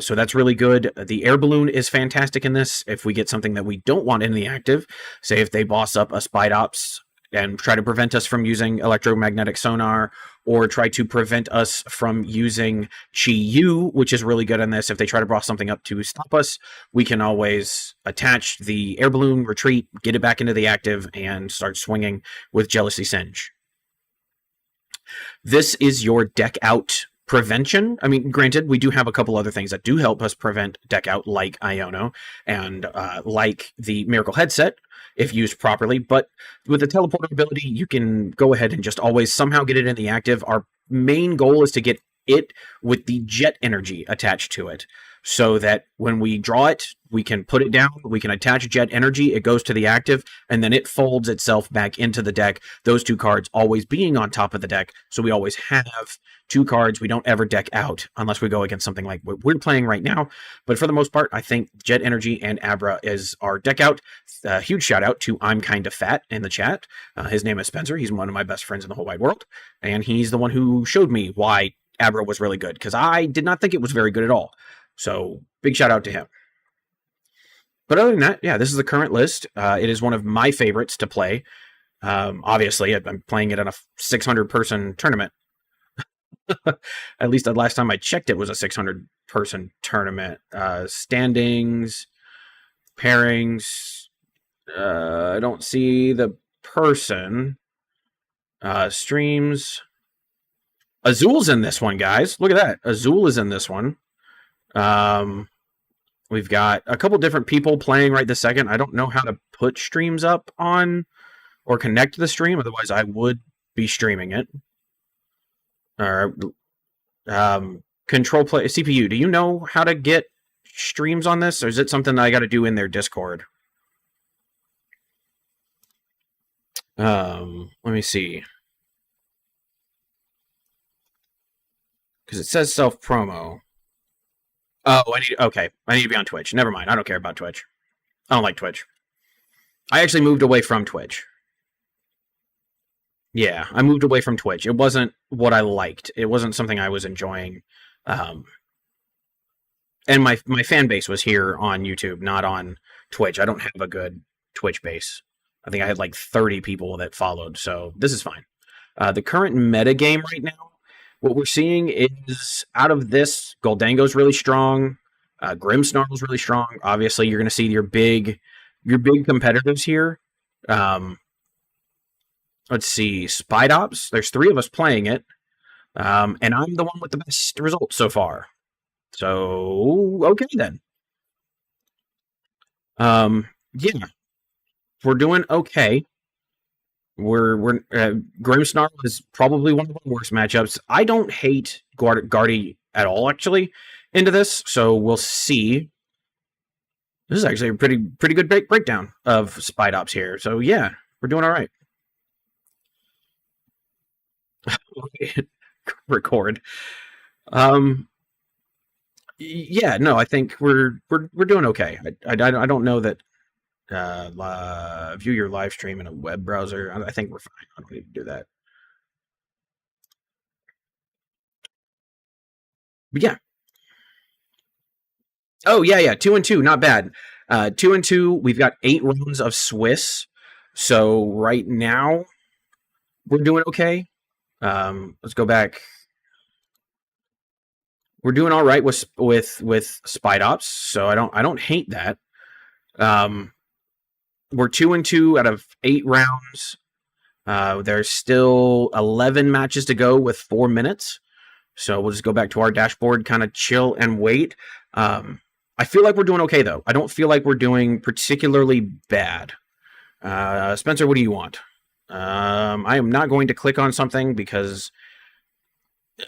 So that's really good. The Air Balloon is fantastic in this. If we get something that we don't want in the active, say if they boss up a Spidops and try to prevent us from using electromagnetic sonar, or try to prevent us from using Chi Yu, which is really good in this. If they try to boss something up to stop us, we can always attach the air balloon, retreat, get it back into the active, and start swinging with Jealousy Singe. This is your deck out prevention. I mean, granted, we do have a couple other things that do help us prevent deck out, like Iono and like the Miracle Headset, if used properly. But with the teleporter ability, you can go ahead and just always somehow get it in the active. Our main goal is to get it with the jet energy attached to it, so that when we draw it, we can put it down, we can attach jet energy, it goes to the active, and then it folds itself back into the deck, those 2 cards always being on top of the deck, so we always have 2 cards we don't ever deck out, unless we go against something like what we're playing right now. But for the most part, I think jet energy and Abra is our deck out. Huge shout out to I'm Kinda Fat in the chat. His name is Spencer, he's one of my best friends in the whole wide world, and he's the one who showed me why Abra was really good, because I did not think it was very good at all. So big shout out to him. But other than that, yeah, this is the current list. It is one of my favorites to play. Obviously, I'm playing it in a 600-person tournament. At least the last time I checked, it was a 600-person tournament. Standings, pairings. I don't see the person. Streams. Azul's in this one, guys. Look at that. Azul is in this one. We've got a couple different people playing right this second. I don't know how to put streams up on or connect the stream. Otherwise, I would be streaming it. Control play CPU. Do you know how to get streams on this, or is it something that I got to do in their Discord? Let me see. Because it says self promo. Oh, I need to be on Twitch. Never mind. I don't care about Twitch. I don't like Twitch. I actually moved away from Twitch. Yeah, I moved away from Twitch. It wasn't what I liked. It wasn't something I was enjoying. And my fan base was here on YouTube, not on Twitch. I don't have a good Twitch base. I think I had like 30 people that followed, so this is fine. The current meta game right now, what we're seeing is, out of this, Goldango's really strong. Grimmsnarl's really strong. Obviously, you're going to see your big competitors here. Let's see, Spidops. There's 3 of us playing it, and I'm the one with the best results so far. So okay then. Yeah, we're doing okay. We're Grimmsnarl is probably one of the worst matchups. I don't hate Guardy at all, actually, into this, so we'll see. This is actually a pretty good breakdown of Spidops here. So yeah, we're doing all right. Record. Yeah, no, I think we're doing okay. I don't know that view your live stream in a web browser. I think we're fine. I don't need to do that. But yeah. Oh yeah. 2-2, not bad. 2-2. We've got 8 rounds of Swiss. So right now we're doing okay. Let's go back. We're doing all right with Spidops, so I don't hate that. We're 2-2 out of 8 rounds. There's still 11 matches to go with 4 minutes. So we'll just go back to our dashboard, kind of chill and wait. I feel like we're doing okay, though. I don't feel like we're doing particularly bad. Spencer, what do you want? I am not going to click on something because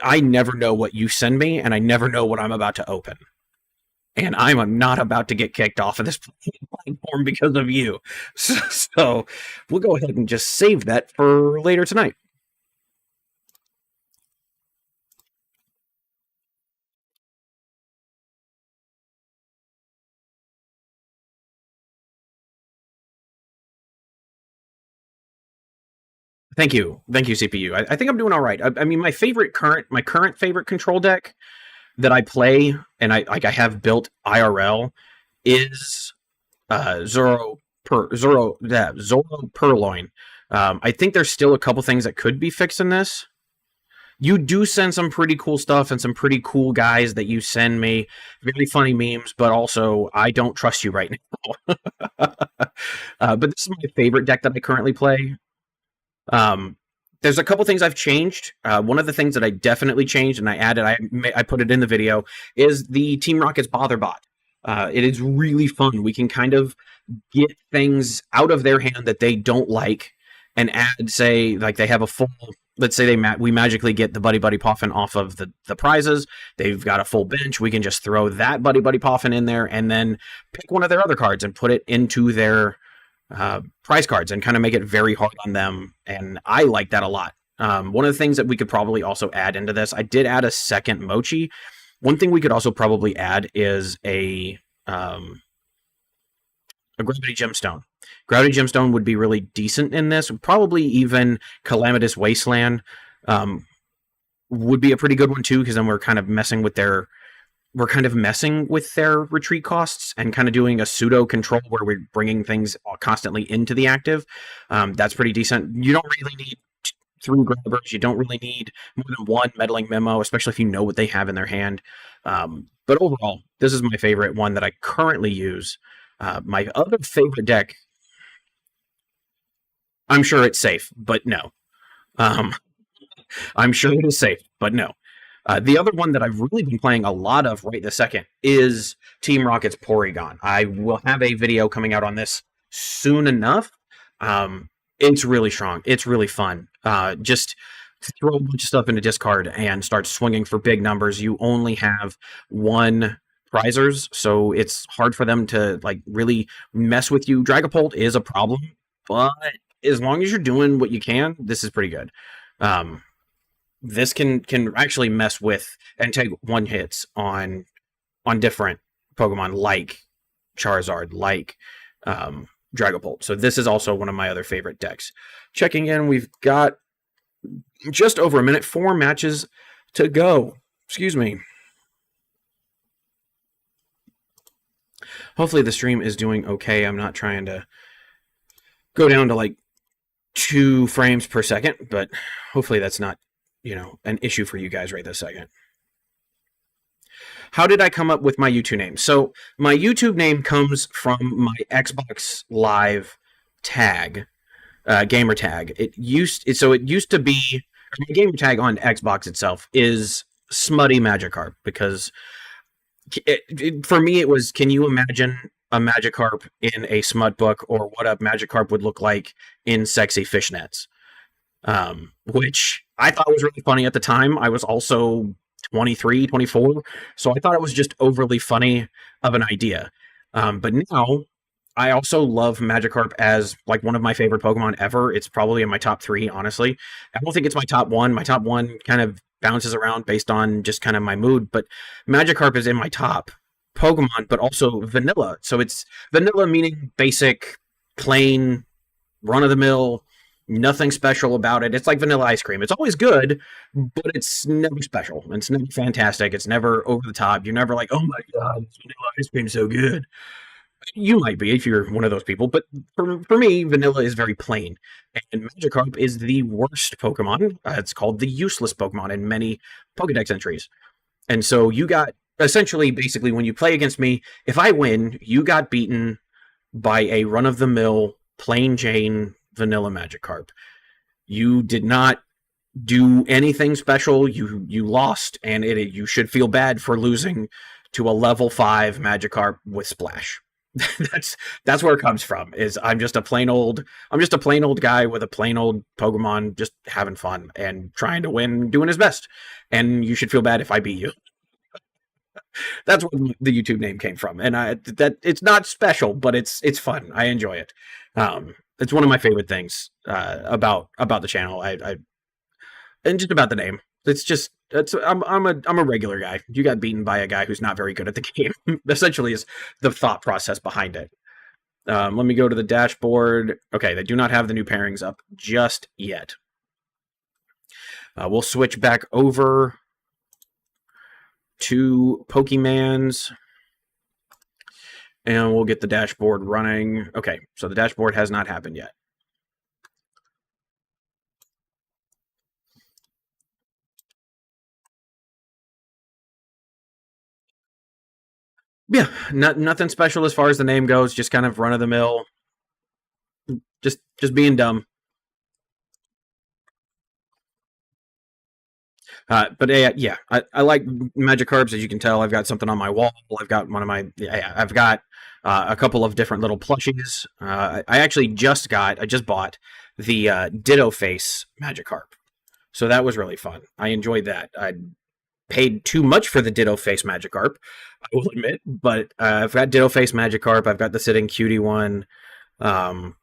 I never know what you send me, and I never know what I'm about to open. And I'm not about to get kicked off of this platform because of you. So we'll go ahead and just save that for later tonight. Thank you, CPU. I think I'm doing all right. I mean, my current favorite control deck that I play and I have built IRL is Zoro Purloin. I think there's still a couple things that could be fixed in this. You do send some pretty cool stuff and some pretty cool guys that you send me, very funny memes, but also I don't trust you right now. But this is my favorite deck that I currently play. Um, there's a couple things I've changed. One of the things that I definitely changed and I put it in the video is the Team Rocket's Bother Bot. It is really fun. We can kind of get things out of their hand that they don't like and add, say, like they have a full. Let's say we magically get the Buddy Buddy Poffin off of the prizes. They've got a full bench. We can just throw that Buddy Buddy Poffin in there and then pick one of their other cards and put it into their prize cards and kind of make it very hard on them. And I like that a lot. One of the things that we could probably also add into this, I did add a second Mochi. One thing we could also probably add is a Gravity Gemstone. Gravity Gemstone would be really decent in this. Probably even Calamitous Wasteland would be a pretty good one too, because then we're kind of messing with their retreat costs and kind of doing a pseudo control where we're bringing things constantly into the active. That's pretty decent. You don't really need 3 grabbers. You don't really need more than 1 meddling memo, especially if you know what they have in their hand. But overall, this is my favorite one that I currently use. My other favorite deck, I'm sure it's safe, but no. I'm sure it is safe, but no. The other one that I've really been playing a lot of right this second is Team Rocket's Porygon. I will have a video coming out on this soon enough. It's really strong. It's really fun. Just throw a bunch of stuff into discard and start swinging for big numbers. You only have 1 prizers, so it's hard for them to like really mess with you. Dragapult is a problem, but as long as you're doing what you can, this is pretty good. This can actually mess with and take 1 hits on different Pokemon like Charizard, like Dragapult. So this is also one of my other favorite decks. Checking in, we've got just over a minute, 4 matches to go. Excuse me. Hopefully the stream is doing okay. I'm not trying to go down to like 2 frames per second, but hopefully that's not, an issue for you guys right this second. How did I come up with my YouTube name? So my YouTube name comes from my Xbox Live tag, gamer tag. It used to be, my gamer tag on Xbox itself is Smutty Magikarp, because for me it was, can you imagine a Magikarp in a smut book, or what a Magikarp would look like in sexy fishnets? Which I thought was really funny at the time. I was also 23, 24, so I thought it was just overly funny of an idea. But now I also love Magikarp as like one of my favorite Pokemon ever. It's probably in my top 3, honestly. I don't think it's my top 1. My top 1 kind of bounces around based on just kind of my mood, but Magikarp is in my top Pokemon, but also vanilla. So it's vanilla meaning basic, plain, run-of-the-mill, nothing special about it. It's like vanilla ice cream. It's always good, but it's never special. It's never fantastic. It's never over the top. You're never like, oh my god, this vanilla ice cream is so good. You might be if you're one of those people, but for me, vanilla is very plain. And Magikarp is the worst Pokemon. It's called the useless Pokemon in many Pokedex entries. And so you got, essentially, basically, when you play against me, if I win, you got beaten by a run-of-the-mill, plain Jane vanilla Magikarp. You did not do anything special. You lost, and you should feel bad for losing to a level 5 Magikarp with Splash. that's that's where it comes from. Is I'm just a plain old guy with a plain old Pokemon, just having fun and trying to win, doing his best. And you should feel bad if I beat you. That's where the YouTube name came from. And I that it's not special, but it's fun. I enjoy it. It's one of my favorite things about the channel. I and just about the name. It's just I'm a regular guy. You got beaten by a guy who's not very good at the game. Essentially, is the thought process behind it. Let me go to the dashboard. Okay, they do not have the new pairings up just yet. We'll switch back over to Pokemans, and we'll get the dashboard running. Okay, so the dashboard has not happened yet. Yeah, nothing special as far as the name goes. Just kind of run of the mill. Just being dumb. But yeah, I like Magikarps. As you can tell, I've got something on my wall. I've got one of my. Yeah, I've got a couple of different little plushies. I actually I just bought the Ditto Face Magikarp, so that was really fun. I enjoyed that. I paid too much for the Ditto Face Magikarp, I will admit, but I've got Ditto Face Magikarp. I've got the Sitting Cutie one. Um,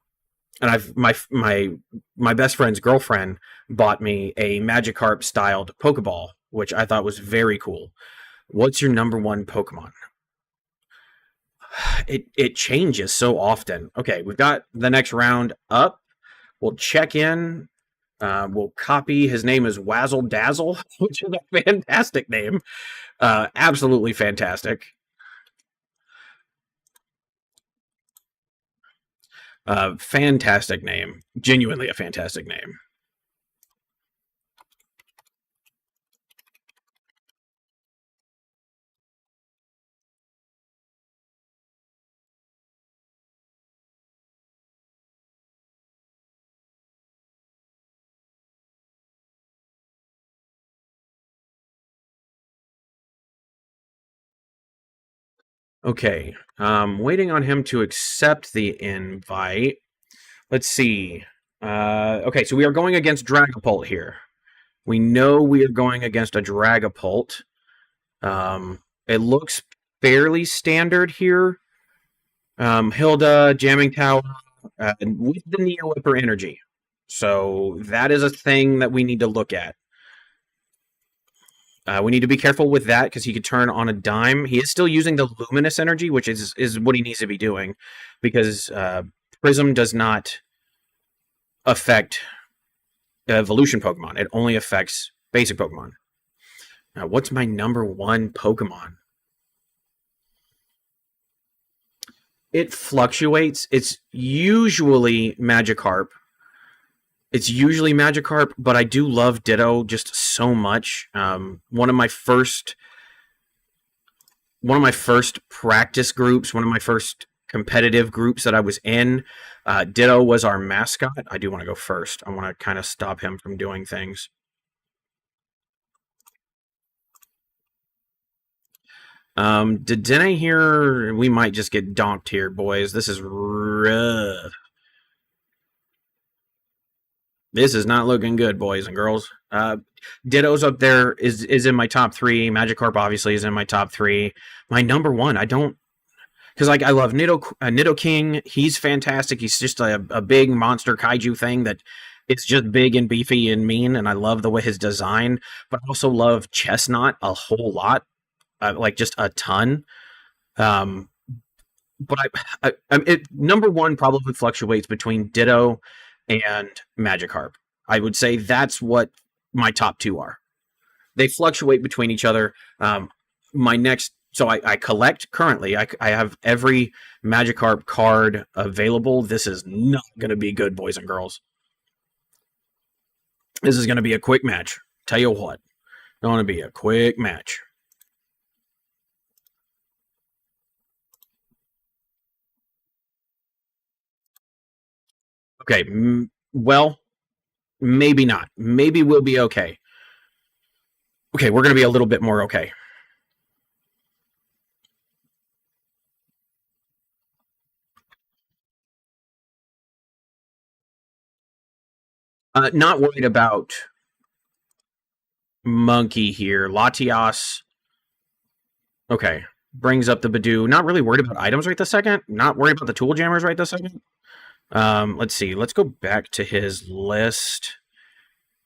and I've my best friend's girlfriend bought me a Magikarp styled Pokeball, which I thought was very cool. What's your number one Pokemon? It changes so often. Okay, we've got the next round up. We'll check in. We'll copy. His name is Wazzle Dazzle, which is a fantastic name. Absolutely fantastic. Fantastic name. Genuinely a fantastic name. Okay. Waiting on him to accept the invite. Let's see. Okay, so we are going against Dragapult here. We know we are going against a Dragapult. It looks fairly standard here. Hilda, Jamming Tower, with the Neo Whipper energy. So that is a thing that we need to look at. We need to be careful with that because he could turn on a dime. He is still using the luminous energy, which is what he needs to be doing, because Prism does not affect evolution Pokemon. It only affects basic Pokemon. Now, what's my number one Pokemon? It fluctuates. It's usually Magikarp. But I do love Ditto just so much. One of my first practice groups, one of my first competitive groups that I was in, Ditto was our mascot. I do want to go first. I want to kind of stop him from doing things. Did I hear we might just get donked here, boys? This is rough. This is not looking good, boys and girls. Ditto's up there is in my top three. Magikarp obviously is in my top three. My number one, I don't, because like I love Nidoking. He's fantastic. He's just a big monster kaiju thing that it's just big and beefy and mean, and I love the way his design. But I also love Chestnut a whole lot, like just a ton. Um, but number one probably fluctuates between Ditto and Magikarp. I would say that's what my top two are. They fluctuate between each other. My next, so I collect currently. I have every Magikarp card available. This is not going to be good, boys and girls. This is going to be a quick match. Tell you what, it's going to be a quick match. Okay, well, maybe not. Maybe we'll be okay. Okay, we're going to be a little bit more okay. Not worried about Monkey here. Latias. Okay. Brings up the Badoo. Not really worried about items right this second. Not worried about the tool jammers right this second. Let's see. Let's go back to his list.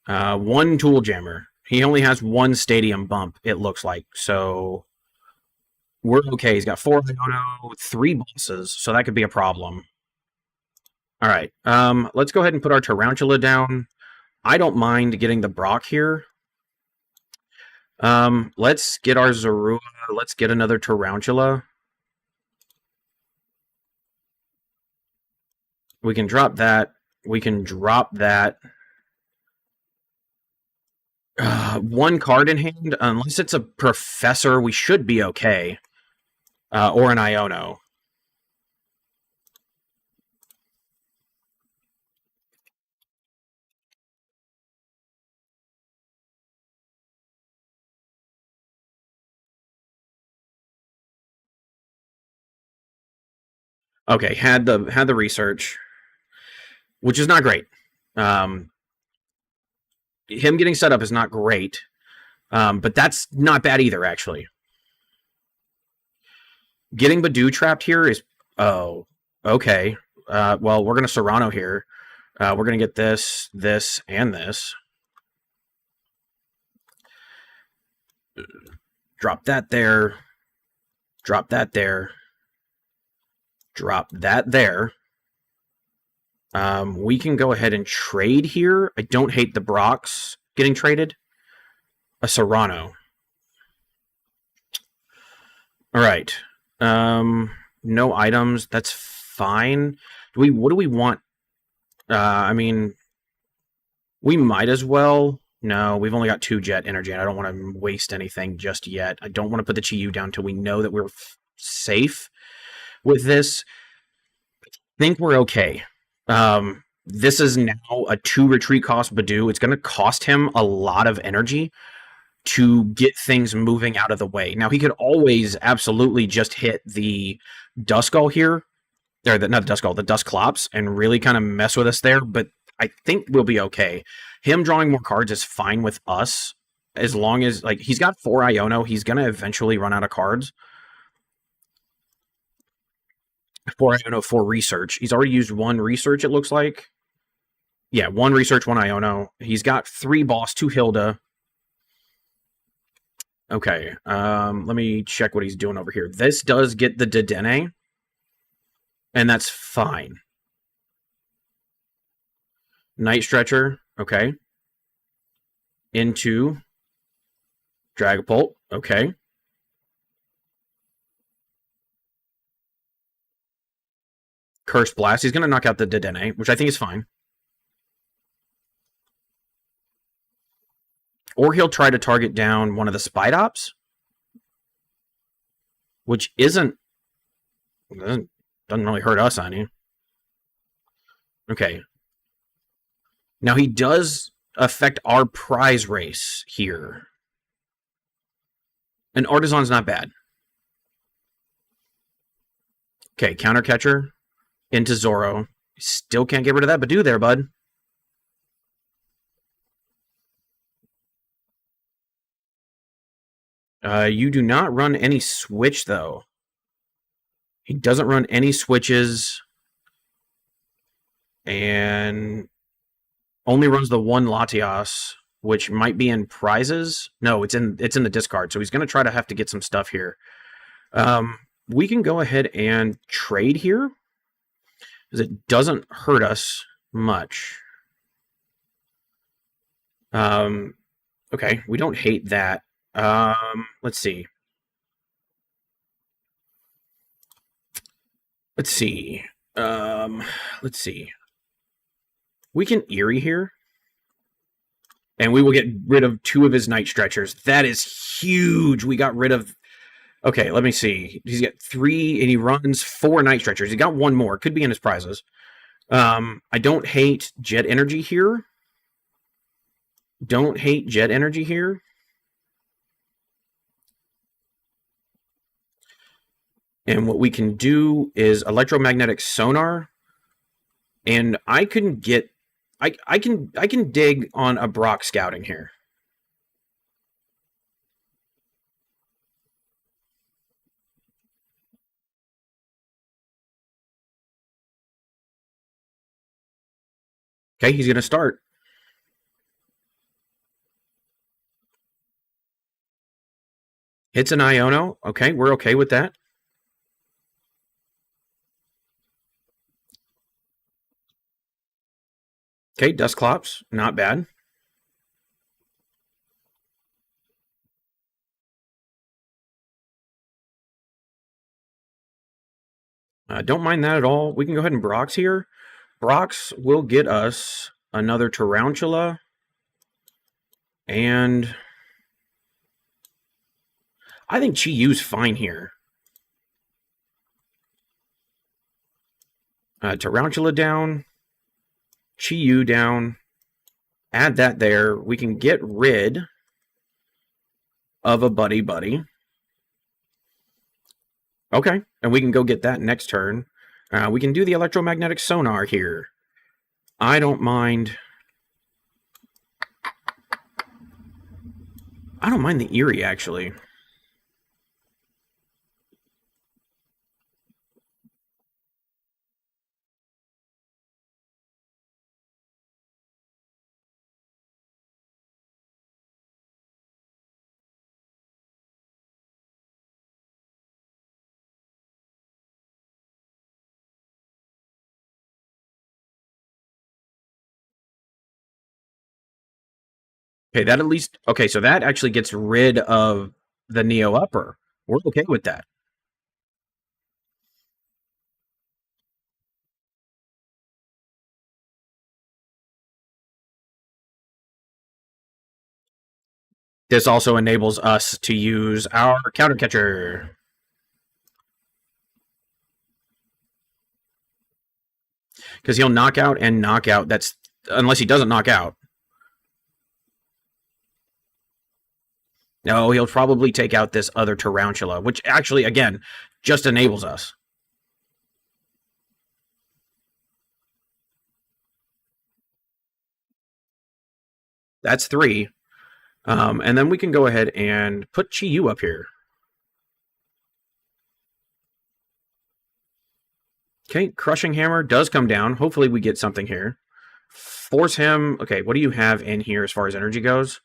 One tool jammer. He only has one stadium bump, it looks like. So we're okay. He's got 4 Iono, 3 bosses, so that could be a problem. All right. Let's go ahead and put our Tarantula down. I don't mind getting the Brock here. Let's get our Zorua. Let's get another Tarantula. We can drop that. We can drop that. One card in hand, unless it's a Professor, we should be okay. Or an Iono. Okay, had the research, which is not great. Him getting set up is not great, but that's not bad either, actually. Getting Badoo trapped here is... Oh, okay. Well, we're going to Serrano here. We're going to get this, this, and this. Drop that there. Drop that there. Drop that there. We can go ahead and trade here. I don't hate the Brocks getting traded. A Serrano. All right. No items. That's fine. What do we want? I mean, we might as well. No, we've only got 2 jet energy, and I don't want to waste anything just yet. I don't want to put the Chi-Yu down until we know that we're safe with this. I think we're okay. This is now a 2 retreat cost Badoo. It's going to cost him a lot of energy to get things moving out of the way. Now, he could always absolutely just hit the Duskull here, or not the Duskull, the Dusclops, and really kind of mess with us there, but I think we'll be okay. Him drawing more cards is fine with us, as long as, like, he's got 4 Iono. He's going to eventually run out of cards. 4 Iono, 4 research. He's already used 1 research, it looks like. Yeah, 1 research, 1 Iono. He's got 3 boss, 2 Hilda. Okay, let me check what he's doing over here. This does get the Dedenne, and that's fine. Night Stretcher, okay. Into Dragapult, okay. Curse Blast. He's going to knock out the Dedenne, which I think is fine. Or he'll try to target down one of the Spidops, which doesn't really hurt us any. Okay. Now he does affect our prize race here. And Artisan's not bad. Okay, Counter Catcher into Zoro. Still can't get rid of that Badoo there, bud. You do not run any switch, though. He doesn't run any switches. And only runs the 1 Latias, which might be in prizes. No, it's in the discard, so he's going to try to have to get some stuff here. We can go ahead and trade here, because it doesn't hurt us much. Okay, we don't hate that. Let's see. Let's see. We can Eerie here. And we will get rid of 2 of his Night Stretchers. That is huge. We got rid of... Okay, let me see. He's got 3, and he runs 4 Night Stretchers. He got 1 more. Could be in his prizes. I don't hate Jet Energy here. Don't hate Jet Energy here. And what we can do is Electromagnetic Sonar. And I can get I can dig on a Brock scouting here. Okay, he's gonna start. Hits an Iono. Okay, we're okay with that. Okay, Dusclops, not bad. Don't mind that at all. We can go ahead and Brox here. Brox will get us another Tarantula. And I think Chi-Yu's fine here. Tarantula down. Chi-Yu down. Add that there. We can get rid of a Buddy Buddy. Okay, and we can go get that next turn. We can do the electromagnetic sonar here. I don't mind. I don't mind the Eerie, actually. Okay, that at least. Okay, so that actually gets rid of the Neo Upper. We're okay with that. This also enables us to use our counter catcher. Because he'll knock out and knock out. That's unless he doesn't knock out. No, he'll probably take out this other Tarantula, which actually, again, just enables us. That's 3. And then we can go ahead and put Chi-Yu up here. Okay, Crushing Hammer does come down. Hopefully we get something here. Force him. Okay, what do you have in here as far as energy goes?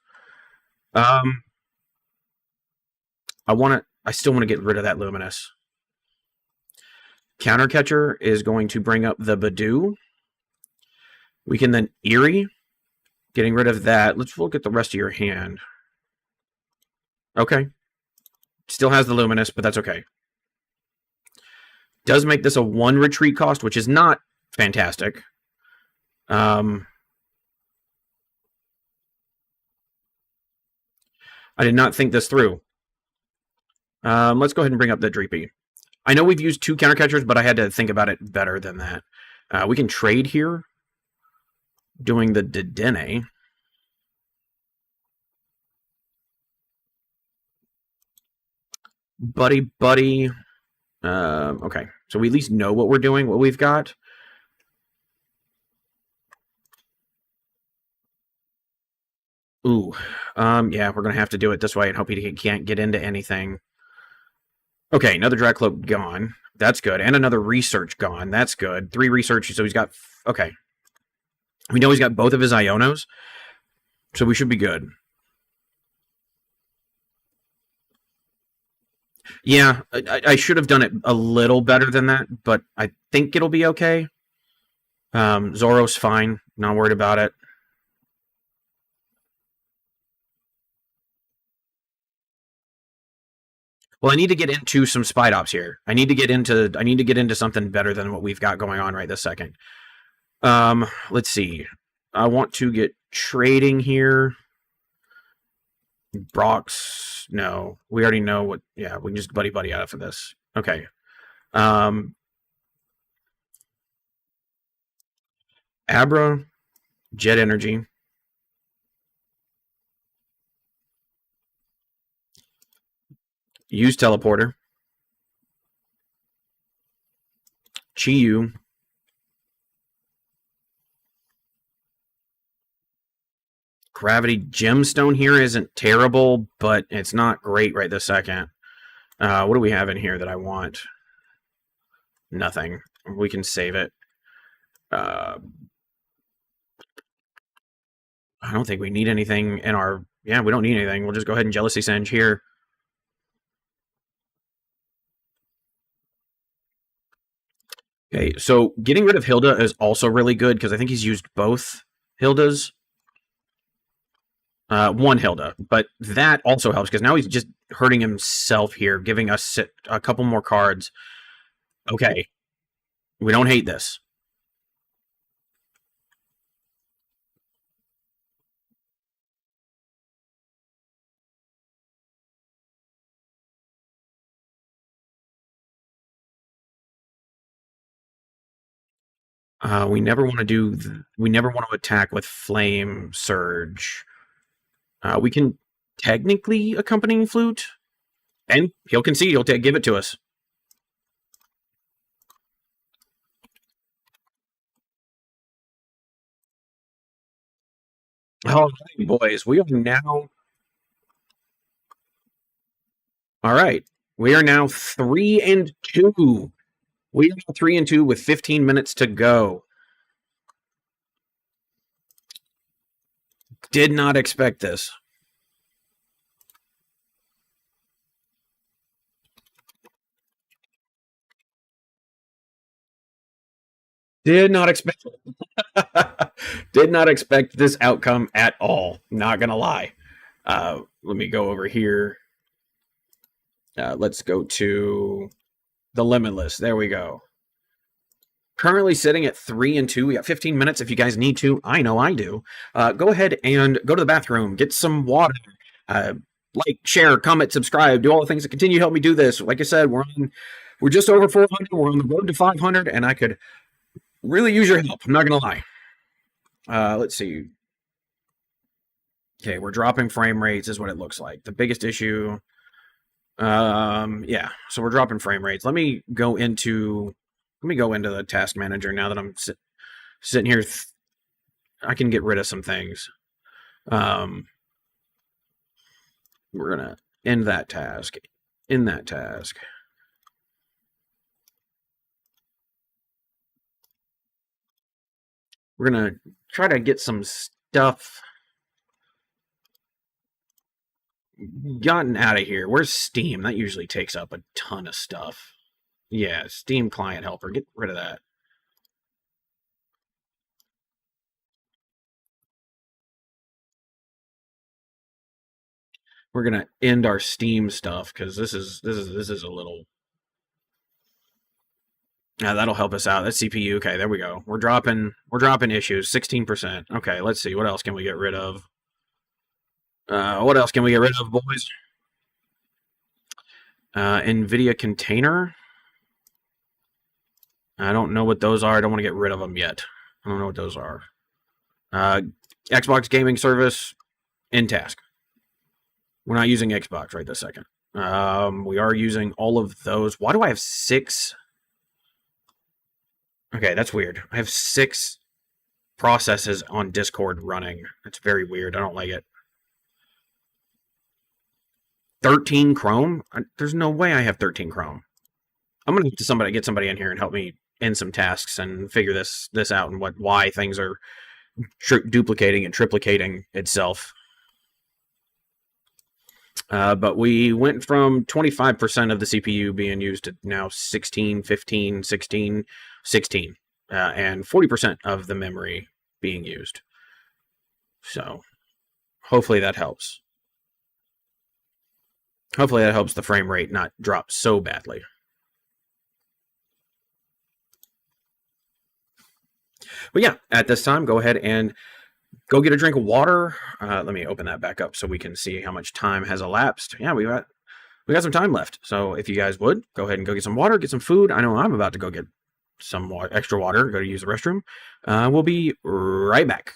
I still want to get rid of that Luminous. Counter Catcher is going to bring up the Badoo. We can then Eerie. Getting rid of that. Let's look at the rest of your hand. Okay. Still has the Luminous, but that's okay. Does make this a 1 retreat cost, which is not fantastic. I did not think this through. Let's go ahead and bring up the Dreepy. I know we've used 2 counter catchers, but I had to think about it better than that. We can trade here. Doing the Dedenne. Buddy, Buddy. Okay, so we at least know what we're doing, what we've got. Ooh, yeah, we're gonna have to do it this way and hope he can't get into anything. Okay, another Dracloak gone. That's good, and another research gone. That's good. 3 research, so he's got. Okay, we know he's got both of his Ionos, so we should be good. Yeah, I should have done it a little better than that, but I think it'll be okay. Zoro's fine. Not worried about it. Well, I need to get into some Spite Ops here. I need to get into something better than what we've got going on right this second. Let's see. I want to get trading here. Brox, no. We already know what. Yeah, we can just buddy buddy out for this. Okay. Abra, Jet Energy. Use Teleporter. Chi-Yu. Gravity gemstone here isn't terrible, but it's not great right this second. What do we have in here that I want? Nothing. We can save it. I don't think we need anything in our... Yeah, we don't need anything. We'll just go ahead and Jealousy Singe here. Okay, so getting rid of Hilda is also really good because I think he's used both Hildas. One Hilda, but that also helps because now he's just hurting himself here, giving us a couple more cards. Okay, we don't hate this. We never want to do. We never want to attack with Flame Surge. We can technically accompanying flute, and he'll concede. He'll give it to us. All right, boys, we are now. All right, we are now 3-2. We are 3-2 with 15 minutes to go. Did not expect this. Did not expect did not expect this outcome at all. Not gonna lie. Let me go over here. Let's go to the Limitless. There we go. Currently sitting at 3-2. We got 15 minutes if you guys need to. I know I do. Go ahead and go to the bathroom, get some water, like, share, comment, subscribe, do all the things that continue to help me do this. Like I said, we're just over 400. We're on the road to 500, and I could really use your help. I'm not gonna lie. Let's see. Okay, we're dropping frame rates is what it looks like. The biggest issue. Yeah. So we're dropping frame rates. Let me go into the task manager now that I'm sitting here. I can get rid of some things. We're gonna end that task. In that task. We're gonna try to get some stuff gotten out of here. Where's Steam? That usually takes up a ton of stuff. Yeah, Steam Client Helper. Get rid of that. We're gonna end our Steam stuff because this is a little. Yeah, that'll help us out. That's CPU. Okay, there we go. We're dropping issues. 16%. Okay, let's see. What else can we get rid of? What else can we get rid of, boys? NVIDIA container. I don't know what those are. I don't want to get rid of them yet. I don't know what those are. Xbox gaming service in task. We're not using Xbox right this second. We are using all of those. Why do I have 6? Okay, that's weird. I have 6 processes on Discord running. It's very weird. I don't like it. 13 Chrome? There's no way I have 13 Chrome. I'm gonna get somebody in here and help me end some tasks and figure this out and why things are duplicating and triplicating itself. But we went from 25% of the CPU being used to now 16, 15, 16, 16, and 40% of the memory being used. So hopefully that helps. Hopefully that helps the frame rate not drop so badly. But yeah, at this time, go ahead and go get a drink of water. Let me open that back up so we can see how much time has elapsed. Yeah, we got some time left. So if you guys would, go ahead and go get some water, get some food. I know I'm about to go get some extra water, go to use the restroom. We'll be right back.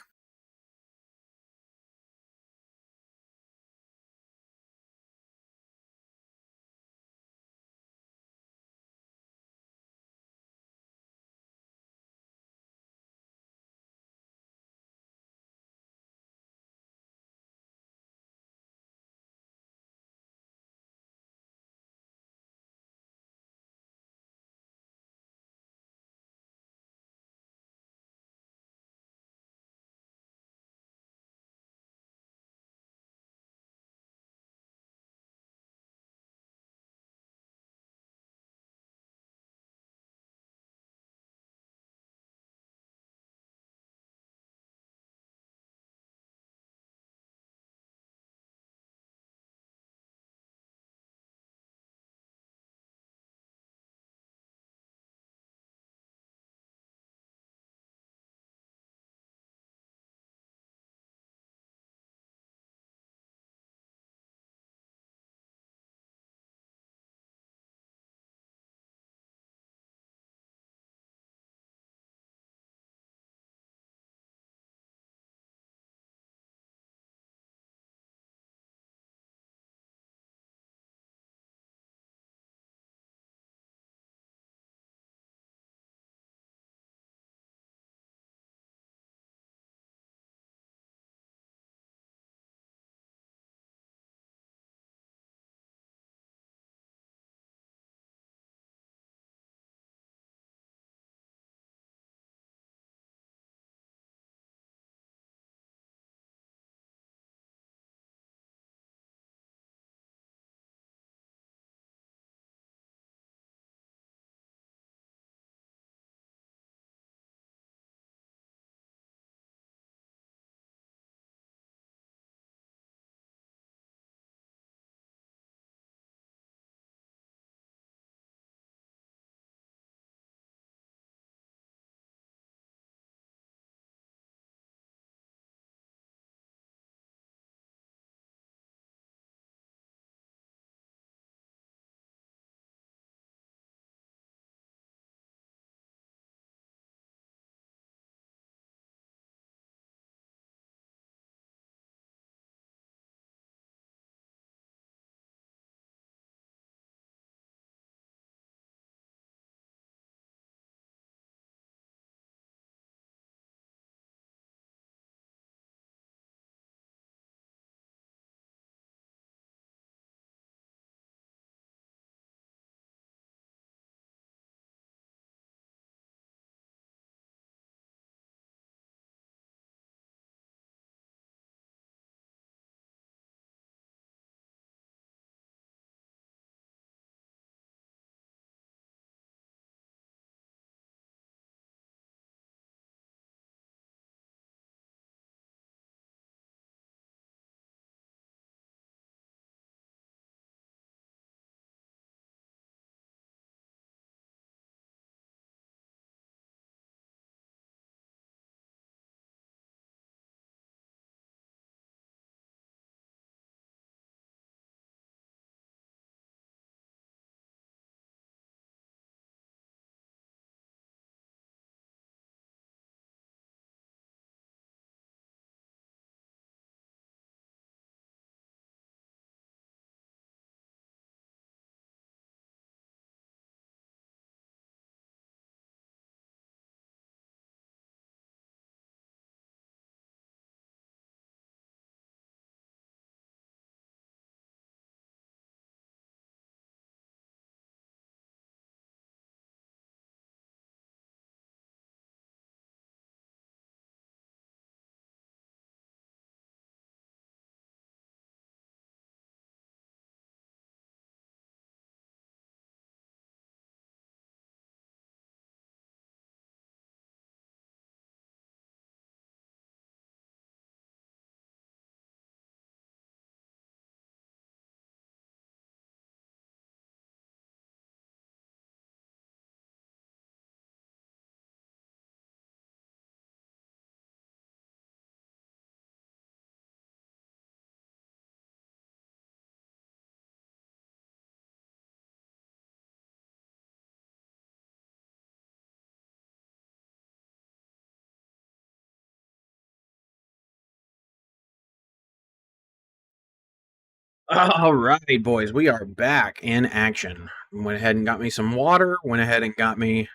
All right, boys, we are back in action. Went ahead and got me some water. Went ahead and got me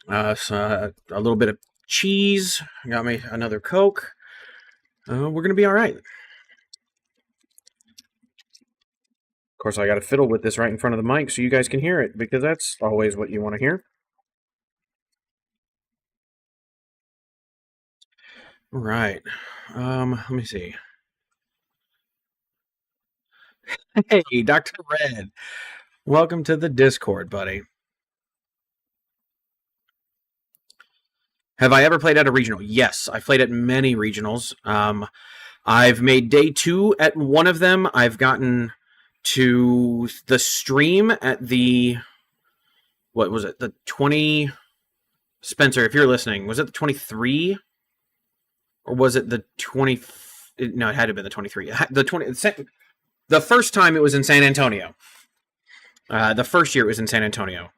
a little bit of cheese. Got me another Coke. We're gonna be all right. Of course, I got to fiddle with this right in front of the mic so you guys can hear it because that's always what you want to hear. All right. Let me see. Hey, Dr. Red. Welcome to the Discord, buddy. Have I ever played at a regional? Yes, I've played at many regionals. I've made day 2 at one of them. I've gotten to the stream at the, what was it? The 20, Spencer, if you're listening, was it the 23 or was it the 20? No, it had to have been the 23. The 20. The first time it was in San Antonio. The first year it was in San Antonio,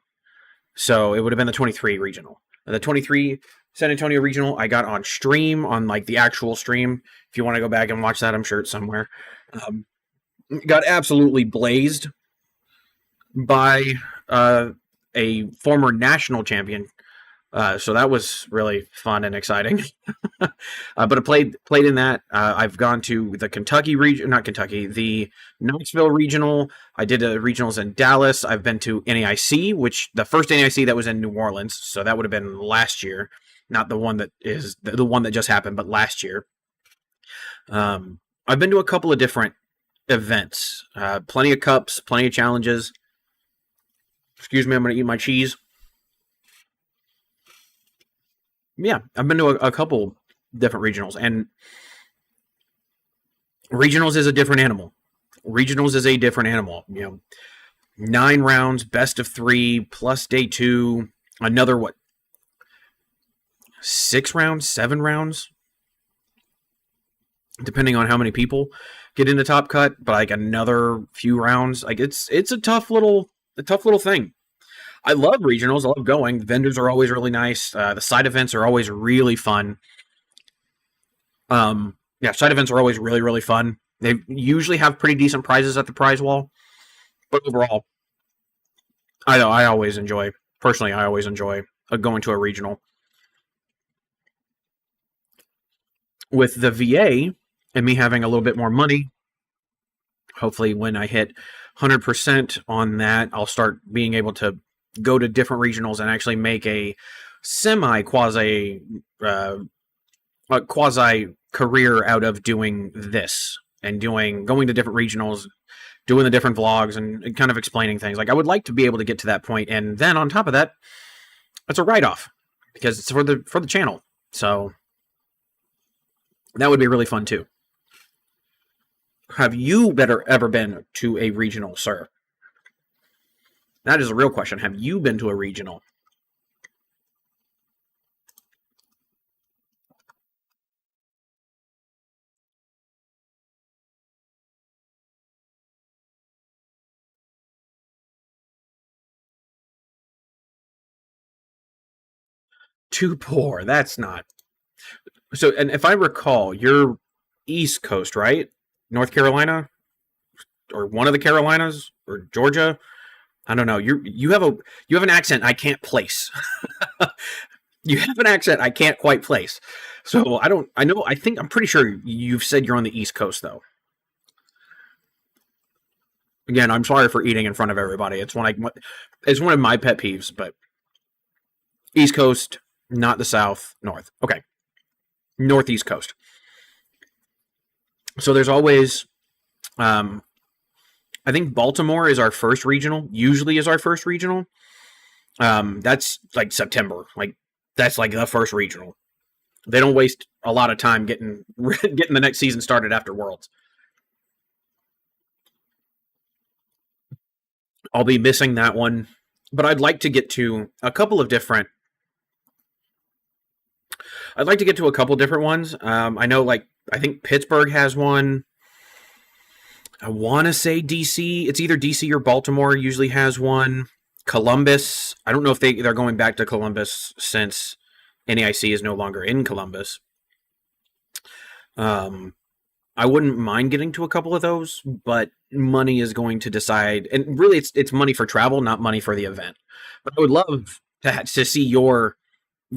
so it would have been the 23 regional. The 23 San Antonio regional, I got on stream, on like the actual stream. If you want to go back and watch that, I'm sure it's somewhere. Got absolutely blazed by a former national champion. So that was really fun and exciting. But I played in that. I've gone to the Kentucky region, not Kentucky, the Knoxville regional. I did regionals in Dallas. I've been to NAIC, which the first NAIC that was in New Orleans. So that would have been last year, not the one that is the one that just happened, but last year. I've been to a couple of different events, plenty of cups, plenty of challenges. Excuse me, I'm going to eat my cheese. Yeah, I've been to a couple different regionals, and regionals is a different animal. Regionals is a different animal. 9 rounds, best of 3, plus day 2, another 6 rounds, 7 rounds, depending on how many people get into Top Cut, but like another few rounds. Like it's a tough little thing. I love regionals. I love going. The vendors are always really nice. The side events are always really fun. Side events are always really, really fun. They usually have pretty decent prizes at the prize wall. But overall, I always enjoy, personally, I always enjoy going to a regional. With the VA and me having a little bit more money, hopefully when I hit 100% on that, I'll start being able to go to different regionals and actually make a quasi career out of doing this and going to different regionals, doing the different vlogs and kind of explaining things. Like I would like to be able to get to that point, and then on top of that, it's a write-off because it's for the channel. So that would be really fun too. Have you ever been to a regional, sir? That is a real question. Have you been to a regional? Too poor. That's not. So, and if I recall, you're East Coast, right? North Carolina, or one of the Carolinas, or Georgia. I don't know. You have an accent I can't place. You have an accent I can't quite place. So I'm pretty sure you've said you're on the East Coast though. Again, I'm sorry for eating in front of everybody. It's one of my pet peeves, but East Coast, not the South, North. Okay. Northeast Coast. So there's always I think Baltimore is our first regional, usually is our first regional. That's like September. Like that's like the first regional. They don't waste a lot of time getting the next season started after Worlds. I'll be missing that one, but I'd like to get to a couple of different. I'd like to get to a couple different ones. I know, like I think Pittsburgh has one. I want to say DC. It's either DC or Baltimore. Usually has one. Columbus. I don't know if they're going back to Columbus since NAIC is no longer in Columbus. I I wouldn't mind getting to a couple of those, but money is going to decide. And really, it's money for travel, not money for the event. But I would love to see your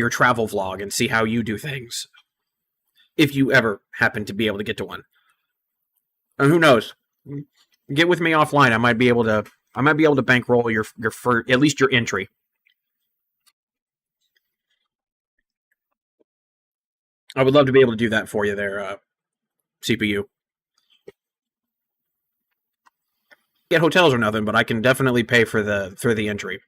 travel vlog and see how you do things if you ever happen to be able to get to one. And who knows? Get with me offline. I might be able to bankroll your for at least your entry. I would love to be able to do that for you there, CPU. Get hotels or nothing, but I can definitely pay for the entry.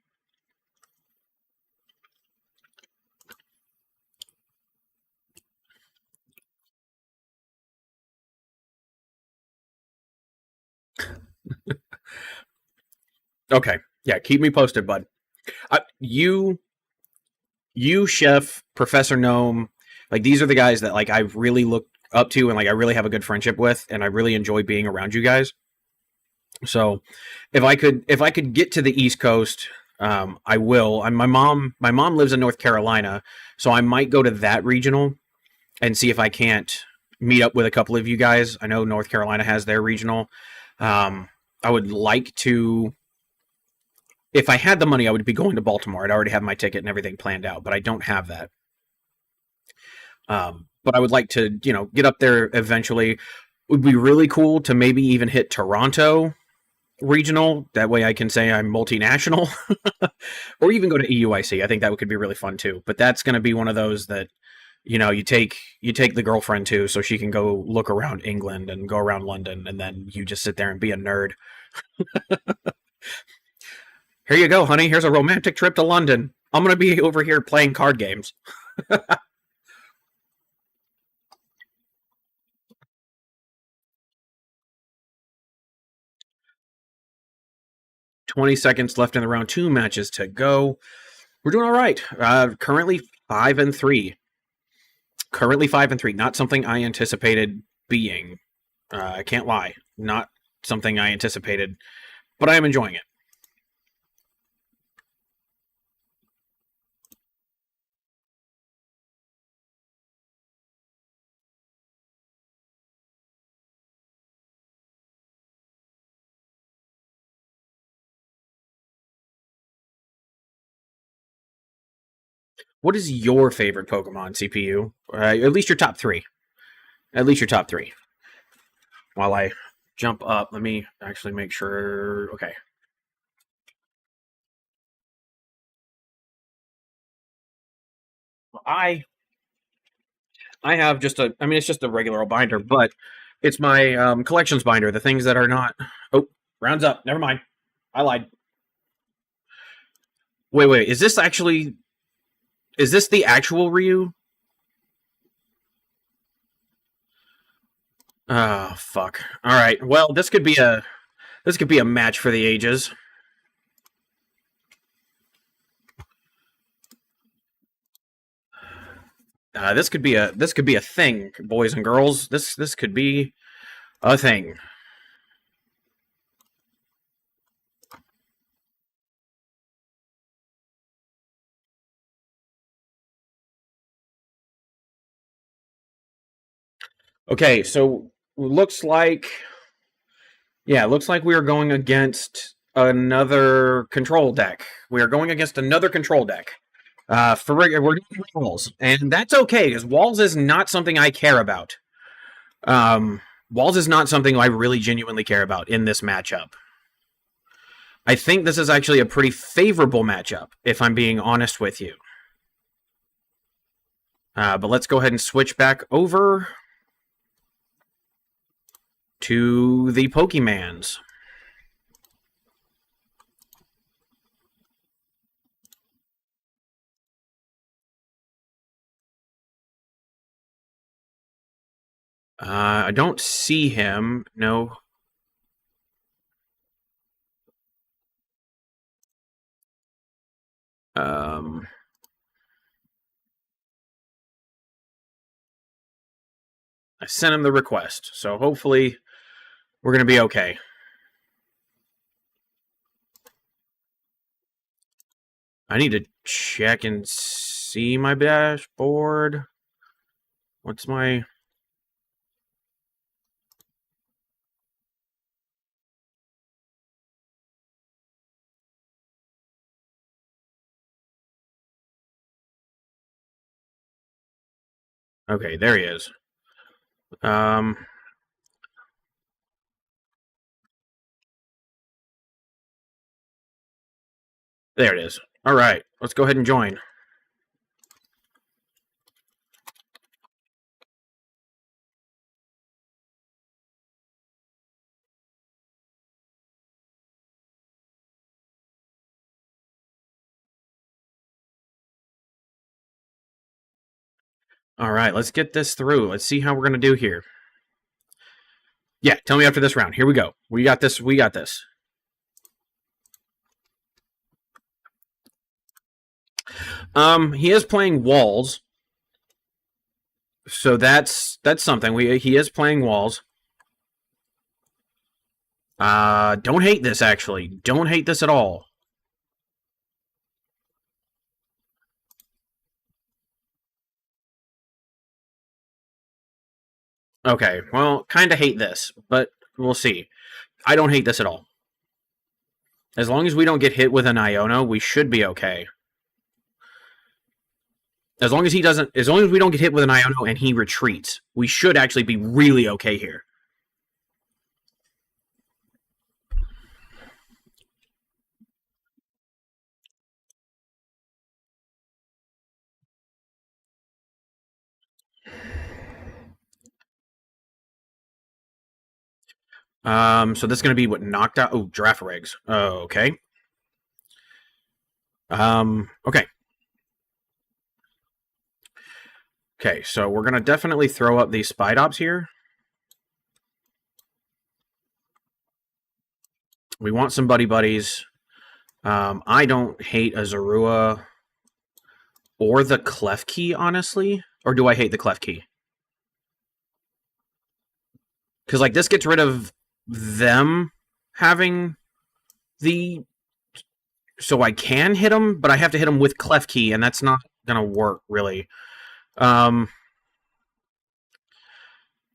Okay, yeah, keep me posted, bud. You Chef, Professor Gnome, like these are the guys that like I really look up to and like I really have a good friendship with, and I really enjoy being around you guys. So if I could get to the East Coast, I will. My mom lives in North Carolina, so I might go to that regional and see if I can't meet up with a couple of you guys. I know North Carolina has their regional. I would like to. If I had the money, I would be going to Baltimore. I'd already have my ticket and everything planned out, but I don't have that. But I would like to, get up there eventually. It would be really cool to maybe even hit Toronto regional. That way I can say I'm multinational, or even go to EUIC. I think that could be really fun too. But that's going to be one of those that you take the girlfriend to, so she can go look around England and go around London, and then you just sit there and be a nerd. Here you go, honey. Here's a romantic trip to London. I'm going to be over here playing card games. 20 seconds left in the round. 2 matches to go. We're doing all right. Currently 5-3. Currently 5-3. Not something I anticipated being. I can't lie. Not something I anticipated, but I am enjoying it. What is your favorite Pokemon, CPU? At least your top 3. At least your top 3. While I jump up, let me actually make sure. Okay. I I have just a. I mean, it's just a regular old binder, but it's my collections binder. The things that are not. Oh, rounds up. Never mind. I lied. Wait. Is this actually? Is this the actual Ryu? Oh fuck. All right. Well, this could be a match for the ages. This could be a thing, boys and girls. This could be a thing. Okay, so looks like looks like we are going against another control deck. We are going against another control deck. We're doing walls, and that's okay because walls is not something I care about. Walls is not something I really genuinely care about in this matchup. I think this is actually a pretty favorable matchup, if I'm being honest with you. But let's go ahead and switch back over to the Pokemans. I don't see him. No. Um, I sent him the request, so hopefully we're going to be okay. I need to check and see my dashboard. What's my... Okay, there he is. Um, there it is. All right, let's go ahead and join. All right, let's get this through. Let's see how we're gonna do here. Yeah, tell me after this round. Here we go. We got this. We got this. He is playing walls, so that's something. He is playing walls. Don't hate this actually. Don't hate this at all. Okay, well, kind of hate this, but we'll see. I don't hate this at all. As long as we don't get hit with an Iono, we should be okay. As long as he doesn't, as long as we don't get hit with an Iono and he retreats, we should actually be really okay here. So this is gonna be what knocked out. Oh, giraffe eggs. Oh, okay. Okay. Okay, so we're gonna definitely throw up these Spidops here. We want some buddy buddies. I don't hate a Zorua or the Klefki, honestly. Or do I hate the Klefki? Because like this gets rid of them having the, so I can hit them, but I have to hit them with Klefki, and that's not gonna work really. Um,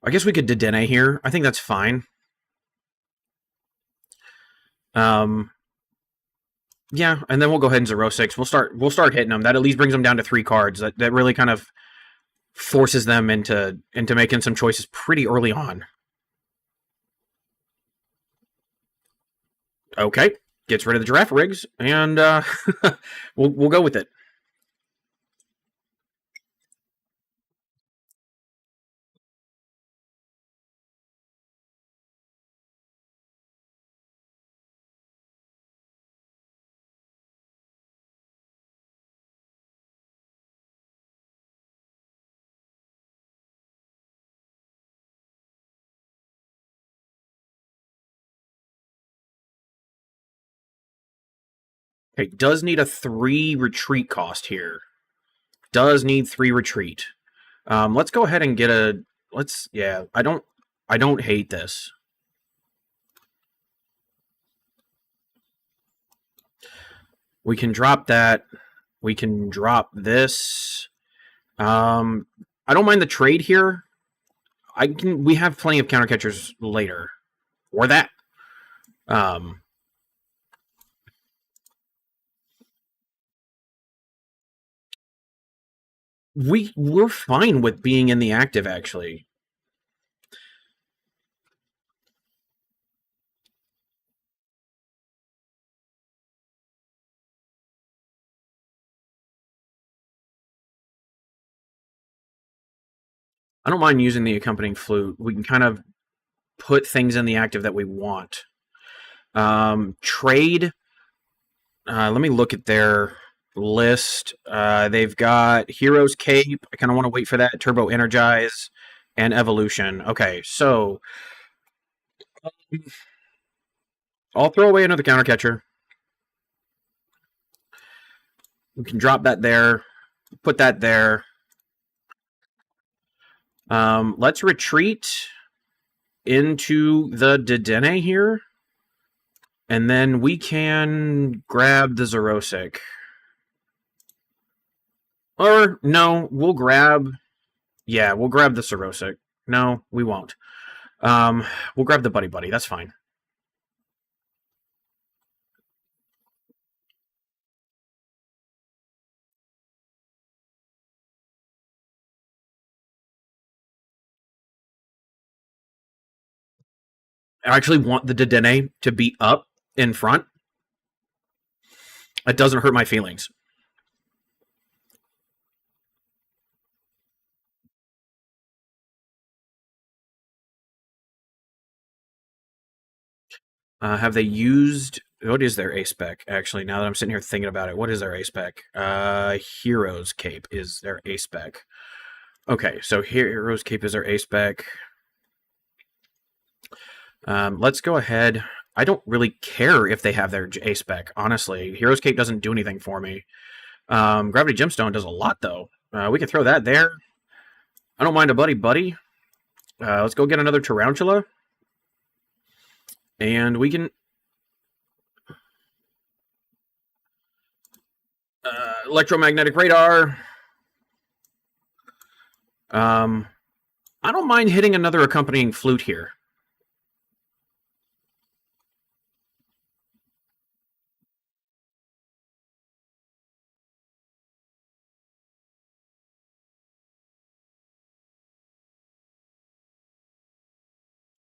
I guess we could Dedenne here. I think that's fine. Um, yeah, and then we'll go ahead and 0-6. We'll start hitting them. That at least brings them down to 3 cards. That really kind of forces them into making some choices pretty early on. Okay, gets rid of the giraffe rigs, and we'll go with it. Okay, does need a 3 retreat cost here. Does need 3 retreat. Let's go ahead and get a. Let's yeah. I don't hate this. We can drop that. We can drop this. I don't mind the trade here. I can. We have plenty of counter catchers later, or that. Um, we're fine with being in the active. Actually, I don't mind using the accompanying flute. We can kind of put things in the active that we want. Trade. Let me look at their list. They've got Hero's Cape. I kind of want to wait for that. Turbo Energize and Evolution. Okay, so I'll throw away another counter catcher. We can drop that there. Put that there. Let's retreat into the Dedenne here. And then we can grab the Zerosic. Or, no, we'll grab... Yeah, we'll grab the Zerosic. No, we won't. We'll grab the Buddy Buddy. That's fine. I actually want the Dedenne to be up in front. It doesn't hurt my feelings. Have they used what is their A spec? Actually, now that I'm sitting here thinking about it, what is their A spec? Heroes Cape is their A spec. Okay, so Heroes Cape is their A spec. Let's go ahead. I don't really care if they have their A spec, honestly. Heroes Cape doesn't do anything for me. Gravity Gemstone does a lot, though. We can throw that there. I don't mind a buddy. Let's go get another Tarantula. And we can electromagnetic radar. I don't mind hitting another accompanying flute here.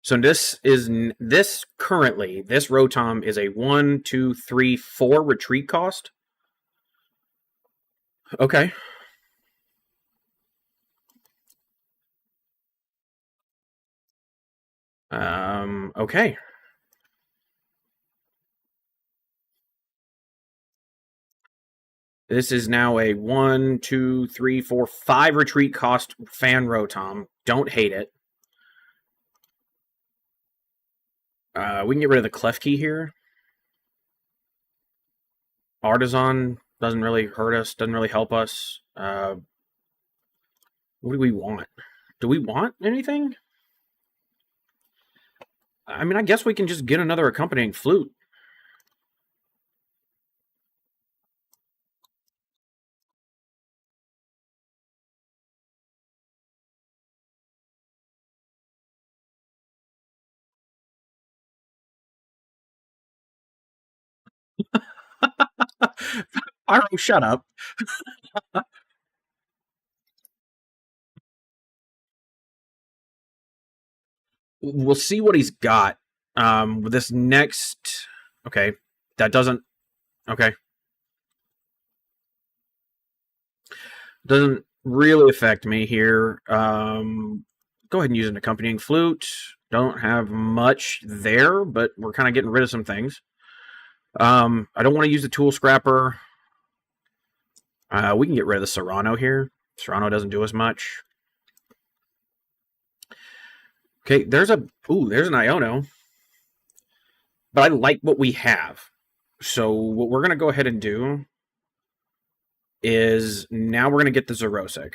So this currently this Rotom is a 1, 2, 3, 4 retreat cost. Okay. Okay. This is now a 1, 2, 3, 4, 5 retreat cost fan Rotom. Don't hate it. We can get rid of the Clef Key here. Artisan doesn't really hurt us, doesn't really help us. What do we want? Do we want anything? I mean, I guess we can just get another accompanying flute. Pyro, shut up. We'll see what he's got. With this next. Okay. That doesn't. Okay. Doesn't really affect me here. Go ahead and use an accompanying flute. Don't have much there, but we're kind of getting rid of some things. I don't want to use the tool scrapper. We can get rid of the Serrano here. Serrano doesn't do as much. Okay, there's an Iono. But I like what we have. So what we're gonna go ahead and do is now we're gonna get the Zerosic.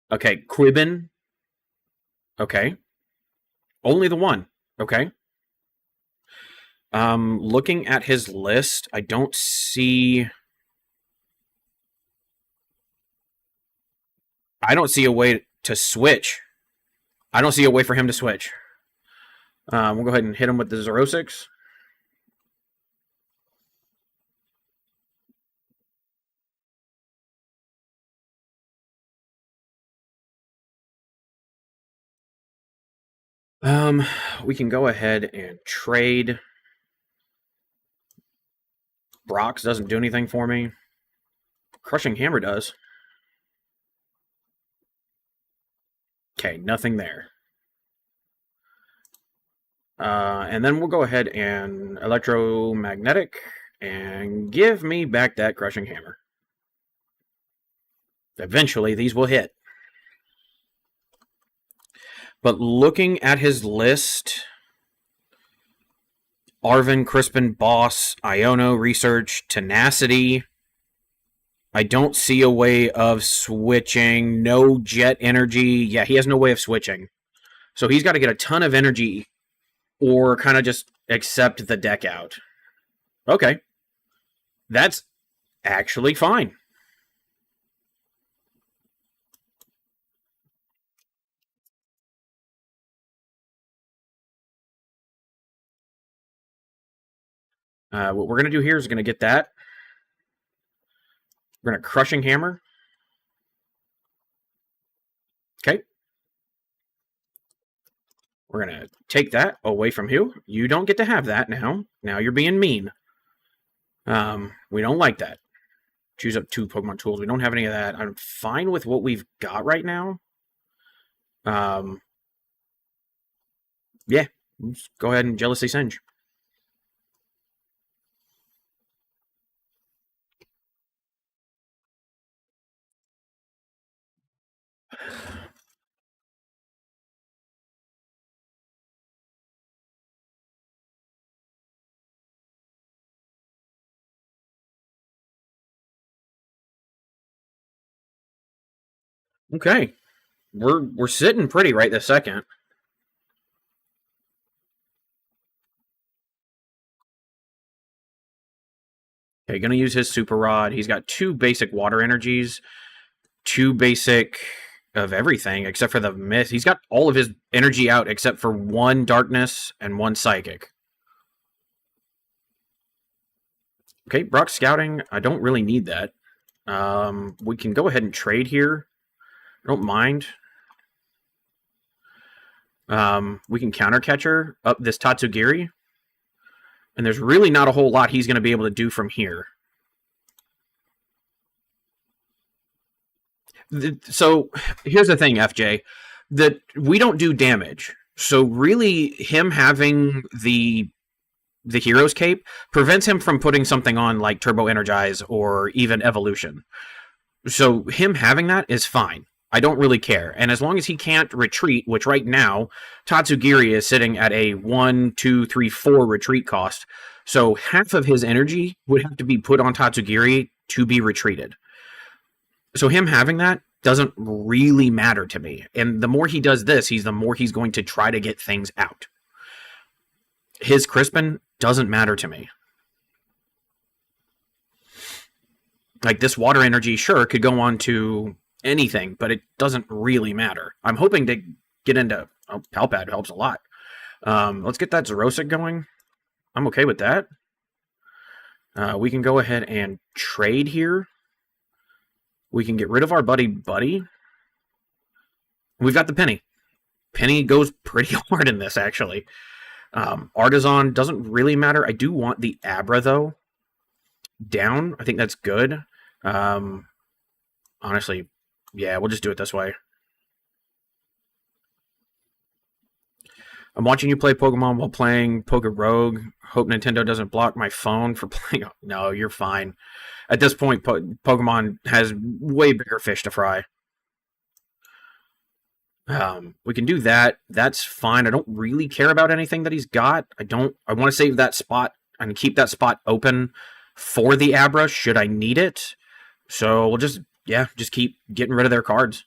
Okay, Quibbin. Okay. Only the one. Okay. Looking at his list, I don't see a way to switch. I don't see a way for him to switch. We'll go ahead and hit him with the Zerosics. We can go ahead and trade. Brox doesn't do anything for me. Crushing Hammer does. Okay, nothing there. And then we'll go ahead and electromagnetic and give me back that crushing hammer. Eventually, these will hit. But looking at his list, Arvin, Crispin, Boss, Iono, Research, Tenacity. I don't see a way of switching. No jet energy. Yeah, he has no way of switching. So he's got to get a ton of energy or kind of just accept the deck out. Okay. That's actually fine. What we're going to do here is going to get that. We're going to Crushing Hammer. Okay. We're going to take that away from you. You don't get to have that now. Now you're being mean. We don't like that. Choose up 2 Pokemon tools. We don't have any of that. I'm fine with what we've got right now. Yeah. Let's go ahead and Jealousy Singe. Okay. We're sitting pretty right this second. Okay, gonna use his Super Rod. He's got 2 basic water energies, 2 basic of everything except for the myth. He's got all of his energy out except for 1 darkness and 1 psychic. Okay, Brock Scouting. I don't really need that. We can go ahead and trade here. I don't mind. We can counter catcher up this Tatsugiri. And there's really not a whole lot he's going to be able to do from here. So here's the thing, FJ, that we don't do damage. So really, him having the hero's cape prevents him from putting something on like Turbo Energize or even Evolution. So him having that is fine. I don't really care. And as long as he can't retreat, which right now, Tatsugiri is sitting at a 1, 2, 3, 4 retreat cost. So half of his energy would have to be put on Tatsugiri to be retreated. So him having that doesn't really matter to me. And the more he does this, the more he's going to try to get things out. His Crispin doesn't matter to me. Like, this water energy, sure, could go on to anything, but it doesn't really matter. I'm hoping to get into... Oh, Palpad helps a lot. Let's get that Xerosic going. I'm okay with that. We can go ahead and trade here. We can get rid of our Buddy. We've got the Penny. Penny goes pretty hard in this, actually. Artisan doesn't really matter. I do want the Abra, though, down. I think that's good. Honestly, yeah, we'll just do it this way. I'm watching you play Pokemon while playing Rogue. Hope Nintendo doesn't block my phone for playing. No, you're fine. At this point, Pokemon has way bigger fish to fry. We can do that. That's fine. I don't really care about anything that he's got. I want to save that spot and keep that spot open for the Abra should I need it. So we'll just keep getting rid of their cards.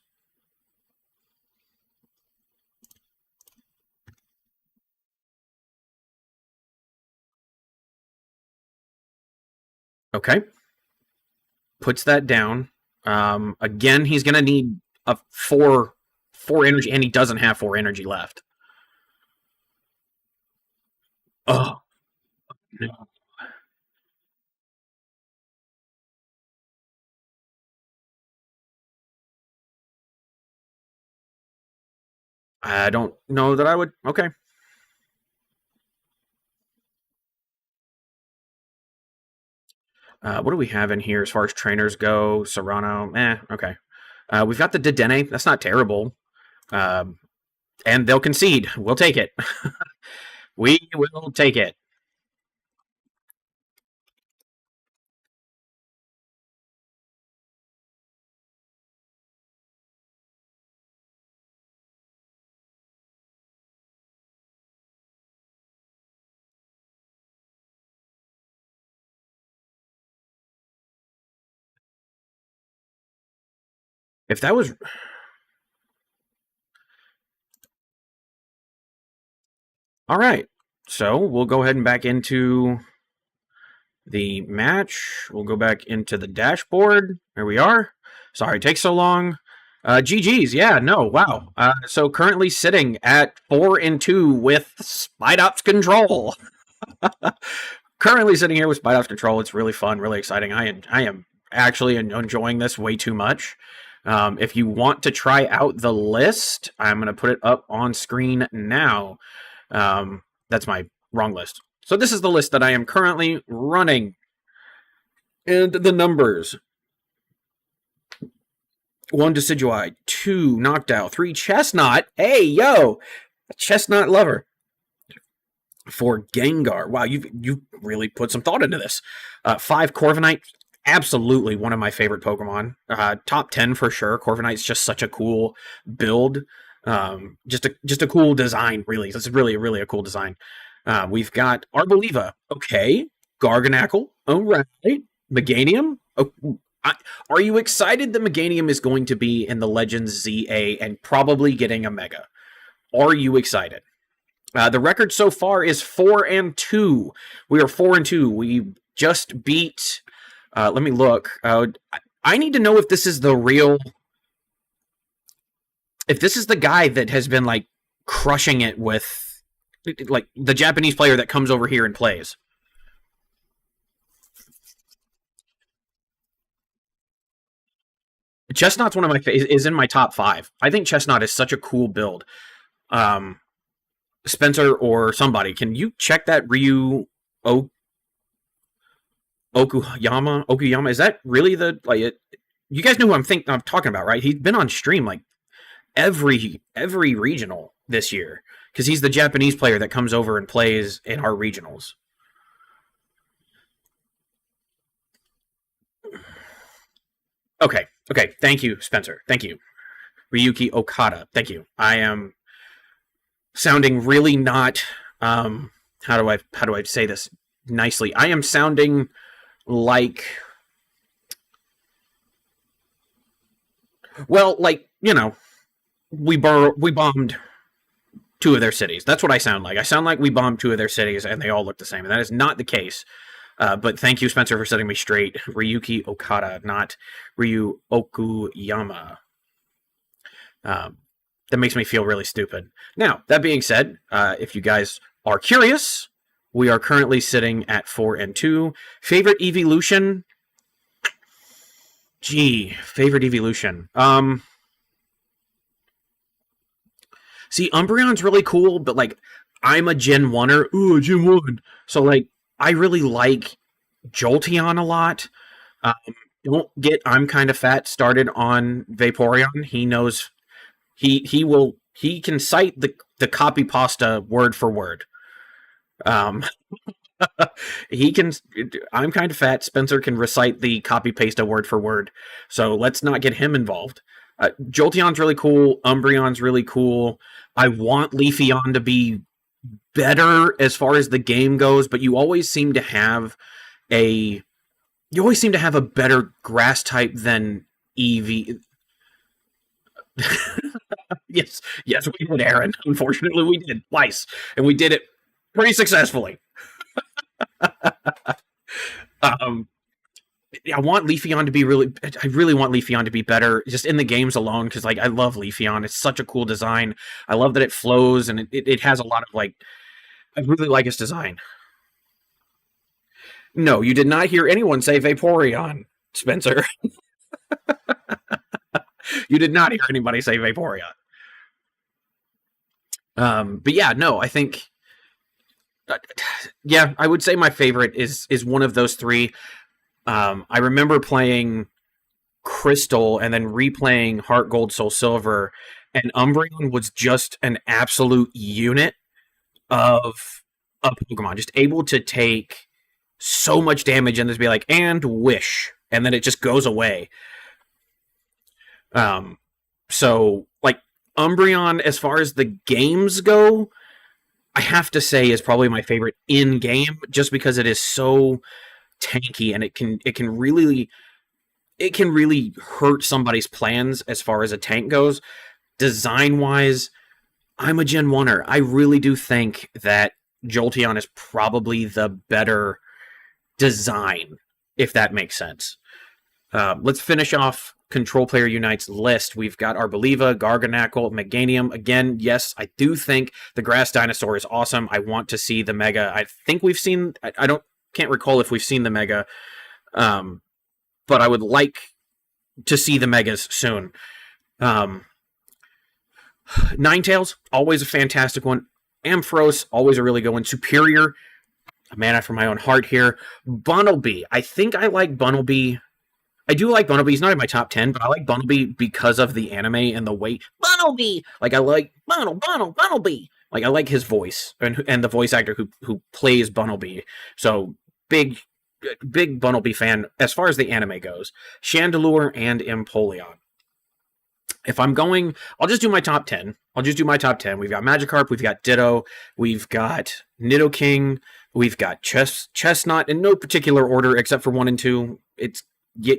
Okay. Puts that down. Again, he's going to need a 4 energy, and he doesn't have 4 energy left. Oh, no. I don't know that I would. Okay. What do we have in here as far as trainers go? Serrano, okay. We've got the Dedenne. That's not terrible. And they'll concede. We'll take it. We will take it. If that was... All right. So we'll go ahead and back into the match. We'll go back into the dashboard. There we are. Sorry, it takes so long. GG's, yeah, no, wow. So currently sitting at 4-2 with Spidops control. Currently sitting here with Spidops control. It's really fun, really exciting. I am actually enjoying this way too much. If you want to try out the list, I'm going to put it up on screen now. That's my wrong list. So this is the list that I am currently running. And the numbers: 1 Decidueye, 2 Noctowl, 3 Chestnut. Hey, yo, Chestnut lover. 4 Gengar. Wow, you've really put some thought into this. 5 Corviknight. Absolutely one of my favorite Pokemon. Top 10 for sure. Corviknight's just such a cool build. Just a cool design, really. It's really a cool design. We've got Arboliva. Okay. Garganacl. All right. Meganium. Oh, are you excited that Meganium is going to be in the Legends ZA and probably getting a Mega? Are you excited? The record so far is 4-2. We are 4-2. We just beat. Let me look. I need to know if this is the real. If this is the guy that has been like crushing it with, like the Japanese player that comes over here and plays. Chestnut's one of my is in my top 5. I think Chestnut is such a cool build. Spencer or somebody, can you check that Ryu Okuyama? Is that really the like it? You guys know who I'm talking about, right? He's been on stream like every regional this year because he's the Japanese player that comes over and plays in our regionals. Okay. Thank you, Spencer. Thank you, Ryuki Okada. Thank you. I am sounding really not. How do I say this nicely? I am sounding like. Well, like, we bombed 2 of their cities. That's what I sound like. I sound like we bombed 2 of their cities and they all look the same. And that is not the case. But thank you, Spencer, for setting me straight. Ryuki Okada, not Ryu Okuyama. That makes me feel really stupid. Now, that being said, if you guys are curious, we are currently sitting at 4-2. Favorite evolution? Favorite evolution. See, Umbreon's really cool, but like, I'm a Gen 1er. Ooh, Gen 1. So like, I really like Jolteon a lot. Don't get I'm kind of fat started on Vaporeon. He knows he can cite the copy pasta word for word. He can. I'm kind of fat. Spencer can recite the copy paste word for word. So let's not get him involved. Jolteon's really cool. Umbreon's really cool. I want Leafeon to be better as far as the game goes, but you always seem to have a better grass type than Eevee. yes, we did, Aaron. Unfortunately, we did twice, and we did it pretty successfully. I want Leafeon to be I really want Leafeon to be better just in the games alone because like I love Leafeon. It's such a cool design. I love that it flows and it has a lot of like. I really like its design. No, you did not hear anyone say Vaporeon, Spencer. You did not hear anybody say Vaporeon. But yeah, no, I think. Yeah, I would say my favorite is one of those 3. I remember playing Crystal and then replaying Heart Gold Soul Silver, and Umbreon was just an absolute unit of a Pokemon, just able to take so much damage and just be like, and wish, and then it just goes away. So like Umbreon, as far as the games go, I have to say is probably my favorite in game, just because it is so tanky and it can really hurt somebody's plans as far as a tank goes. Design wise, I'm a Gen 1er. I really do think that Jolteon is probably the better design, if that makes sense. Let's finish off Control Player Unite's list. We've got Arboliva, Garganacl, Meganium. Again, yes, I do think the Grass Dinosaur is awesome. I want to see the Mega. I think we've seen. Can't recall if we've seen the Mega. but I would like to see the megas soon. Um, Ninetales, always a fantastic one. Ampharos, always a really good one. Superior, a man after my own heart here. Bunnelby, I think I like Bunnelby. I do like Bunnelby. He's not in my top 10, but I like Bunnelby because of the anime and the way Bunnelby. Like I like Bunnelby. Like I like his voice and the voice actor who plays Bunnelby. So big Bunnelby fan as far as the anime goes. Chandelure and Empoleon. If I'm going, I'll just do my top 10. We've got Magikarp, we've got Ditto, we've got Nidoking, we've got Chestnut in no particular order except for 1 and 2. It's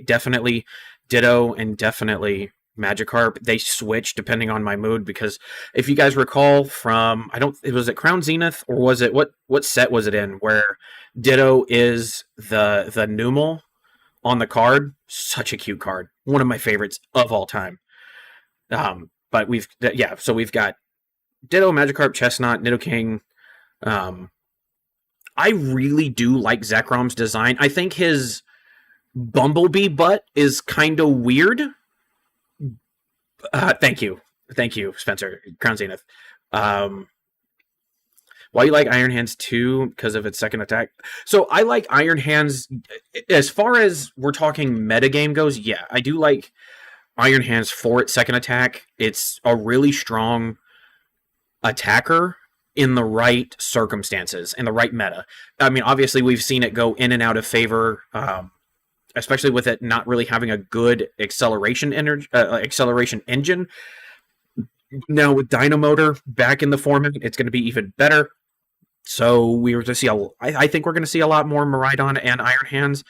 definitely Ditto and definitely Magikarp. They switch depending on my mood because if you guys recall from was it Crown Zenith or was it what set was it in where Ditto is the Numel on the card? Such a cute card. One of my favorites of all time. But so we've got Ditto, Magikarp, Chestnut, Nidoking. I really do like Zekrom's design. I think his Bumblebee butt is kind of weird. Thank you, Spencer. Crown Zenith. Why you like Iron Hands too? Because of its second attack. So I like Iron Hands as far as we're talking metagame goes. Yeah, I do like Iron Hands for its second attack. It's a really strong attacker in the right circumstances, in the right meta. I mean, obviously, we've seen it go in and out of favor, especially with it not really having a good acceleration engine. Now, with Dynamotor back in the format, it's going to be even better. So we were to see I think we're going to see a lot more Miraidon and Iron Hands.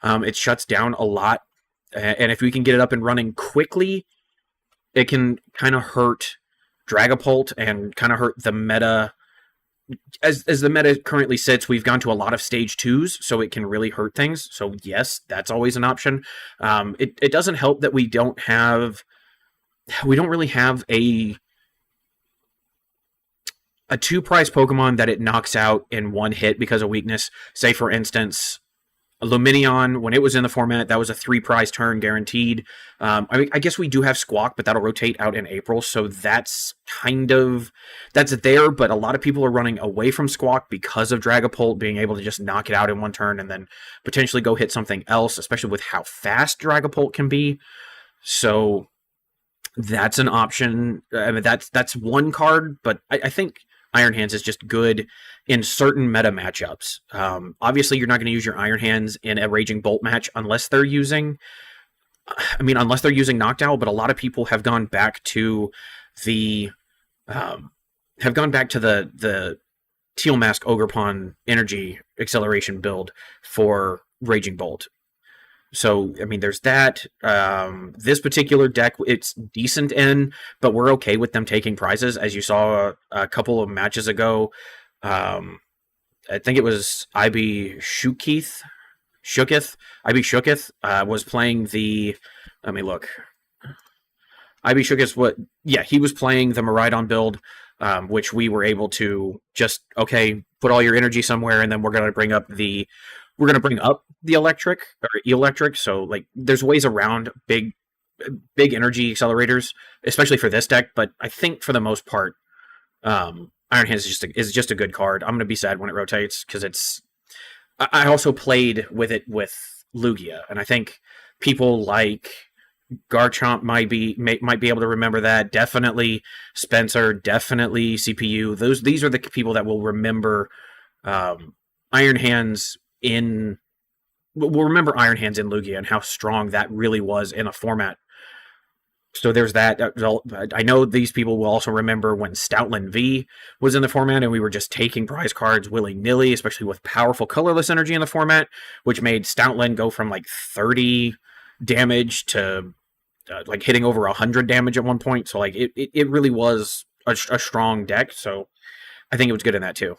It shuts down a lot. And if we can get it up and running quickly, it can kind of hurt Dragapult and kind of hurt the meta. As the meta currently sits, we've gone to a lot of stage 2s, so it can really hurt things. So yes, that's always an option. It doesn't help that we don't really have a 2-prize Pokemon that it knocks out in one hit because of weakness. Say, for instance, Lumineon, when it was in the format, that was a 3-prize turn guaranteed. I guess we do have Squawk, but that'll rotate out in April, so that's there, but a lot of people are running away from Squawk because of Dragapult being able to just knock it out in one turn and then potentially go hit something else, especially with how fast Dragapult can be. So that's an option. I mean, that's one card, but I think Iron Hands is just good in certain meta matchups. Obviously, you're not going to use your Iron Hands in a Raging Bolt match unless they're using Noctowl, but a lot of people have gone back to the Teal Mask Ogerpon energy acceleration build for Raging Bolt. So, I mean, there's that. This particular deck, it's decent in, but we're okay with them taking prizes. As you saw a couple of matches ago, I think it was IB Shukith. IB Shukith was playing the... Let me look. IB Shukith, he was playing the Miraidon build, which we were able to just, okay, put all your energy somewhere, and then we're going to bring up the electric. So like there's ways around big energy accelerators, especially for this deck. But I think for the most part, Iron Hands is just a good card. I'm going to be sad when it rotates because it's. I also played with it with Lugia, and I think people like Garchomp might be able to remember that. Definitely Spencer, definitely CPU. These are the people that will remember Iron Hands we'll remember Iron Hands in Lugia and how strong that really was in a format. So there's that. I know these people will also remember when Stoutland V was in the format and we were just taking prize cards willy-nilly, especially with powerful colorless energy in the format, which made Stoutland go from like 30 damage to like hitting over 100 damage at one point. So like it really was a strong deck. So I think it was good in that too.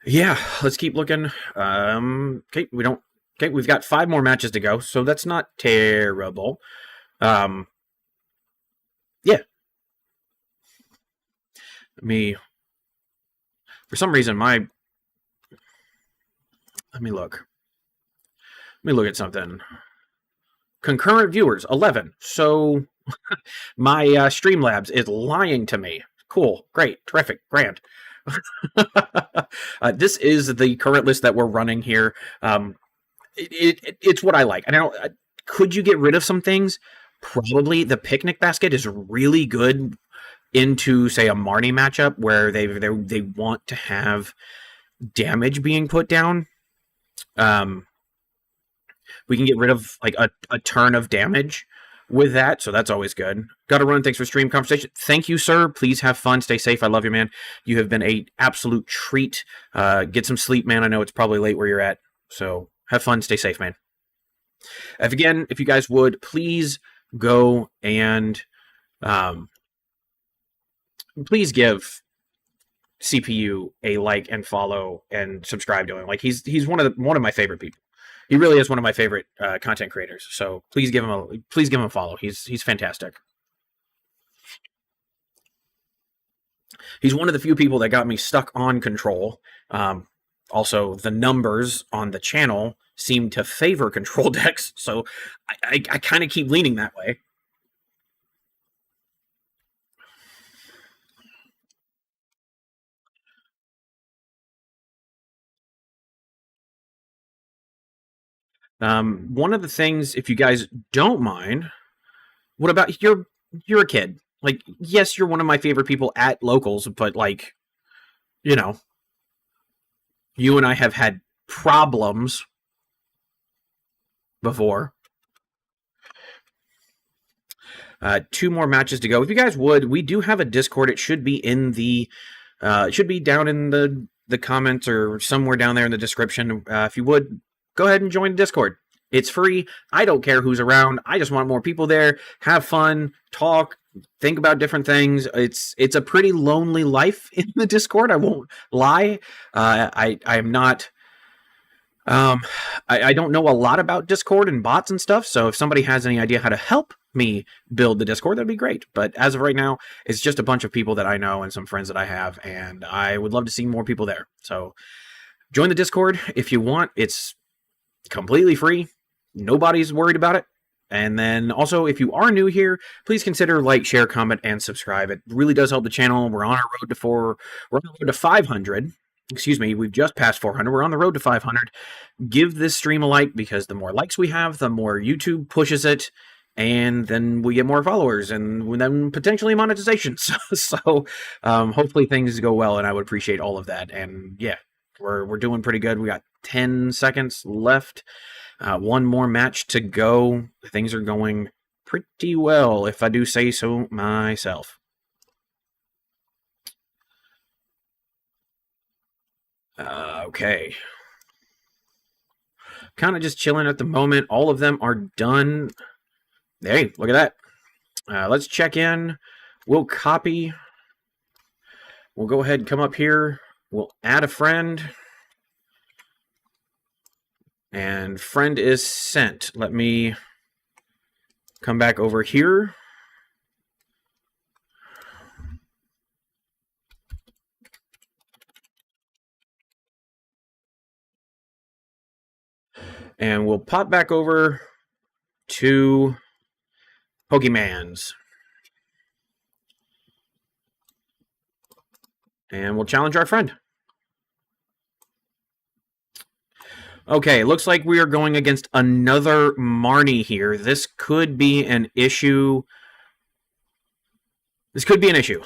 Yeah, let's keep looking. Okay, we've got 5 more matches to go, so that's not terrible. Yeah. For some reason, let me look. me look at something. Concurrent viewers 11. So my Streamlabs is lying to me. Cool, great, terrific, grand. This is the current list that we're running here. It's what I like. I don't. Could you get rid of some things? Probably. The picnic basket is really good into, say, a Marnie matchup where they want to have damage being put down. Um, we can get rid of like a turn of damage with that, so that's always good. Got to run. Thanks for stream conversation. Thank you, sir. Please have fun. Stay safe. I love you, man. You have been a absolute treat. Get some sleep, man. I know it's probably late where you're at, so have fun. Stay safe, man. If you guys would please go and please give CPU a like and follow and subscribe to him. Like he's one of my favorite people. He really is one of my favorite content creators. So please give him a follow. He's fantastic. He's one of the few people that got me stuck on Control. Also, the numbers on the channel seem to favor Control decks, so I kind of keep leaning that way. One of the things, if you guys don't mind, what about you're a kid? Like, yes, you're one of my favorite people at locals, but like, you know, you and I have had problems before. 2 more matches to go. If you guys would, we do have a Discord. It should be in the, it should be down in the comments or somewhere down there in the description. If you would, go ahead and join the Discord. It's free. I don't care who's around. I just want more people there. Have fun, talk, think about different things. It's a pretty lonely life in the Discord. I won't lie. I'm not. I don't know a lot about Discord and bots and stuff. So if somebody has any idea how to help me build the Discord, that'd be great. But as of right now, it's just a bunch of people that I know and some friends that I have, and I would love to see more people there. So join the Discord if you want. It's completely free. Nobody's worried about it. And then also, if you are new here, please consider like, share, comment, and subscribe. It really does help the channel. We're on our road to we're on the road to 500. Excuse me, we've just passed 400. We're on the road to 500. Give this stream a like, because the more likes we have, the more YouTube pushes it, and then we get more followers, and then potentially monetization. So hopefully things go well, and I would appreciate all of that. And yeah, we're doing pretty good. We got 10 seconds left. 1 more match to go. Things are going pretty well, if I do say so myself. Okay. Kind of just chilling at the moment. All of them are done. Hey, look at that. Let's check in. We'll copy. We'll go ahead and come up here. We'll add a friend. And friend is sent. Let me come back over here. And we'll pop back over to Pokemans. And we'll challenge our friend. Okay, looks like we are going against another Marnie here. This could be an issue. This could be an issue.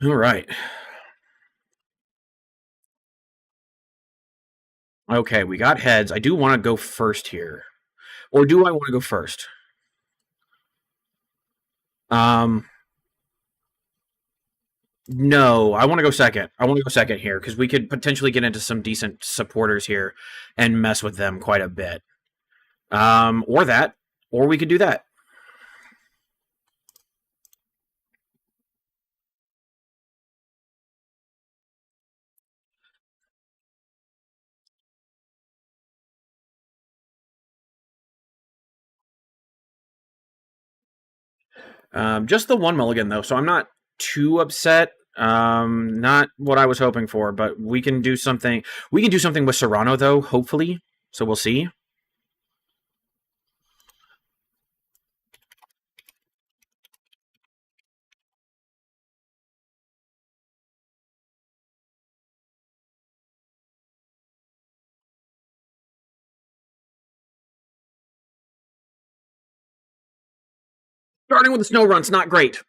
All right. Okay, we got heads. I do want to go first here. Or do I want to go first? No, I want to go second. I want to go second here, because we could potentially get into some decent supporters here and mess with them quite a bit. Or that. Or we could do that. Just the one mulligan though, so I'm not too upset. Not what I was hoping for, but we can do something. We can do something with Serrano though, hopefully. So we'll see. Starting with the snow run's not great.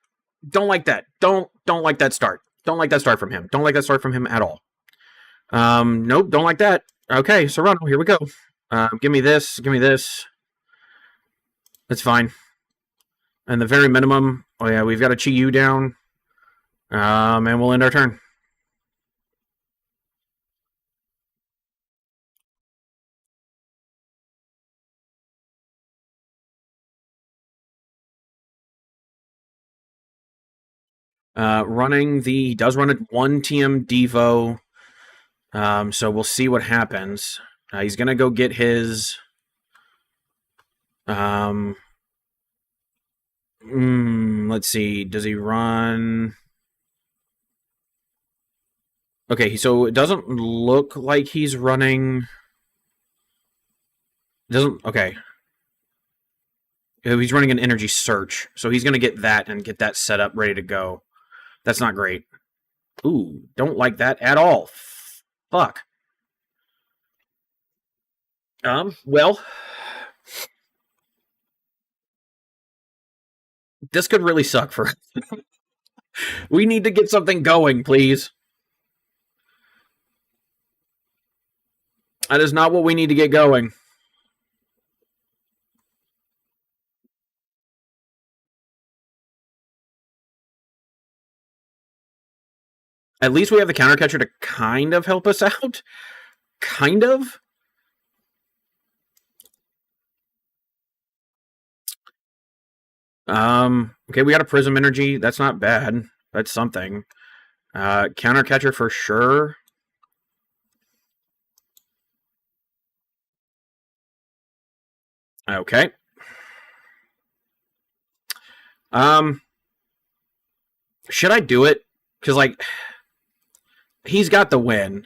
Don't like that. Don't like that start. Don't like that start from him. Don't like that start from him at all. Nope, don't like that. Okay, Serrano, here we go. Give me this. Give me this. That's fine. And the very minimum. Oh yeah, we've got a Chi Yu down. And we'll end our turn. Running the does run at 1 TM Devo. So we'll see what happens. He's gonna go get his. Let's see. Does he run? Okay, so it doesn't look like he's running. Doesn't okay. He's running an energy search, so he's gonna get that and get that set up ready to go. That's not great. Ooh, don't like that at all. Fuck. Well, this could really suck for. We need to get something going, please. That is not what we need to get going. At least we have the counter catcher to kind of help us out. Kind of. Okay, we got a prism energy. That's not bad. That's something. Counter catcher for sure. Okay. Should I do it? Because like, he's got the win.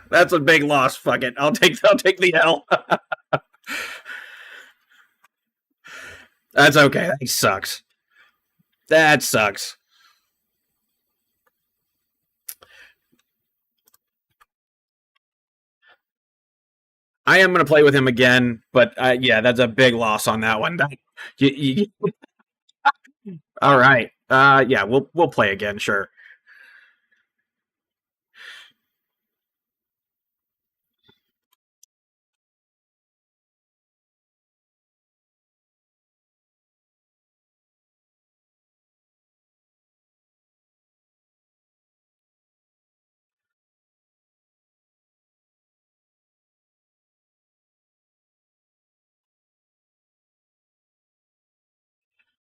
That's a big loss. Fuck it. I'll take the L. That's okay. That sucks. That sucks. I am going to play with him again, but yeah, that's a big loss on that one. All right. Yeah, we'll play again, sure.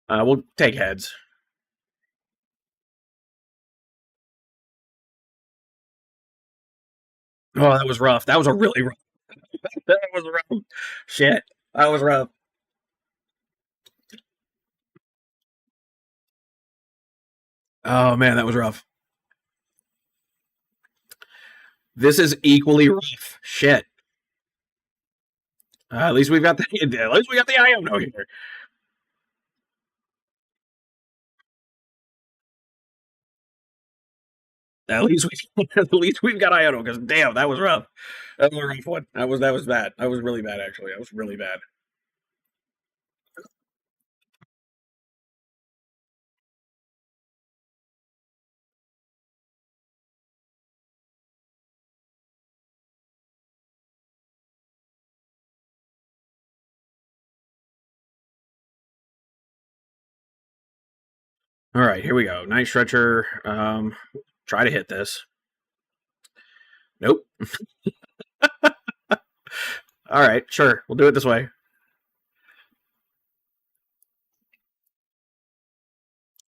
We'll take heads. Oh, that was rough. That was a really rough. That was rough. Shit, that was rough. Oh man, that was rough. This is equally rough. Shit. At least we've got the at least we got the Iono here. At least we've got Iono because damn, that was rough. That was a rough one. That was bad. That was really bad actually. That was really bad. All right, here we go. Night stretcher. Try to hit this. Nope. All right, sure. We'll do it this way.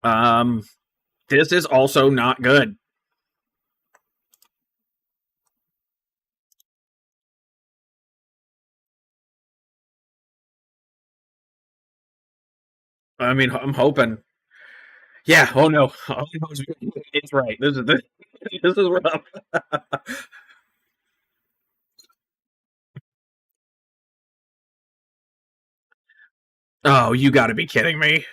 Um, this is also not good. I mean, I'm hoping. Yeah. Oh no. Oh, no, it's right. This is rough. Oh, you got to be kidding me.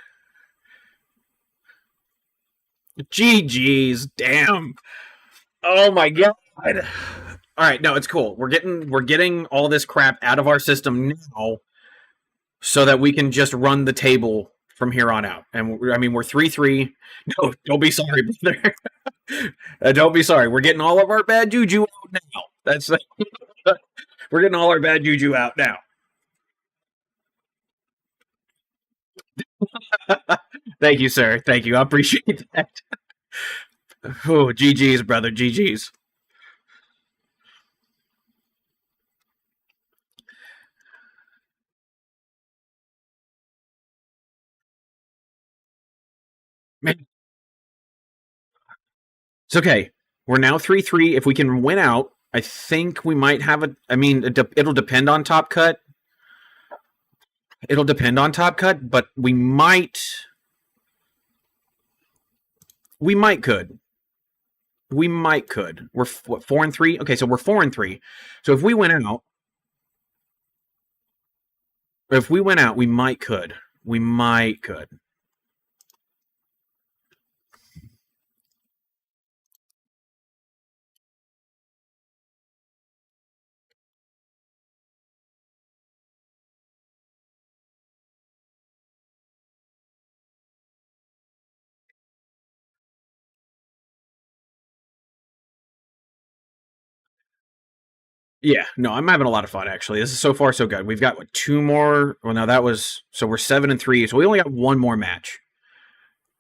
GG's. Damn. Oh my god. All right, no, it's cool. We're getting all this crap out of our system now, so that we can just run the table from here on out. And I mean, we're 3-3. No, don't be sorry, brother. Don't be sorry. We're getting all of our bad juju out now. That's we're getting all our bad juju out now. Thank you, sir. Thank you. I appreciate that. Oh, GG's, brother. GG's. Man, it's okay. We're now 3-3. If we can win out, I think we might have a. I mean, it'll depend on Top Cut. It'll depend on Top Cut, but we might. We might could. We might could. We're what 4-3. Okay, so we're 4-3. So if we went out, we might could. We might could. Yeah, no, I'm having a lot of fun actually. This is so far so good. We've got what, two more. Well, no, that was so we're 7-3. So we only got one more match.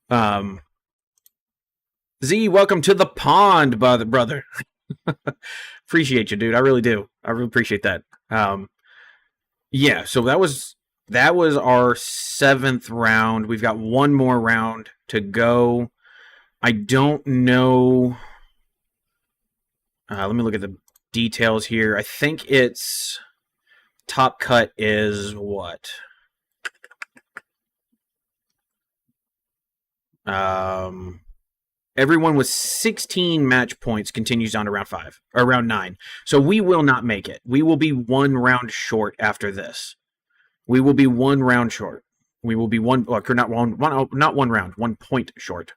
Um, Z, welcome to the pond, brother. Appreciate you, dude. I really do. I really appreciate that. Yeah. So that was our seventh round. We've got one more round to go. I don't know. Let me look at the details here. I think it's Top Cut is what? Um, Everyone with 16 match points continues on to round 5 or round 9. So we will not make it. We will be one round short after this. We will be one round short. We will be one, well, not one round, 1 point short.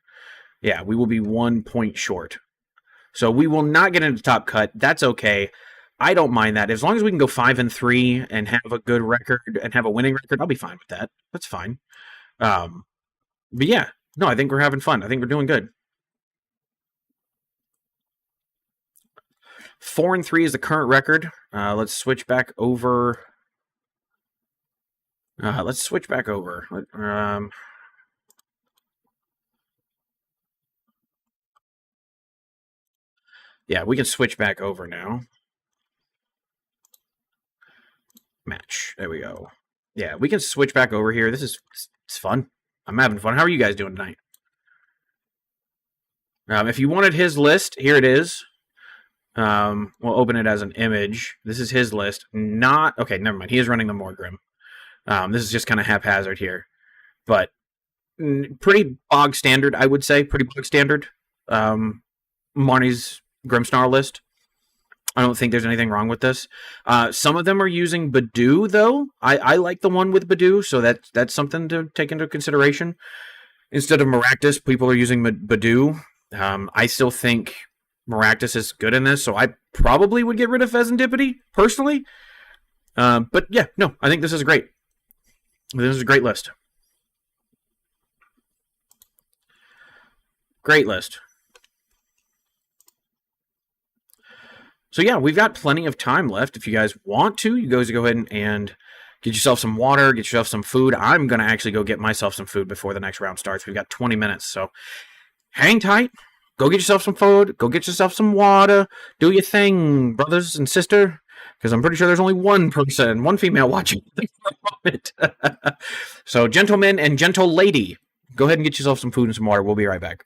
Yeah, we will be 1 point short. So we will not get into Top Cut. That's okay. I don't mind that. As long as we can go 5-3 and have a good record and have a winning record, I'll be fine with that. That's fine. Um, but yeah, no, I think we're having fun. I think we're doing good. 4-3 is the current record. Let's switch back over. Let's switch back over. Yeah, we can switch back over now. Match. There we go. Yeah, we can switch back over here. This is it's fun. I'm having fun. How are you guys doing tonight? If you wanted his list, here it is. We'll open it as an image. This is his list. Not okay. Never mind. He is running the Morgrim. This is just kind of haphazard here, but pretty bog standard, I would say. Pretty bog standard. Marnie's Grimsnarl list. I don't think there's anything wrong with this. Some of them are using Badoo, though. I like the one with Badoo, so that's something to take into consideration. Instead of Maractus, people are using Badoo. I still think Maractus is good in this, so I probably would get rid of Pheasantipity, personally. But yeah, no, I think this is great. This is a great list. Great list. So yeah, we've got plenty of time left. If you guys want to, you guys go ahead and get yourself some water, get yourself some food. I'm going to actually go get myself some food before the next round starts. We've got 20 minutes, so hang tight. Go get yourself some food. Go get yourself some water. Do your thing, brothers and sister. because I'm pretty sure there's only one person, one female watching for a moment. So, gentlemen and gentle lady, go ahead and get yourself some food and some water. We'll be right back.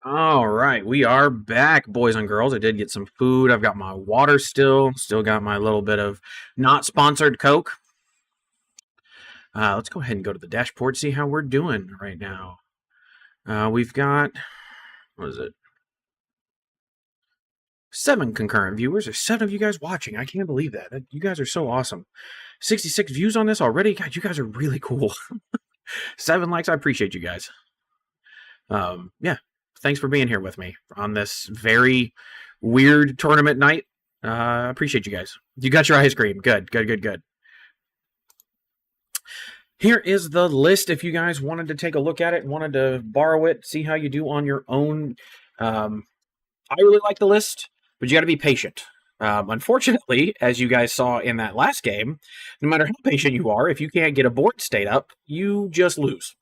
All right, we are back, boys and girls. I did get some food. I've got my water still got my little bit of not sponsored Coke. Let's go ahead and go to the dashboard, see how we're doing right now. We've got, what is it? 7 concurrent viewers. There's 7 of you guys watching. I can't believe that. You guys are so awesome. 66 views on this already. God, you guys are really cool. 7 likes. I appreciate you guys. Yeah, thanks for being here with me on this very weird tournament night. I appreciate you guys. You got your ice cream. Good, good, good, good. Here is the list if you guys wanted to take a look at it, wanted to borrow it, see how you do on your own. I really like the list, but you got to be patient. Unfortunately, as you guys saw in that last game, no matter how patient you are, if you can't get a board state up, you just lose.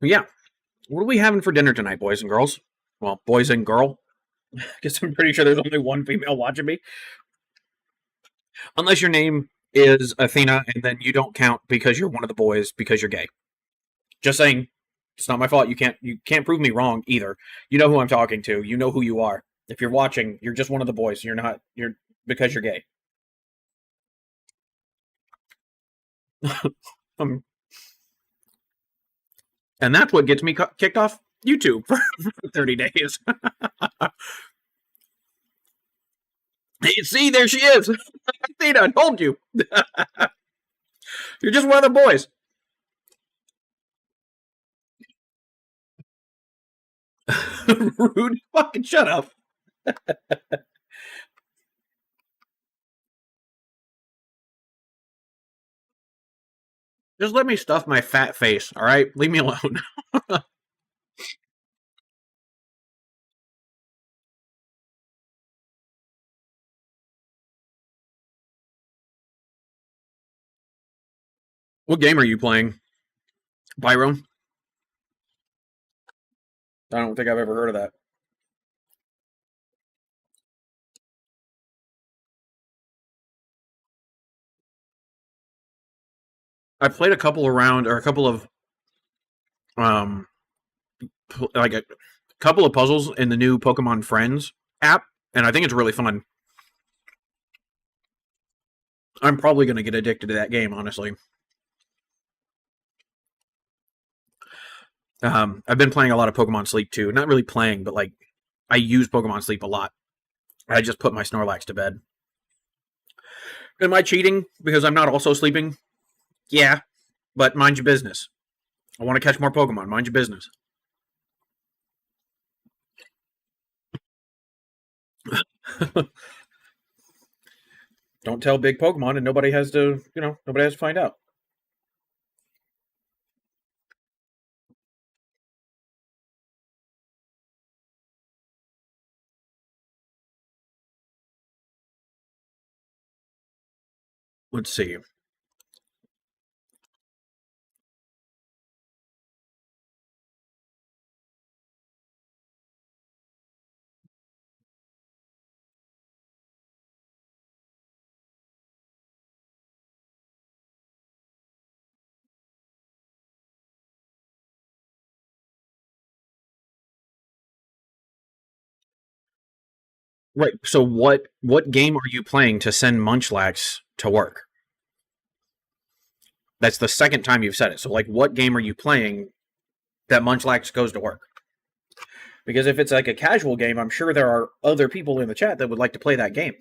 Yeah. What are we having for dinner tonight, boys and girls? Well, boys and girl. Guess I'm pretty sure there's only one female watching me. Unless your name is Athena and then you don't count because you're one of the boys because you're gay. Just saying. It's not my fault. You can't prove me wrong either. You know who I'm talking to. You know who you are. If you're watching, you're just one of the boys. You're not you're because you're gay. Um, and that's what gets me kicked off YouTube for 30 days. See, there she is. Athena, I told you. You're just one of the boys. Rude. Fucking shut up. Just let me stuff my fat face, all right? Leave me alone. What game are you playing? Byron? I don't think I've ever heard of that. I played a couple around or a couple of um like a couple of puzzles in the new Pokemon Friends app, and I think it's really fun. I'm probably going to get addicted to that game, honestly. I've been playing a lot of Pokemon Sleep too. Not really playing, but like I use Pokemon Sleep a lot. I just put my Snorlax to bed. Am I cheating because I'm not also sleeping? Yeah, but mind your business. I want to catch more Pokemon. Mind your business. Don't tell big Pokemon, and nobody has to, nobody has to find out. Let's see. Right. So what game are you playing to send Munchlax to work? That's the second time you've said it. So like, what game are you playing that Munchlax goes to work? Because if it's like a casual game, I'm sure there are other people in the chat that would like to play that game.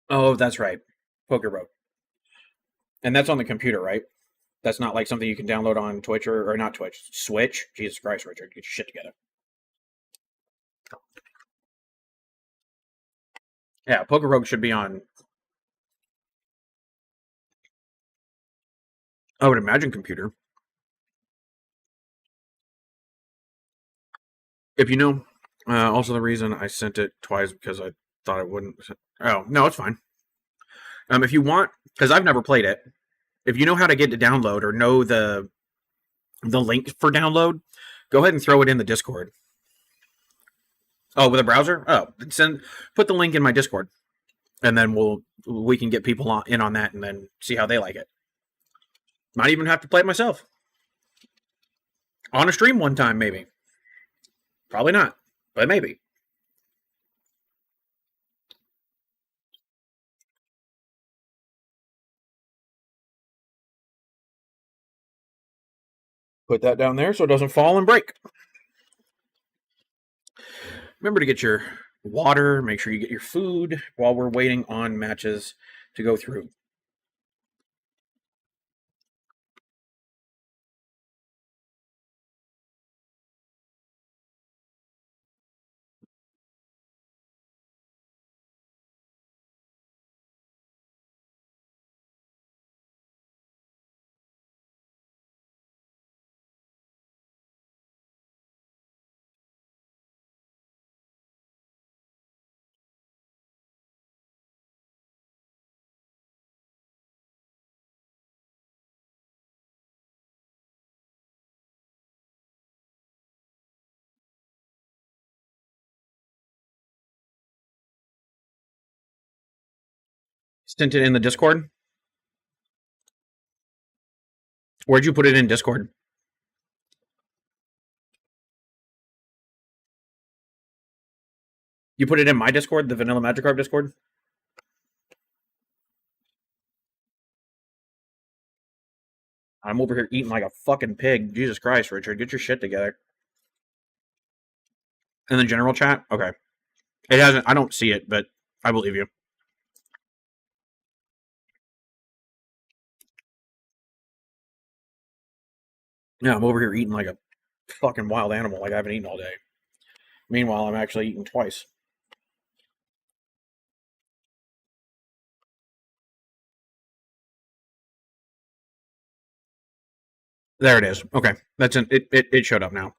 Oh, that's right. Poker Rogue. And that's on the computer, right? That's not like something you can download on Twitch or not Twitch, Switch. Jesus Christ, Richard, get your shit together. Yeah, Poker Rogue should be on. I would imagine computer. If you know, also the reason I sent it twice because I thought it wouldn't. Oh no, it's fine. If you want, because I've never played it. If you know how to get to download or know the link for download, go ahead and throw it in the Discord. Oh, with a browser? Oh, put the link in my Discord, and then we can get people in on that, and then see how they like it. Might even have to play it myself on a stream one time, maybe. Probably not, but maybe. Put that down there so it doesn't fall and break. Remember to get your water. Make sure you get your food while we're waiting on matches to go through. Sent it in the Discord. Where'd you put it in Discord? You put it in my Discord, the Vanilla Magikarp Discord? I'm over here eating like a fucking pig. Jesus Christ, Richard, get your shit together. In the general chat? Okay. It hasn't, I don't see it, but I believe you. Yeah, I'm over here eating like a fucking wild animal, like I haven't eaten all day. Meanwhile, I'm actually eating twice. There it is. Okay. That's in, it showed up now.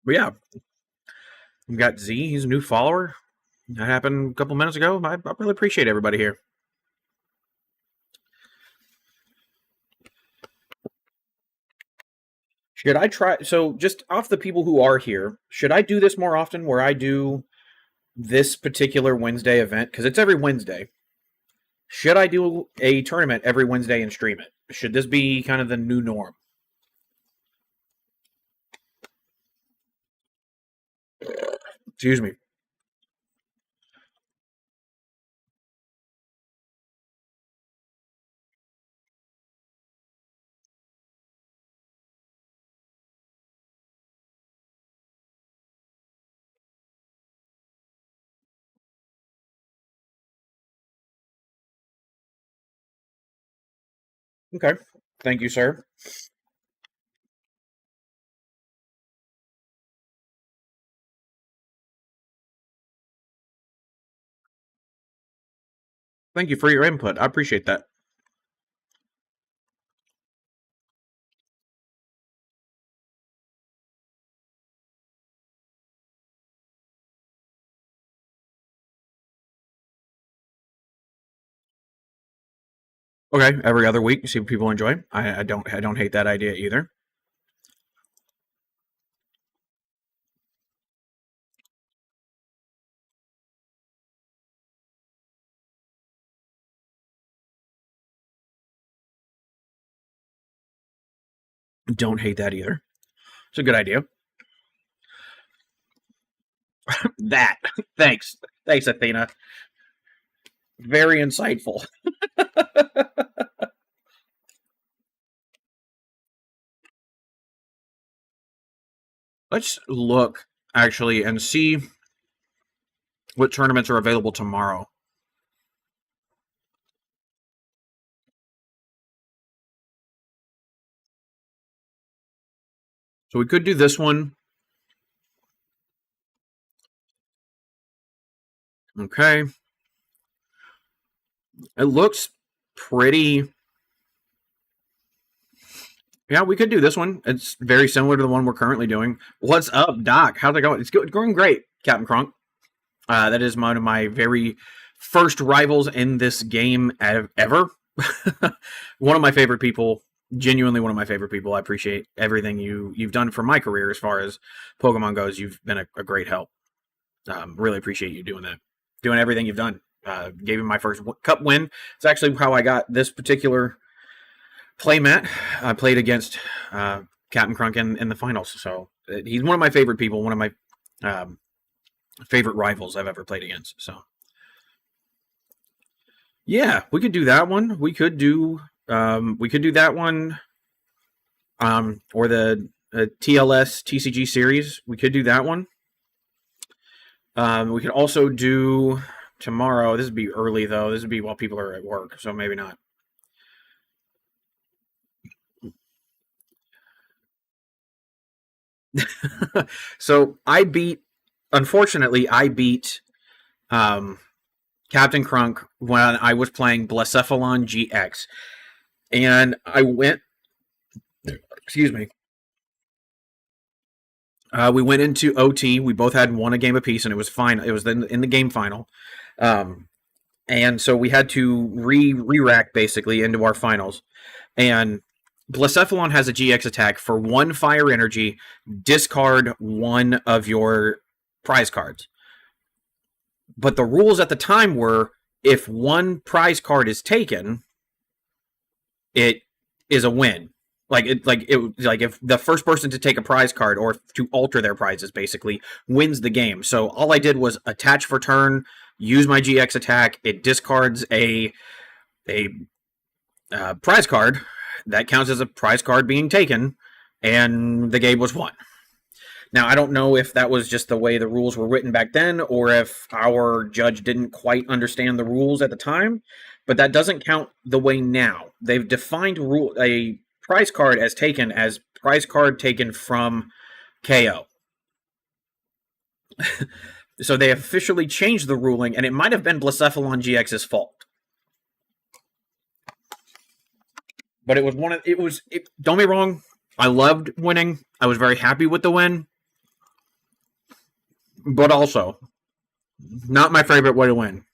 But yeah, we got Z. He's a new follower. That happened a couple minutes ago. I really appreciate everybody here. Should I try? So, just off the people who are here, should I do this more often where I do this particular Wednesday event? Because it's every Wednesday. Should I do a tournament every Wednesday and stream it? Should this be kind of the new norm? Excuse me. Okay. Thank you, sir. Thank you for your input. I appreciate that. Okay, every other week, see what people enjoy. I don't hate that idea either. Don't hate that either. It's a good idea. That. Thanks. Thanks, Athena. Very insightful. Let's look actually and see what tournaments are available tomorrow. So we could do this one. Okay. It looks pretty. Yeah, we could do this one. It's very similar to the one we're currently doing. What's up, Doc? How's it going? It's going great, Captain Kronk. That is one of my very first rivals in this game ever. One of my favorite people. Genuinely one of my favorite people. I appreciate everything you've done for my career as far as Pokemon goes. You've been a great help. Really appreciate you doing that. Doing everything you've done. Gave him my first cup win. It's actually how I got this particular playmat. I played against Captain Crunk in the finals. So he's one of my favorite people. One of my favorite rivals I've ever played against. So yeah, we could do that one. We could do that one. Or the TLS TCG series. We could do that one. We could also do tomorrow. This would be early though. This would be while people are at work, so maybe not. So unfortunately, I beat Captain Crunk when I was playing Blacephalon GX. And I went, excuse me. We went into OT. We both had won a game apiece, and it was fine. It was in the game final. And so we had to re-rack basically into our finals. And Blacephalon has a GX attack for 1 fire energy, discard 1 of your prize cards. But the rules at the time were if 1 prize card is taken, it is a win. Like if the first person to take a prize card or to alter their prizes basically wins the game. So all I did was attach for turn, use my GX attack. It discards a prize card that counts as a prize card being taken, and the game was won. Now, I don't know if that was just the way the rules were written back then or if our judge didn't quite understand the rules at the time, but that doesn't count the way now. They've defined a prize card as prize card taken from KO. So they officially changed the ruling, and it might have been Blacephalon GX's fault. But it was don't be wrong, I loved winning. I was very happy with the win. But also, not my favorite way to win.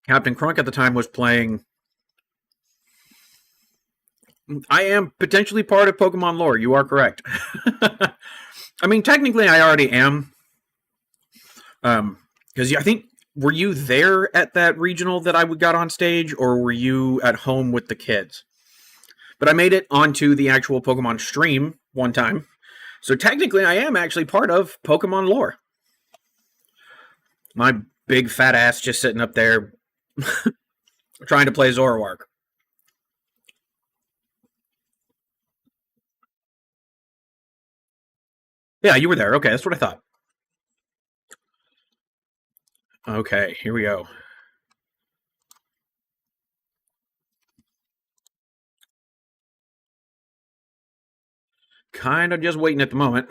Captain Crunk at the time was playing. I am potentially part of Pokemon lore. You are correct. I mean, technically, I already am. Because I think, were you there at that regional that I got on stage, or were you at home with the kids? But I made it onto the actual Pokemon stream one time. So technically, I am actually part of Pokemon lore. My big fat ass just sitting up there trying to play Zoroark. Yeah, you were there. Okay, that's what I thought. Okay, here we go. Kind of just waiting at the moment.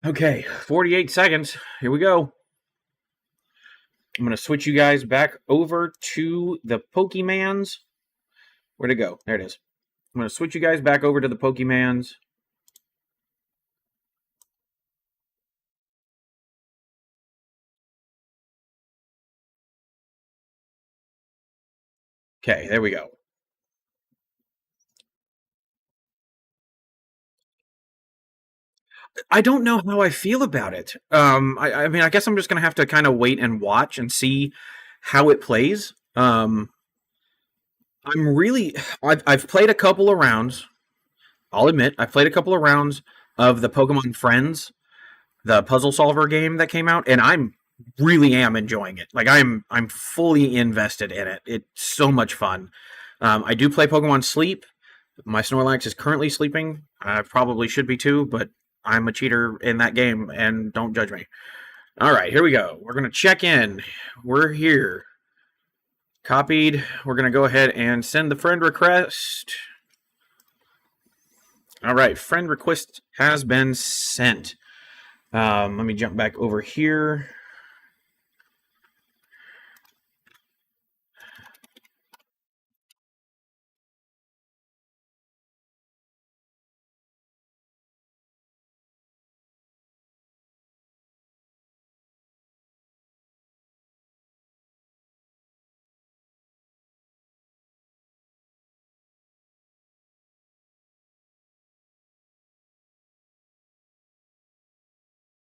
Okay, 48 seconds. Here we go. I'm going to switch you guys back over to the Pokemans. Where'd it go? There it is. I'm going to switch you guys back over to the Pokemans. Okay, there we go. I don't know how I feel about it. I mean, I guess I'm just going to have to kind of wait and watch and see how it plays. I'm really... I've played a couple of rounds. I'll admit, I've played a couple of rounds of the Pokemon Friends, the puzzle solver game that came out, and I'm really am enjoying it. Like I'm fully invested in it. It's so much fun. I do play Pokemon Sleep. My Snorlax is currently sleeping. I probably should be too, but I'm a cheater in that game, and don't judge me. All right, here we go. We're going to check in. We're here. Copied. We're going to go ahead and send the friend request. All right, friend request has been sent. Let me jump back over here.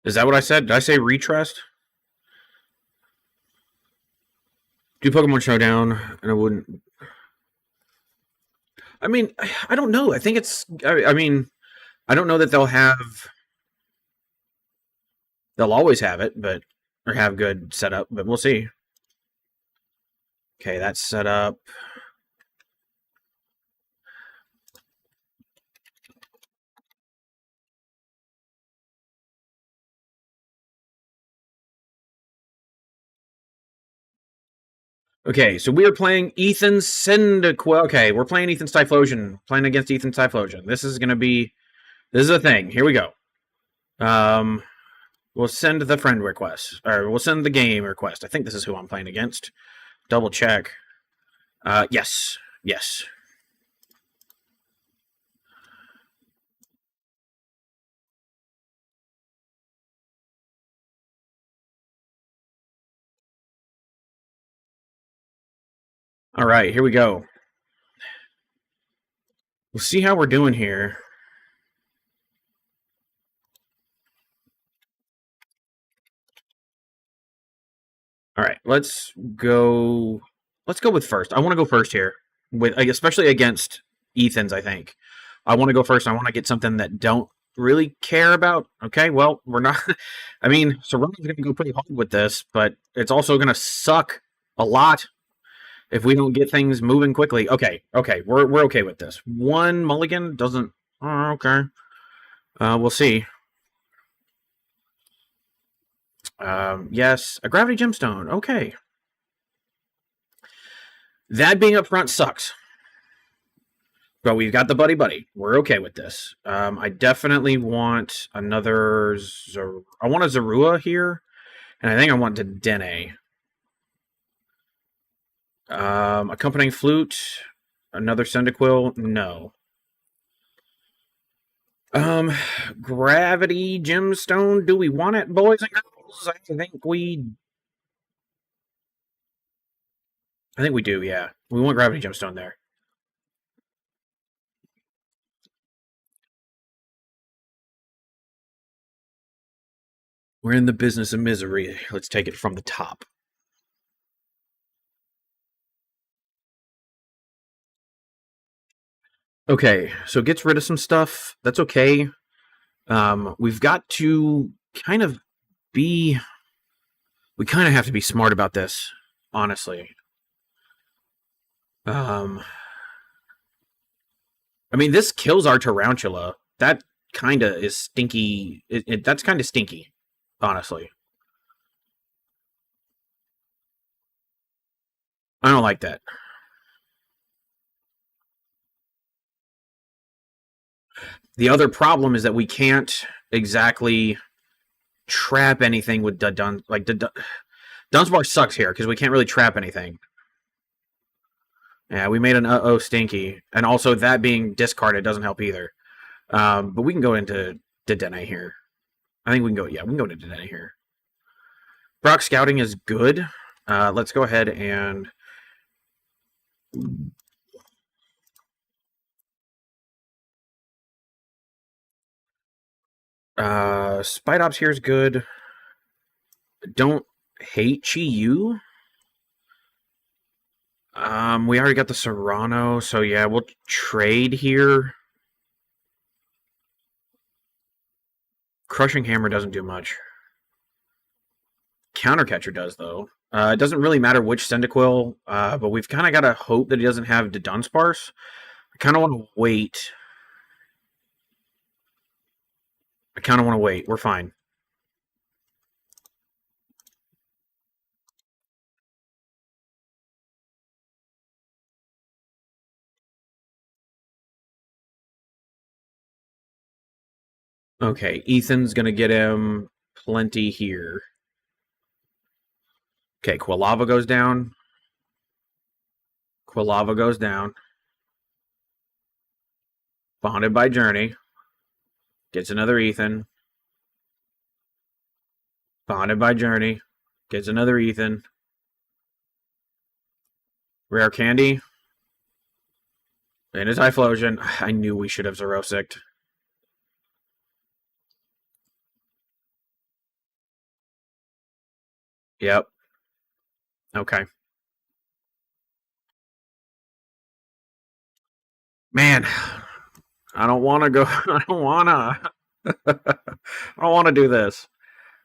Is that what I said? Did I say retrust? Do Pokemon Showdown, and I wouldn't. I mean, I don't know. I think it's. I mean, I don't know that they'll have. They'll always have it, but or have good setup, but we'll see. Okay, that's set up. Okay, so we are playing Ethan's Cyndaquil. Okay, we're playing Ethan's Typhlosion. Playing against Ethan's Typhlosion. This is going to be... This is a thing. Here we go. Um, we'll send the friend request, or we'll send the game request. I think this is who I'm playing against. Double check. Yes, yes. All right, here we go. We'll see how we're doing here. All right, let's go. Let's go with first. I want to go first here, with especially against Ethan's. I think I want to go first. I want to get something that don't really care about. Okay, well, we're not. I mean, Serrano's going to go pretty hard with this, but it's also going to suck a lot if we don't get things moving quickly. Okay, okay, we're okay with this. One mulligan doesn't. Oh, okay, we'll see. Yes, a gravity gemstone. Okay, that being up front sucks. But we've got the buddy buddy. We're okay with this. I definitely want another. I want a Zorua here, and I think I want Dedenne. Accompanying flute, another Cyndaquil. No. Um, Gravity gemstone. Do we want it, boys and girls? I think we do. Yeah, we want gravity gemstone there. We're in the business of misery. Let's take it from the top. Okay, so it gets rid of some stuff. That's okay. We've got to kind of be. We kind of have to be smart about this, honestly. Um, I mean, this kills our tarantula. That kind of is stinky. That's kind of stinky, honestly. I don't like that. The other problem is that we can't exactly trap anything with the Dunsparce sucks here because we can't really trap anything. Yeah, we made an uh-oh stinky, and also that being discarded doesn't help either. But we can go into Dedenne here. I think we can go. Yeah, we can go into Dedenne here. Brock scouting is good. Let's go ahead and Spite Ops here is good. Don't hate Chi-Yu. We already got the Serrano, so yeah, we'll trade here. Crushing Hammer doesn't do much. Countercatcher does, though. It doesn't really matter which Cyndaquil, but we've kind of got to hope that he doesn't have the Dunsparce. I kind of want to wait. We're fine. Okay, Ethan's going to get him plenty here. Okay, Quilava goes down. Quilava goes down. Bonded by Journey. Gets another Ethan. Bonded by Journey. Gets another Ethan. Rare Candy. And his Typhlosion. I knew we should have Zerosicked. Yep. Okay. Man, I don't want to go. I don't want to. I don't want to do this.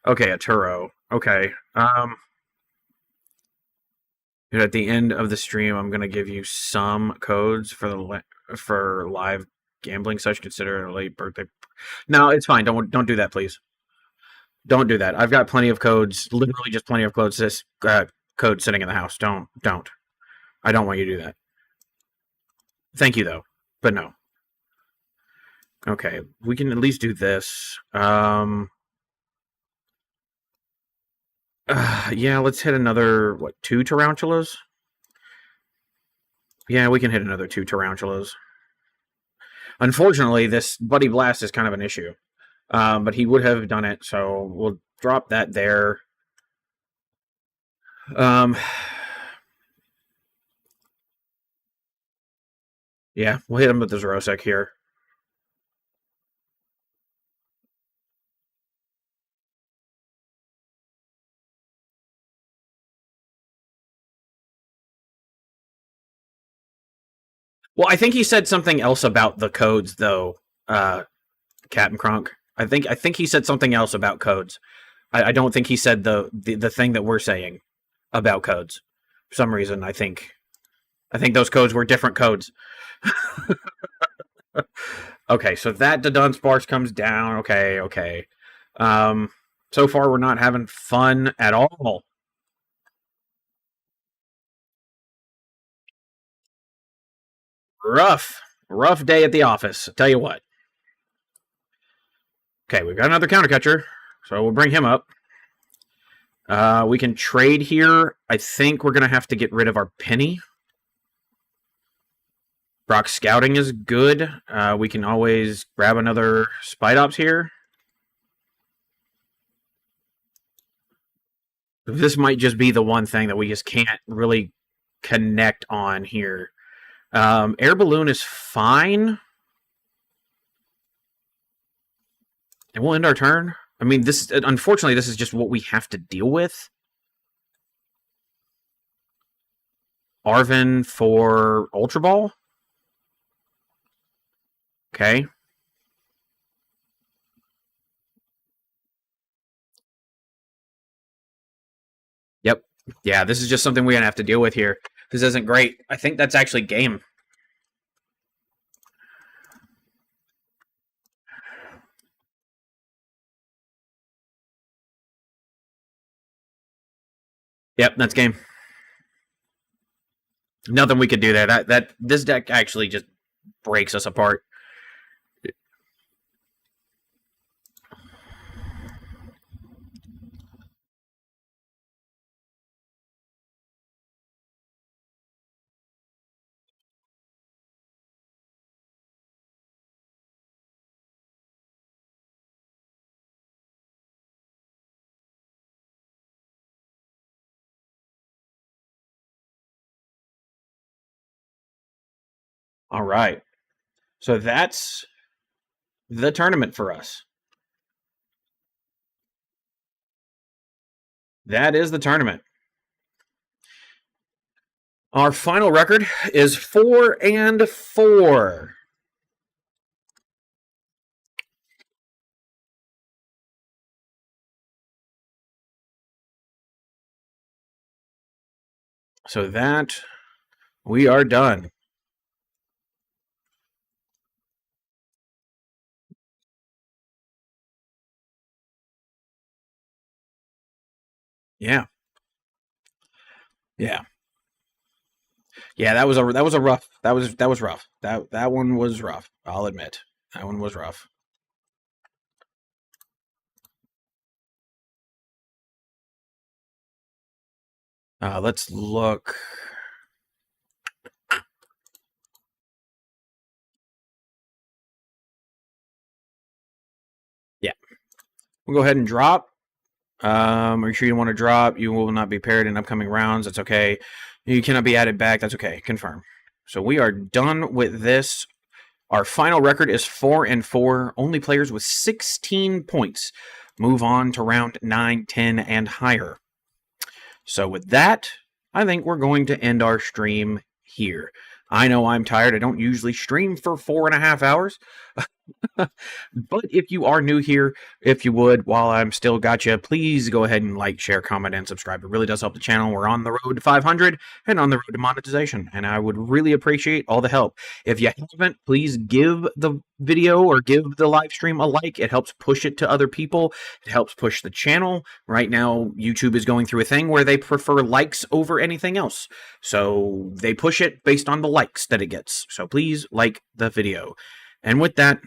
Okay, a Turo. Okay. At the end of the stream, I'm gonna give you some codes for for live gambling. Such consider it a late birthday. No, it's fine. Don't do that, please. Don't do that. I've got plenty of codes. Literally, just plenty of codes. This code sitting in the house. Don't. I don't want you to do that. Thank you though, but no. Okay, we can at least do this. Yeah, let's hit another, what, 2 tarantulas? Yeah, we can hit another 2 tarantulas. Unfortunately, this Buddy Blast is kind of an issue. But he would have done it, so we'll drop that there. Um, yeah, we'll hit him with the Zrosek here. Well, I think he said something else about the codes, though, Captain Kronk. I think he said something else about codes. I don't think he said the thing that we're saying about codes. For some reason, I think those codes were different codes. Okay, so that Dodon Sparse comes down. Okay. So far we're not having fun at all. Rough day at the office. Tell you what. Okay, we've got another counter catcher, so we'll bring him up. We can trade here. I think we're gonna have to get rid of our penny. Brock's scouting is good. We can always grab another Spite Ops here. This might just be the one thing that we just can't really connect on here. Air Balloon is fine. And we'll end our turn. I mean, unfortunately, this is just what we have to deal with. Arvin for Ultra Ball. Okay. Yep. Yeah, this is just something we're going to have to deal with here. This isn't great. I think that's actually game. Yep, that's game. Nothing we could do there. That this deck actually just breaks us apart. All right. So that's the tournament for us. That is the tournament. Our final record is 4-4. So that we are done. Yeah. Yeah. Yeah, that was a rough. That was rough. That one was rough. I'll admit. That one was rough. Let's look. Yeah. We'll go ahead and drop. Are you sure you want to drop? You will not be paired in upcoming rounds. That's okay. You cannot be added back. That's okay. Confirm. So we are done with this. Our final record is 4-4. Only players with 16 points move on to round 9, 10, and higher. So with that, I think we're going to end our stream here. I know I'm tired. I don't usually stream for 4.5 hours. But if you are new here, if you would, while I'm still got you, please go ahead and like, share, comment, and subscribe. It really does help the channel. We're on the road to 500 and on the road to monetization, and I would really appreciate all the help. If you haven't, please give the video or give the live stream a like. It helps push it to other people. It helps push the channel. Right now, YouTube is going through a thing where they prefer likes over anything else. So they push it based on the likes that it gets. So please like the video. And with that,